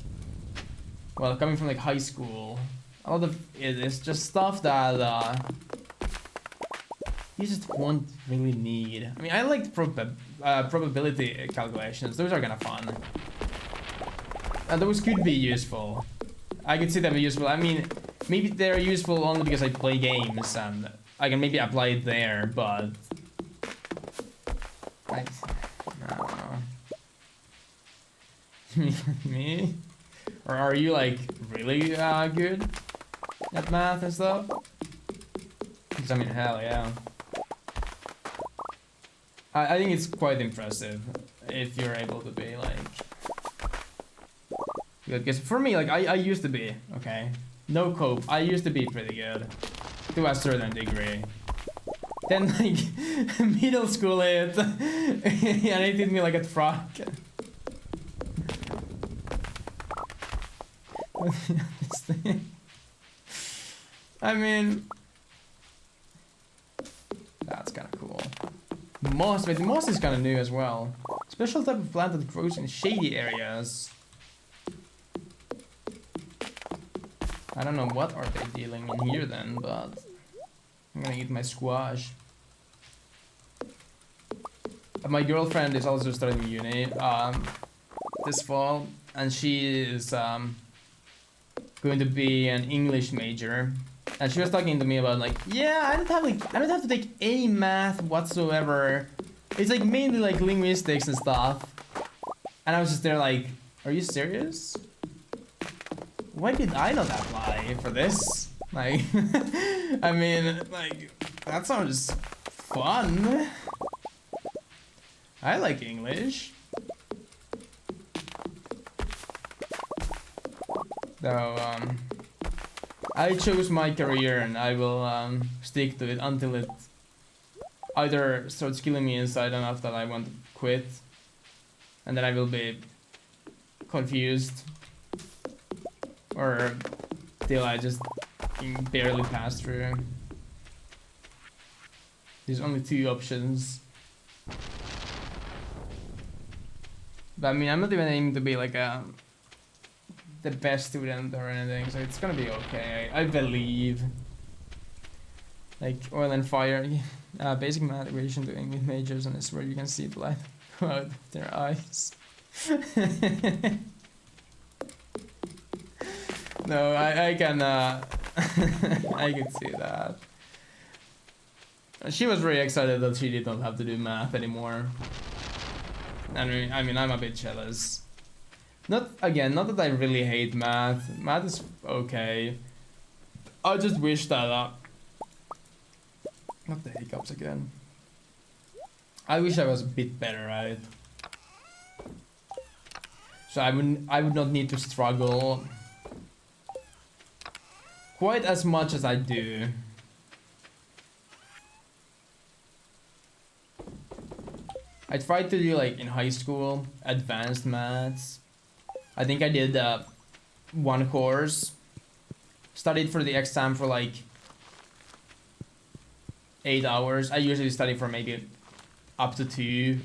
well, coming from like high school, a lot of it is just stuff that you just won't really need. I mean, I like probability calculations. Those are kind of fun. And those could be useful. I could see them be useful. I mean, maybe they're useful only because I play games and I can maybe apply it there, but I don't know. Me? Or are you like really good at math and stuff? Because I mean, hell yeah. I think it's quite impressive if you're able to be like good. Because for me, like I used to be, okay, no cope. I used to be pretty good to a certain degree. Then like middle school hit, and it hit me like a truck. I mean, that's kind of cool. Moss, but the moss is kind of new as well. Special type of plant that grows in shady areas. I don't know what are they dealing in here then, but I'm gonna eat my squash. My girlfriend is also starting uni this fall, and she is going to be an English major. And she was talking to me about like, yeah, I don't have to take any math whatsoever. It's like mainly like linguistics and stuff. And I was just there like, are you serious? Why did I not apply for this? Like, I mean, like, that sounds fun. I like English. Though, I chose my career and I will stick to it until it either starts killing me inside enough that I want to quit, and then I will be confused, or till I just barely pass through. There's only two options. But I mean, I'm not even aiming to be like the best student or anything, so it's gonna be okay. I believe. Like oil and fire, basic math equation doing with majors, and it's where you can see the light go out of their eyes. No, I can I can see that. She was very excited that she did not have to do math anymore. And I mean, I'm a bit jealous. Not that I really hate math. Math is okay. I just wish that not the hiccups again. I wish I was a bit better at it. So I would not need to struggle quite as much as I do. I tried to do like in high school advanced maths. I think I did one course, studied for the exam for like 8 hours. I usually study for maybe up to 2.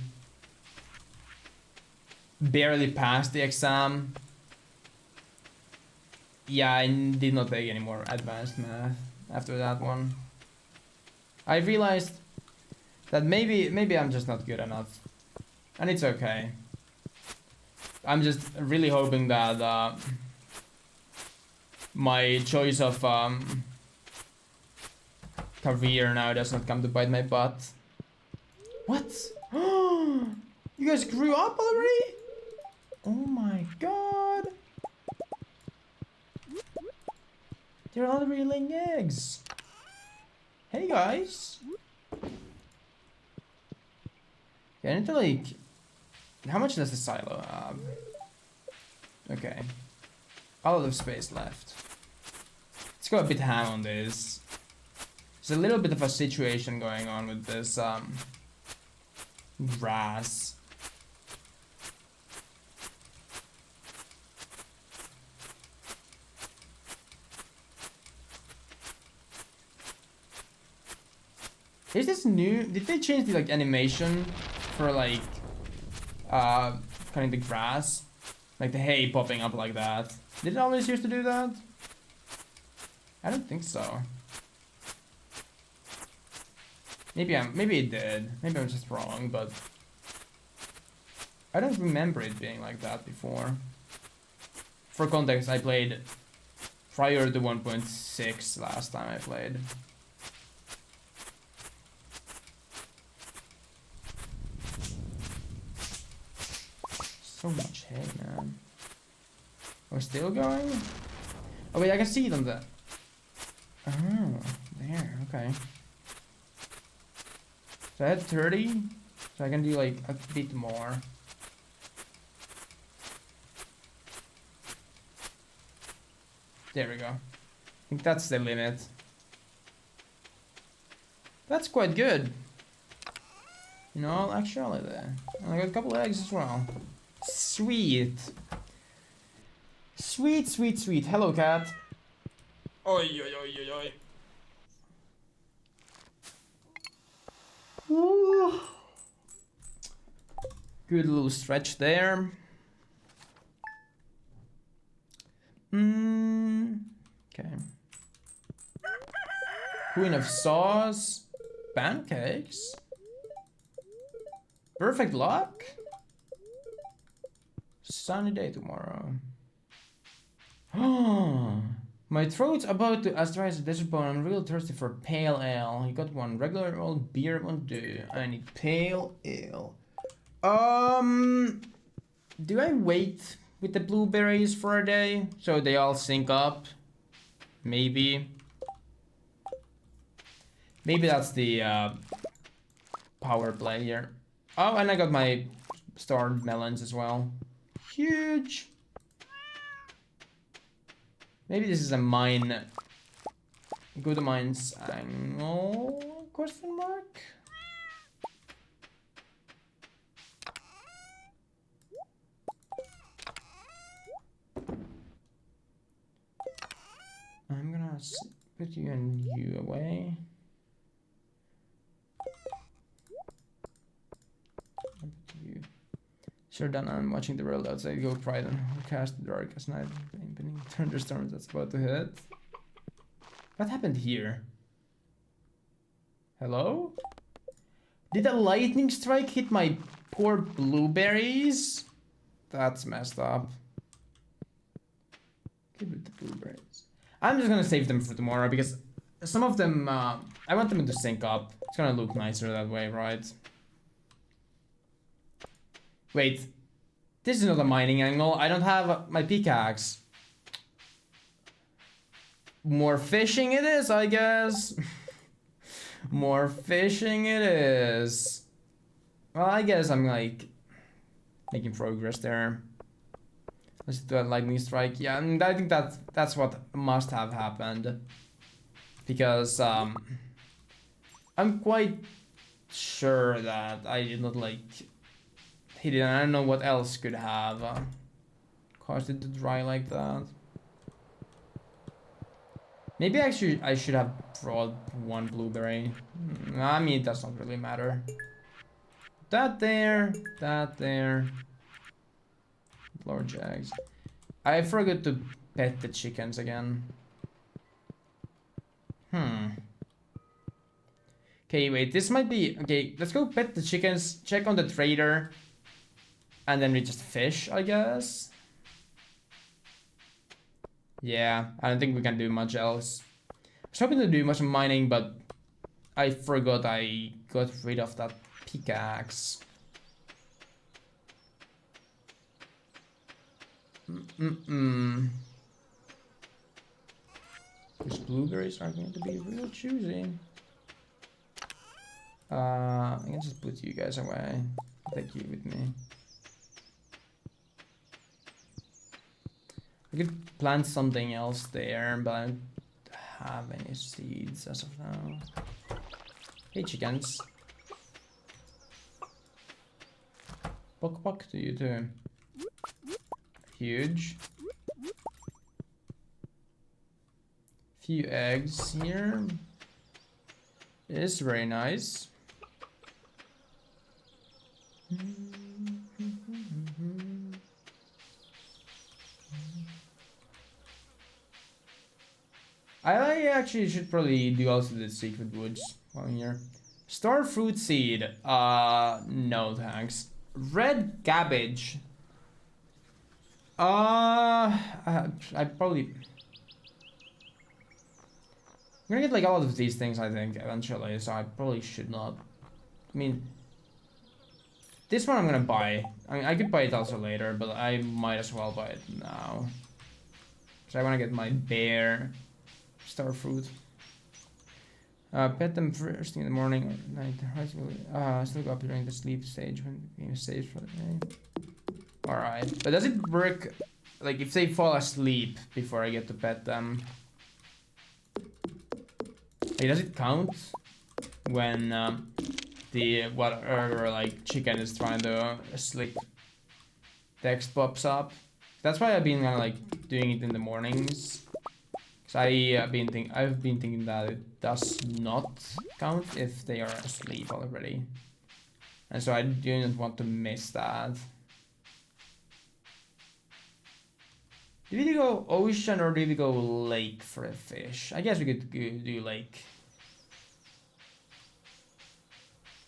Barely passed the exam. Yeah, I did not take any more advanced math after that one. I realized that maybe I'm just not good enough, and it's okay. I'm just really hoping that my choice of career now does not come to bite my butt. What? You guys grew up already? Oh my god. They're already laying eggs. Hey guys. Yeah, I need to like... How much does the silo have? Okay. A lot of space left. Let's go a bit ham on this. There's a little bit of a situation going on with this grass. Is this new? Did they change the like animation for like cutting the grass? Like the hay popping up like that. Did it always used to do that? I don't think so. Maybe it did. Maybe I'm just wrong, but I don't remember it being like that before. For context, I played prior to 1.6 last time I played. So much hay, man. We're still going? Oh wait, I can see it on the... Oh, there, okay. So I had 30, so I can do like a bit more. There we go. I think that's the limit. That's quite good. You know, actually there. And I got a couple eggs as well. Sweet. Sweet, sweet, sweet. Hello, cat. Oi, oi, oi, oi, oi. Ooh. Good little stretch there. Okay. Queen of sauce. Pancakes. Perfect luck. Sunny day tomorrow. My throat's about to as dry as a desert bone. I'm real thirsty for pale ale. You got one regular old beer won't do. I need pale ale. Do I wait with the blueberries for a day so they all sync up? Maybe. Maybe that's the power play here. Oh, and I got my starred melons as well. Huge. Maybe this is a mine. Go to mines angle? Question mark? I'm gonna put you and you away. You. Sure done. I'm watching the world outside go pride and cast the darkest night. Impending thunderstorms that's about to hit. What happened here? Hello? Did a lightning strike hit my poor blueberries? That's messed up. Good with the blueberries. I'm just gonna save them for tomorrow because some of them, I want them to sync up. It's gonna look nicer that way, right? Wait, this is not a mining angle. I don't have my pickaxe. More fishing it is, I guess. More fishing it is. Well, I guess I'm like making progress there. Let's do a lightning strike. Yeah, and I think that's what must have happened. Because I'm quite sure that I did not like hit it. I don't know what else could have caused it to dry like that. Maybe actually I should have brought one blueberry. I mean, it does not really matter. That there, that there. Lord Jags. I forgot to pet the chickens again. Okay, wait, this might be... Okay, let's go pet the chickens, check on the trader, and then we just fish, I guess. Yeah, I don't think we can do much else. I was hoping to do much mining, but I forgot I got rid of that pickaxe. These blueberries are going to be real choosy. I can just put you guys away. Take you with me. I could plant something else there, but I don't have any seeds as of now. Hey, chickens. Buck buck to you too. Huge. Few eggs here. It is very nice. I actually should probably do also the secret woods while I'm here. Star fruit seed. No thanks. Red cabbage. I probably. I'm gonna get like all of these things, I think, eventually, so I probably should not. I mean, this one I'm gonna buy. I mean, I could buy it also later, but I might as well buy it now. So I wanna get my bear star fruit. Pet them first thing in the morning or night. Still go up during the sleep stage when the game saves for the day. Alright, but does it work, like, if they fall asleep before I get to pet them? Like, does it count when the whatever like chicken is trying to sleep? Text pops up. That's why I've been kind of like doing it in the mornings. Cause I've been thinking that it does not count if they are asleep already, and so I didn't want to miss that. Did we go ocean or did we go lake for a fish? I guess we could do lake.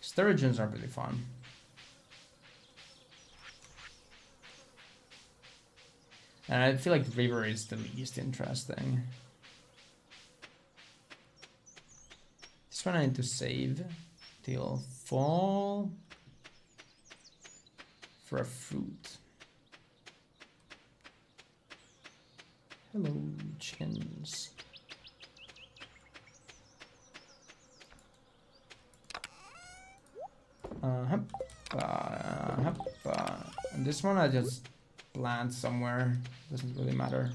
Sturgeons are pretty fun. And I feel like river is the least interesting. This one I need to save till fall for a fruit. Hello, chickens. And this one I just plant somewhere. Doesn't really matter.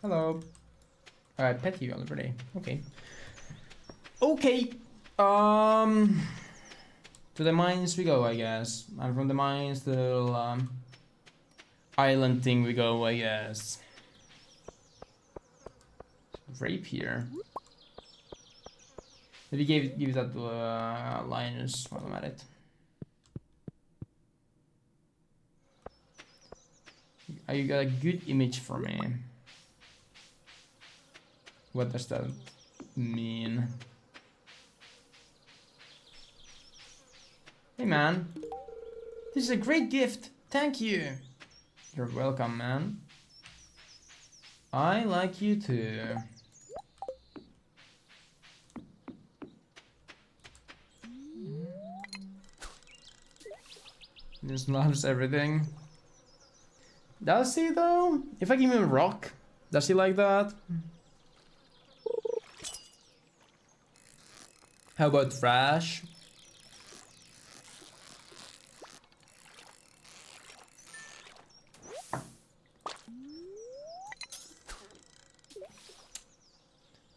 Hello. I pet you already. Okay. Okay. To the mines we go, I guess. And from the mines to the little island thing we go, I guess. Rape here. Maybe give that to Linus while I'm at it. You got a good image for me. What does that mean? Hey man, this is a great gift. Thank you. You're welcome, man. I like you too. Just loves everything. Does he though? If I give him a rock, does he like that? How about trash?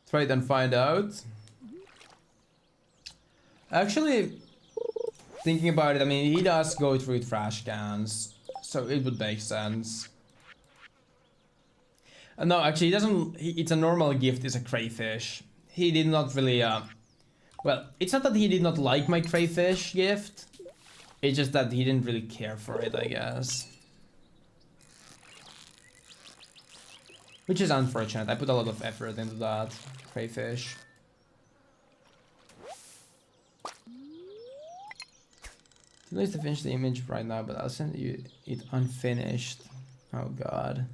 Try it and find out. Actually, thinking about it, I mean, he does go through trash cans, so it would make sense. No, actually, he doesn't. It's a normal gift. It's a crayfish. He did not really. Well, it's not that he did not like my crayfish gift. It's just that he didn't really care for it, I guess. Which is unfortunate. I put a lot of effort into that crayfish. Too late to finish the image right now, but I'll send you it unfinished. Oh god.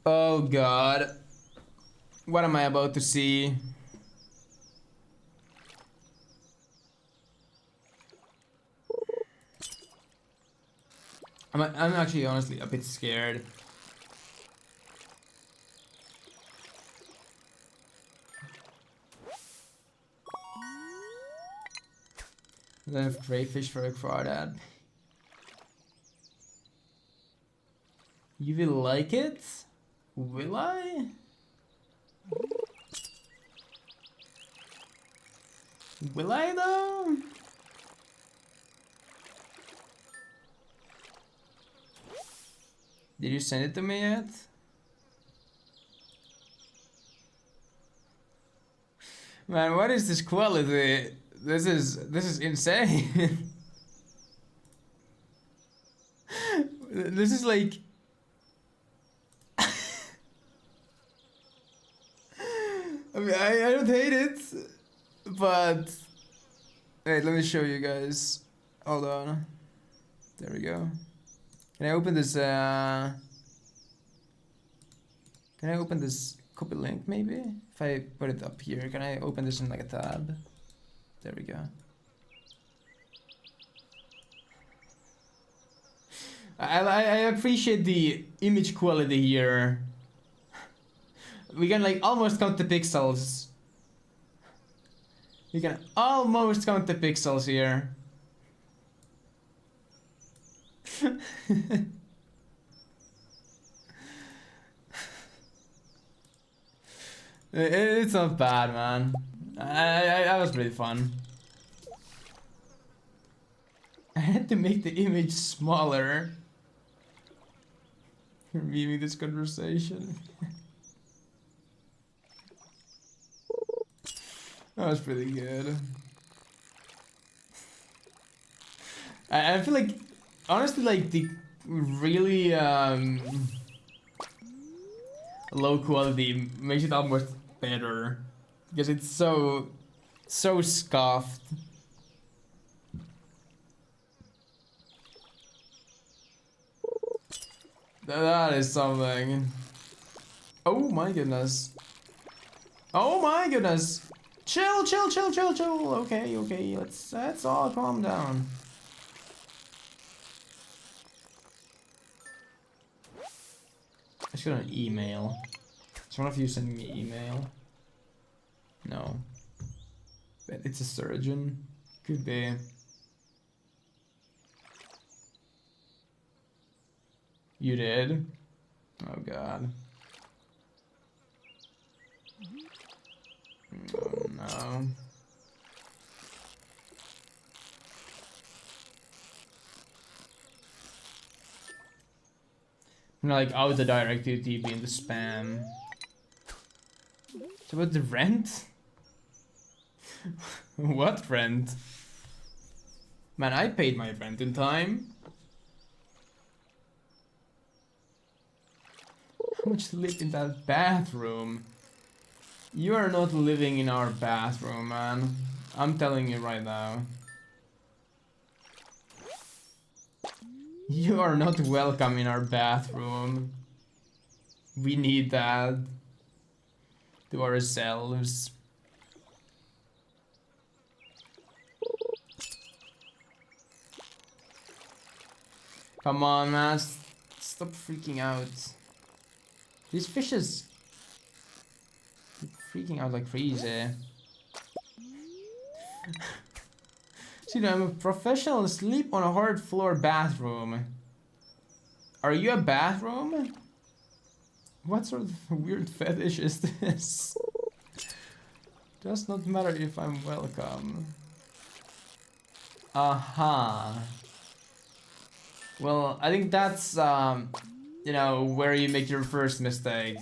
Oh god. What am I about to see? I'm actually honestly a bit scared. I don't have crayfish for a crawdad. You will like it? Will I? Will I though? Did you send it to me yet? Man, what is this quality? This is insane. This is like I mean, I don't hate it, but wait, let me show you guys. Hold on. There we go. Can I open this? Can I open this copy link maybe? If I put it up here, can I open this in like a tab? There we go. I appreciate the image quality here. We can like almost count the pixels. We can almost count the pixels here. It's not bad, man. That was pretty fun. I had to make the image smaller. Reviewing this conversation. That was pretty good. I feel like, honestly, like the really low quality makes it almost better because it's so scuffed. That is something. Oh my goodness. Oh my goodness. Chill. Okay. Let's all calm down. I just got an email. Is one of you sending me email? No. But it's a surgeon. Could be. You did? Oh god. Oh no. I'm gonna like auto-direct your TP into spam. It's about the rent? What rent? Man, I paid my rent in time. How much to live in that bathroom? You are not living in our bathroom, man. I'm telling you right now. You are not welcome in our bathroom. We need that to ourselves. Come on, man. Stop freaking out. These fishes keep freaking out like crazy. See, I'm a professional sleep on a hard floor bathroom. Are you a bathroom? What sort of weird fetish is this? Does not matter if I'm welcome. Aha. Well, I think that's you know, where you make your first mistake.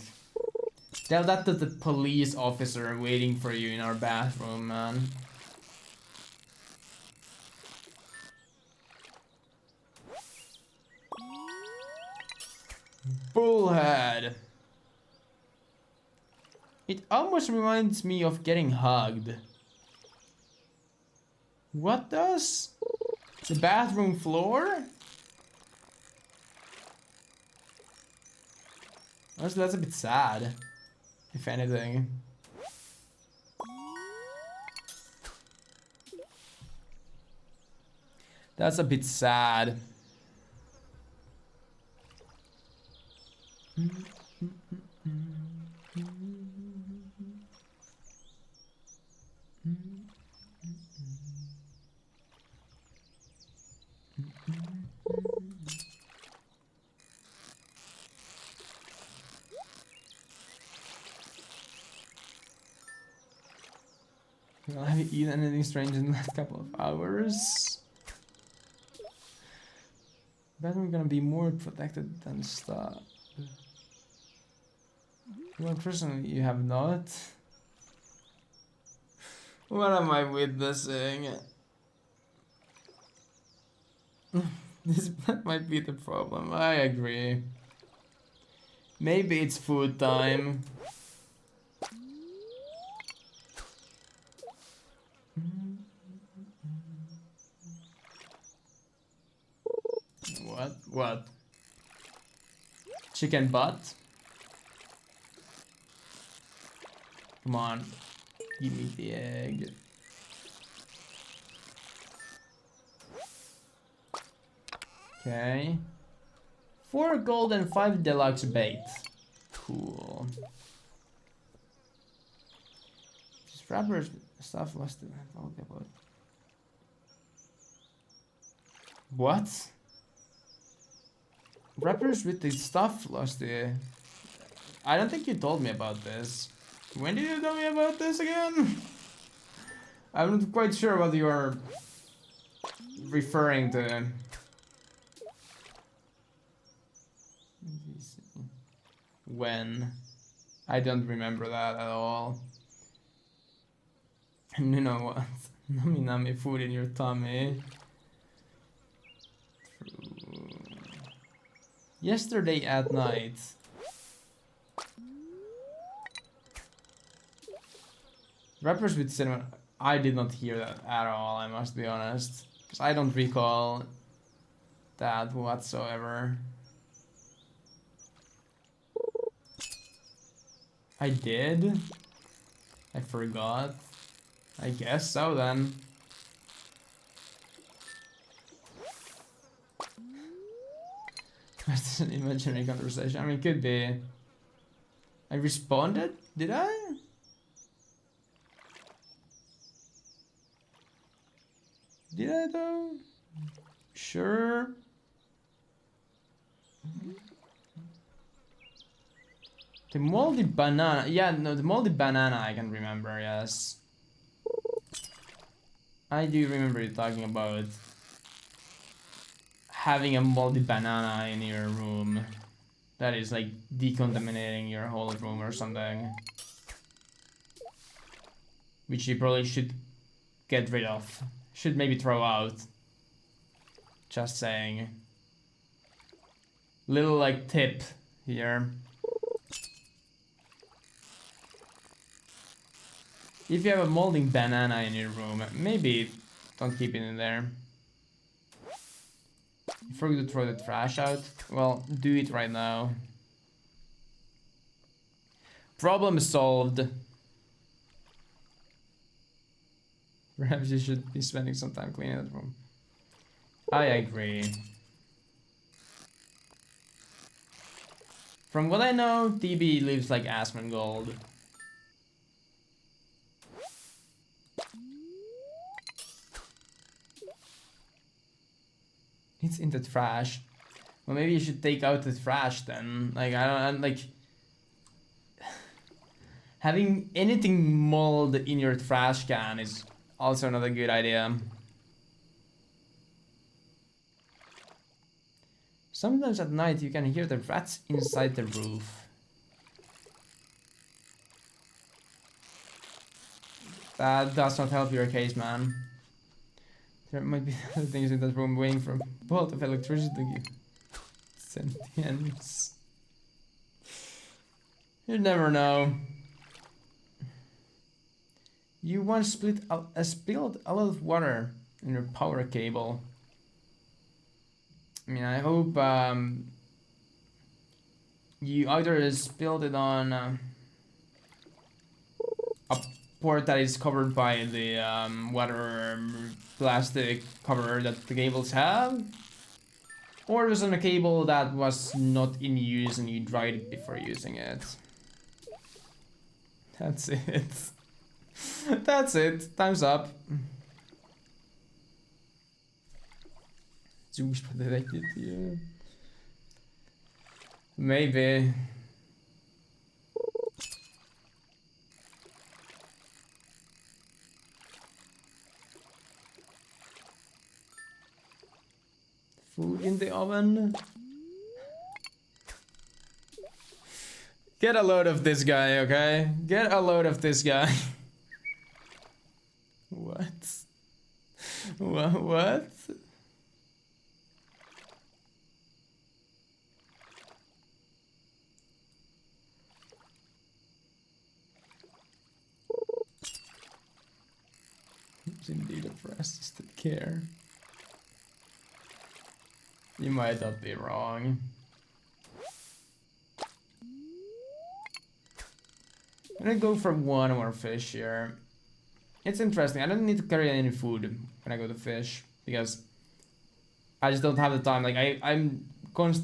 Tell that to the police officer waiting for you in our bathroom, man. Bullhead. It almost reminds me of getting hugged. What does? The bathroom floor? Honestly, that's a bit sad, if anything. That's a bit sad. Have you eaten anything strange in the last couple of hours? Bet we're gonna be more protected than stuff. Well, personally, you have not. What am I witnessing? This might be the problem. I agree. Maybe it's food time. What? What? Chicken butt? Come on. Give me the egg. Okay. 4 gold and 5 deluxe bait. Cool. Just wrappers stuff was the okay, about. What? Wrappers with the stuff lost the. I don't think you told me about this. When did you tell me about this again? I'm not quite sure what you are referring to. When? I don't remember that at all. And you know what? Nummy nummy food in your tummy. True. Yesterday at night. Rappers with cinnamon. I did not hear that at all, I must be honest. Because I don't recall that whatsoever. I did? I forgot. I guess so then. That's an imaginary conversation. I mean, it could be. I responded? Did I? Did I though? Sure. The moldy banana. Yeah, no, the moldy banana I can remember, yes. I do remember you talking about having a moldy banana in your room. That is like decontaminating your whole room or something. Which you probably should get rid of. Should maybe throw out. Just saying. Little like tip here. If you have a molding banana in your room, maybe don't keep it in there. You forgot to throw the trash out? Well, do it right now. Problem solved. Perhaps you should be spending some time cleaning that room. I agree. From what I know, TB lives like Asmongold. It's in the trash. Well, maybe you should take out the trash then. Like, I don't, like... Having anything mold in your trash can is also not a good idea. Sometimes at night you can hear the rats inside the roof. That does not help your case, man. There might be other things in that room waiting for a bolt of electricity. Sentience. You never know. You once spilled a lot of water in your power cable. I mean, I hope you either spilled it on a port that is covered by the water plastic cover that the cables have, or it was on a cable that was not in use and you dried it before using it. That's it. That's it. Time's up. Zoos predicted you. Maybe. Food in the oven. Get a load of this guy, okay? Get a load of this guy. What? What? It's indeed a process to care. You might not be wrong. I'm gonna go for one more fish here. It's interesting. I don't need to carry any food when I go to fish because I just don't have the time. Like I'm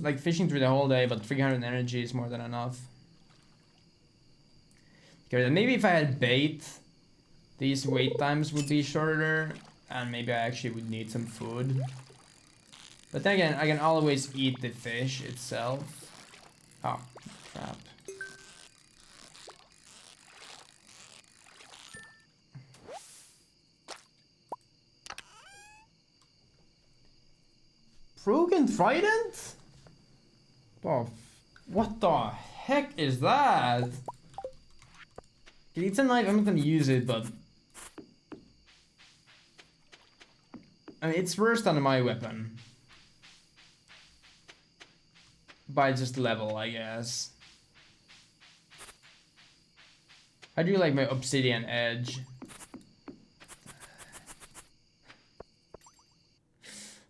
like fishing through the whole day, but 300 energy is more than enough. Okay, maybe if I had bait, these wait times would be shorter, and maybe I actually would need some food. But then again, I can always eat the fish itself. Oh, crap. Broken trident? Oh, what the heck is that? It's a knife, I'm not gonna use it, but... I mean, it's worse than my weapon. By just level, I guess. I do like my obsidian edge.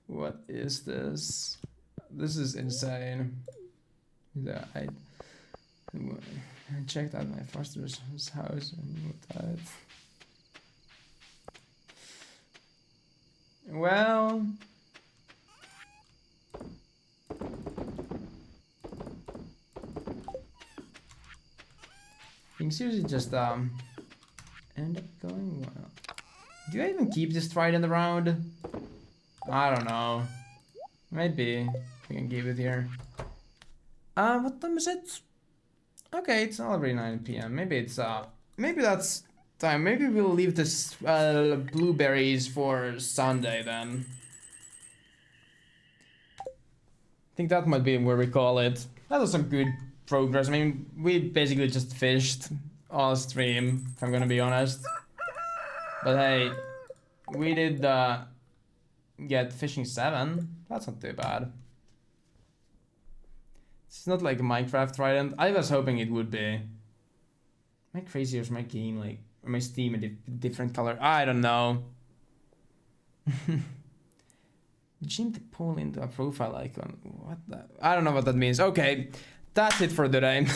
What is this? This is insane. Yeah, I checked out my foster's house and died. Well, things usually just end up going well. Do I even keep this trident around? I don't know. Maybe we can keep it here. What time is it? Okay, it's already 9 PM. Maybe it's maybe that's time. Maybe we'll leave this blueberries for Sunday then. I think that might be where we call it. That was some good progress. I mean, we basically just fished all stream, if I'm gonna be honest. But hey, we did get fishing 7. That's not too bad. It's not like a Minecraft trident. I was hoping it would be. Am I crazy or is my game like, or my Steam a different color? I don't know. Change the poll into a profile icon. What the? I don't know what that means. Okay, that's it for today.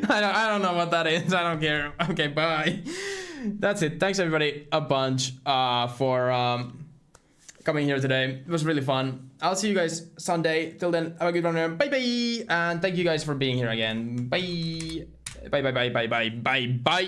I don't know what that is. I don't care. Okay, bye. That's it. Thanks everybody a bunch for coming here today. It was really fun. I'll see you guys Sunday. Till then, have a good one. Bye bye. And thank you guys for being here again. Bye. Bye bye bye bye bye bye bye.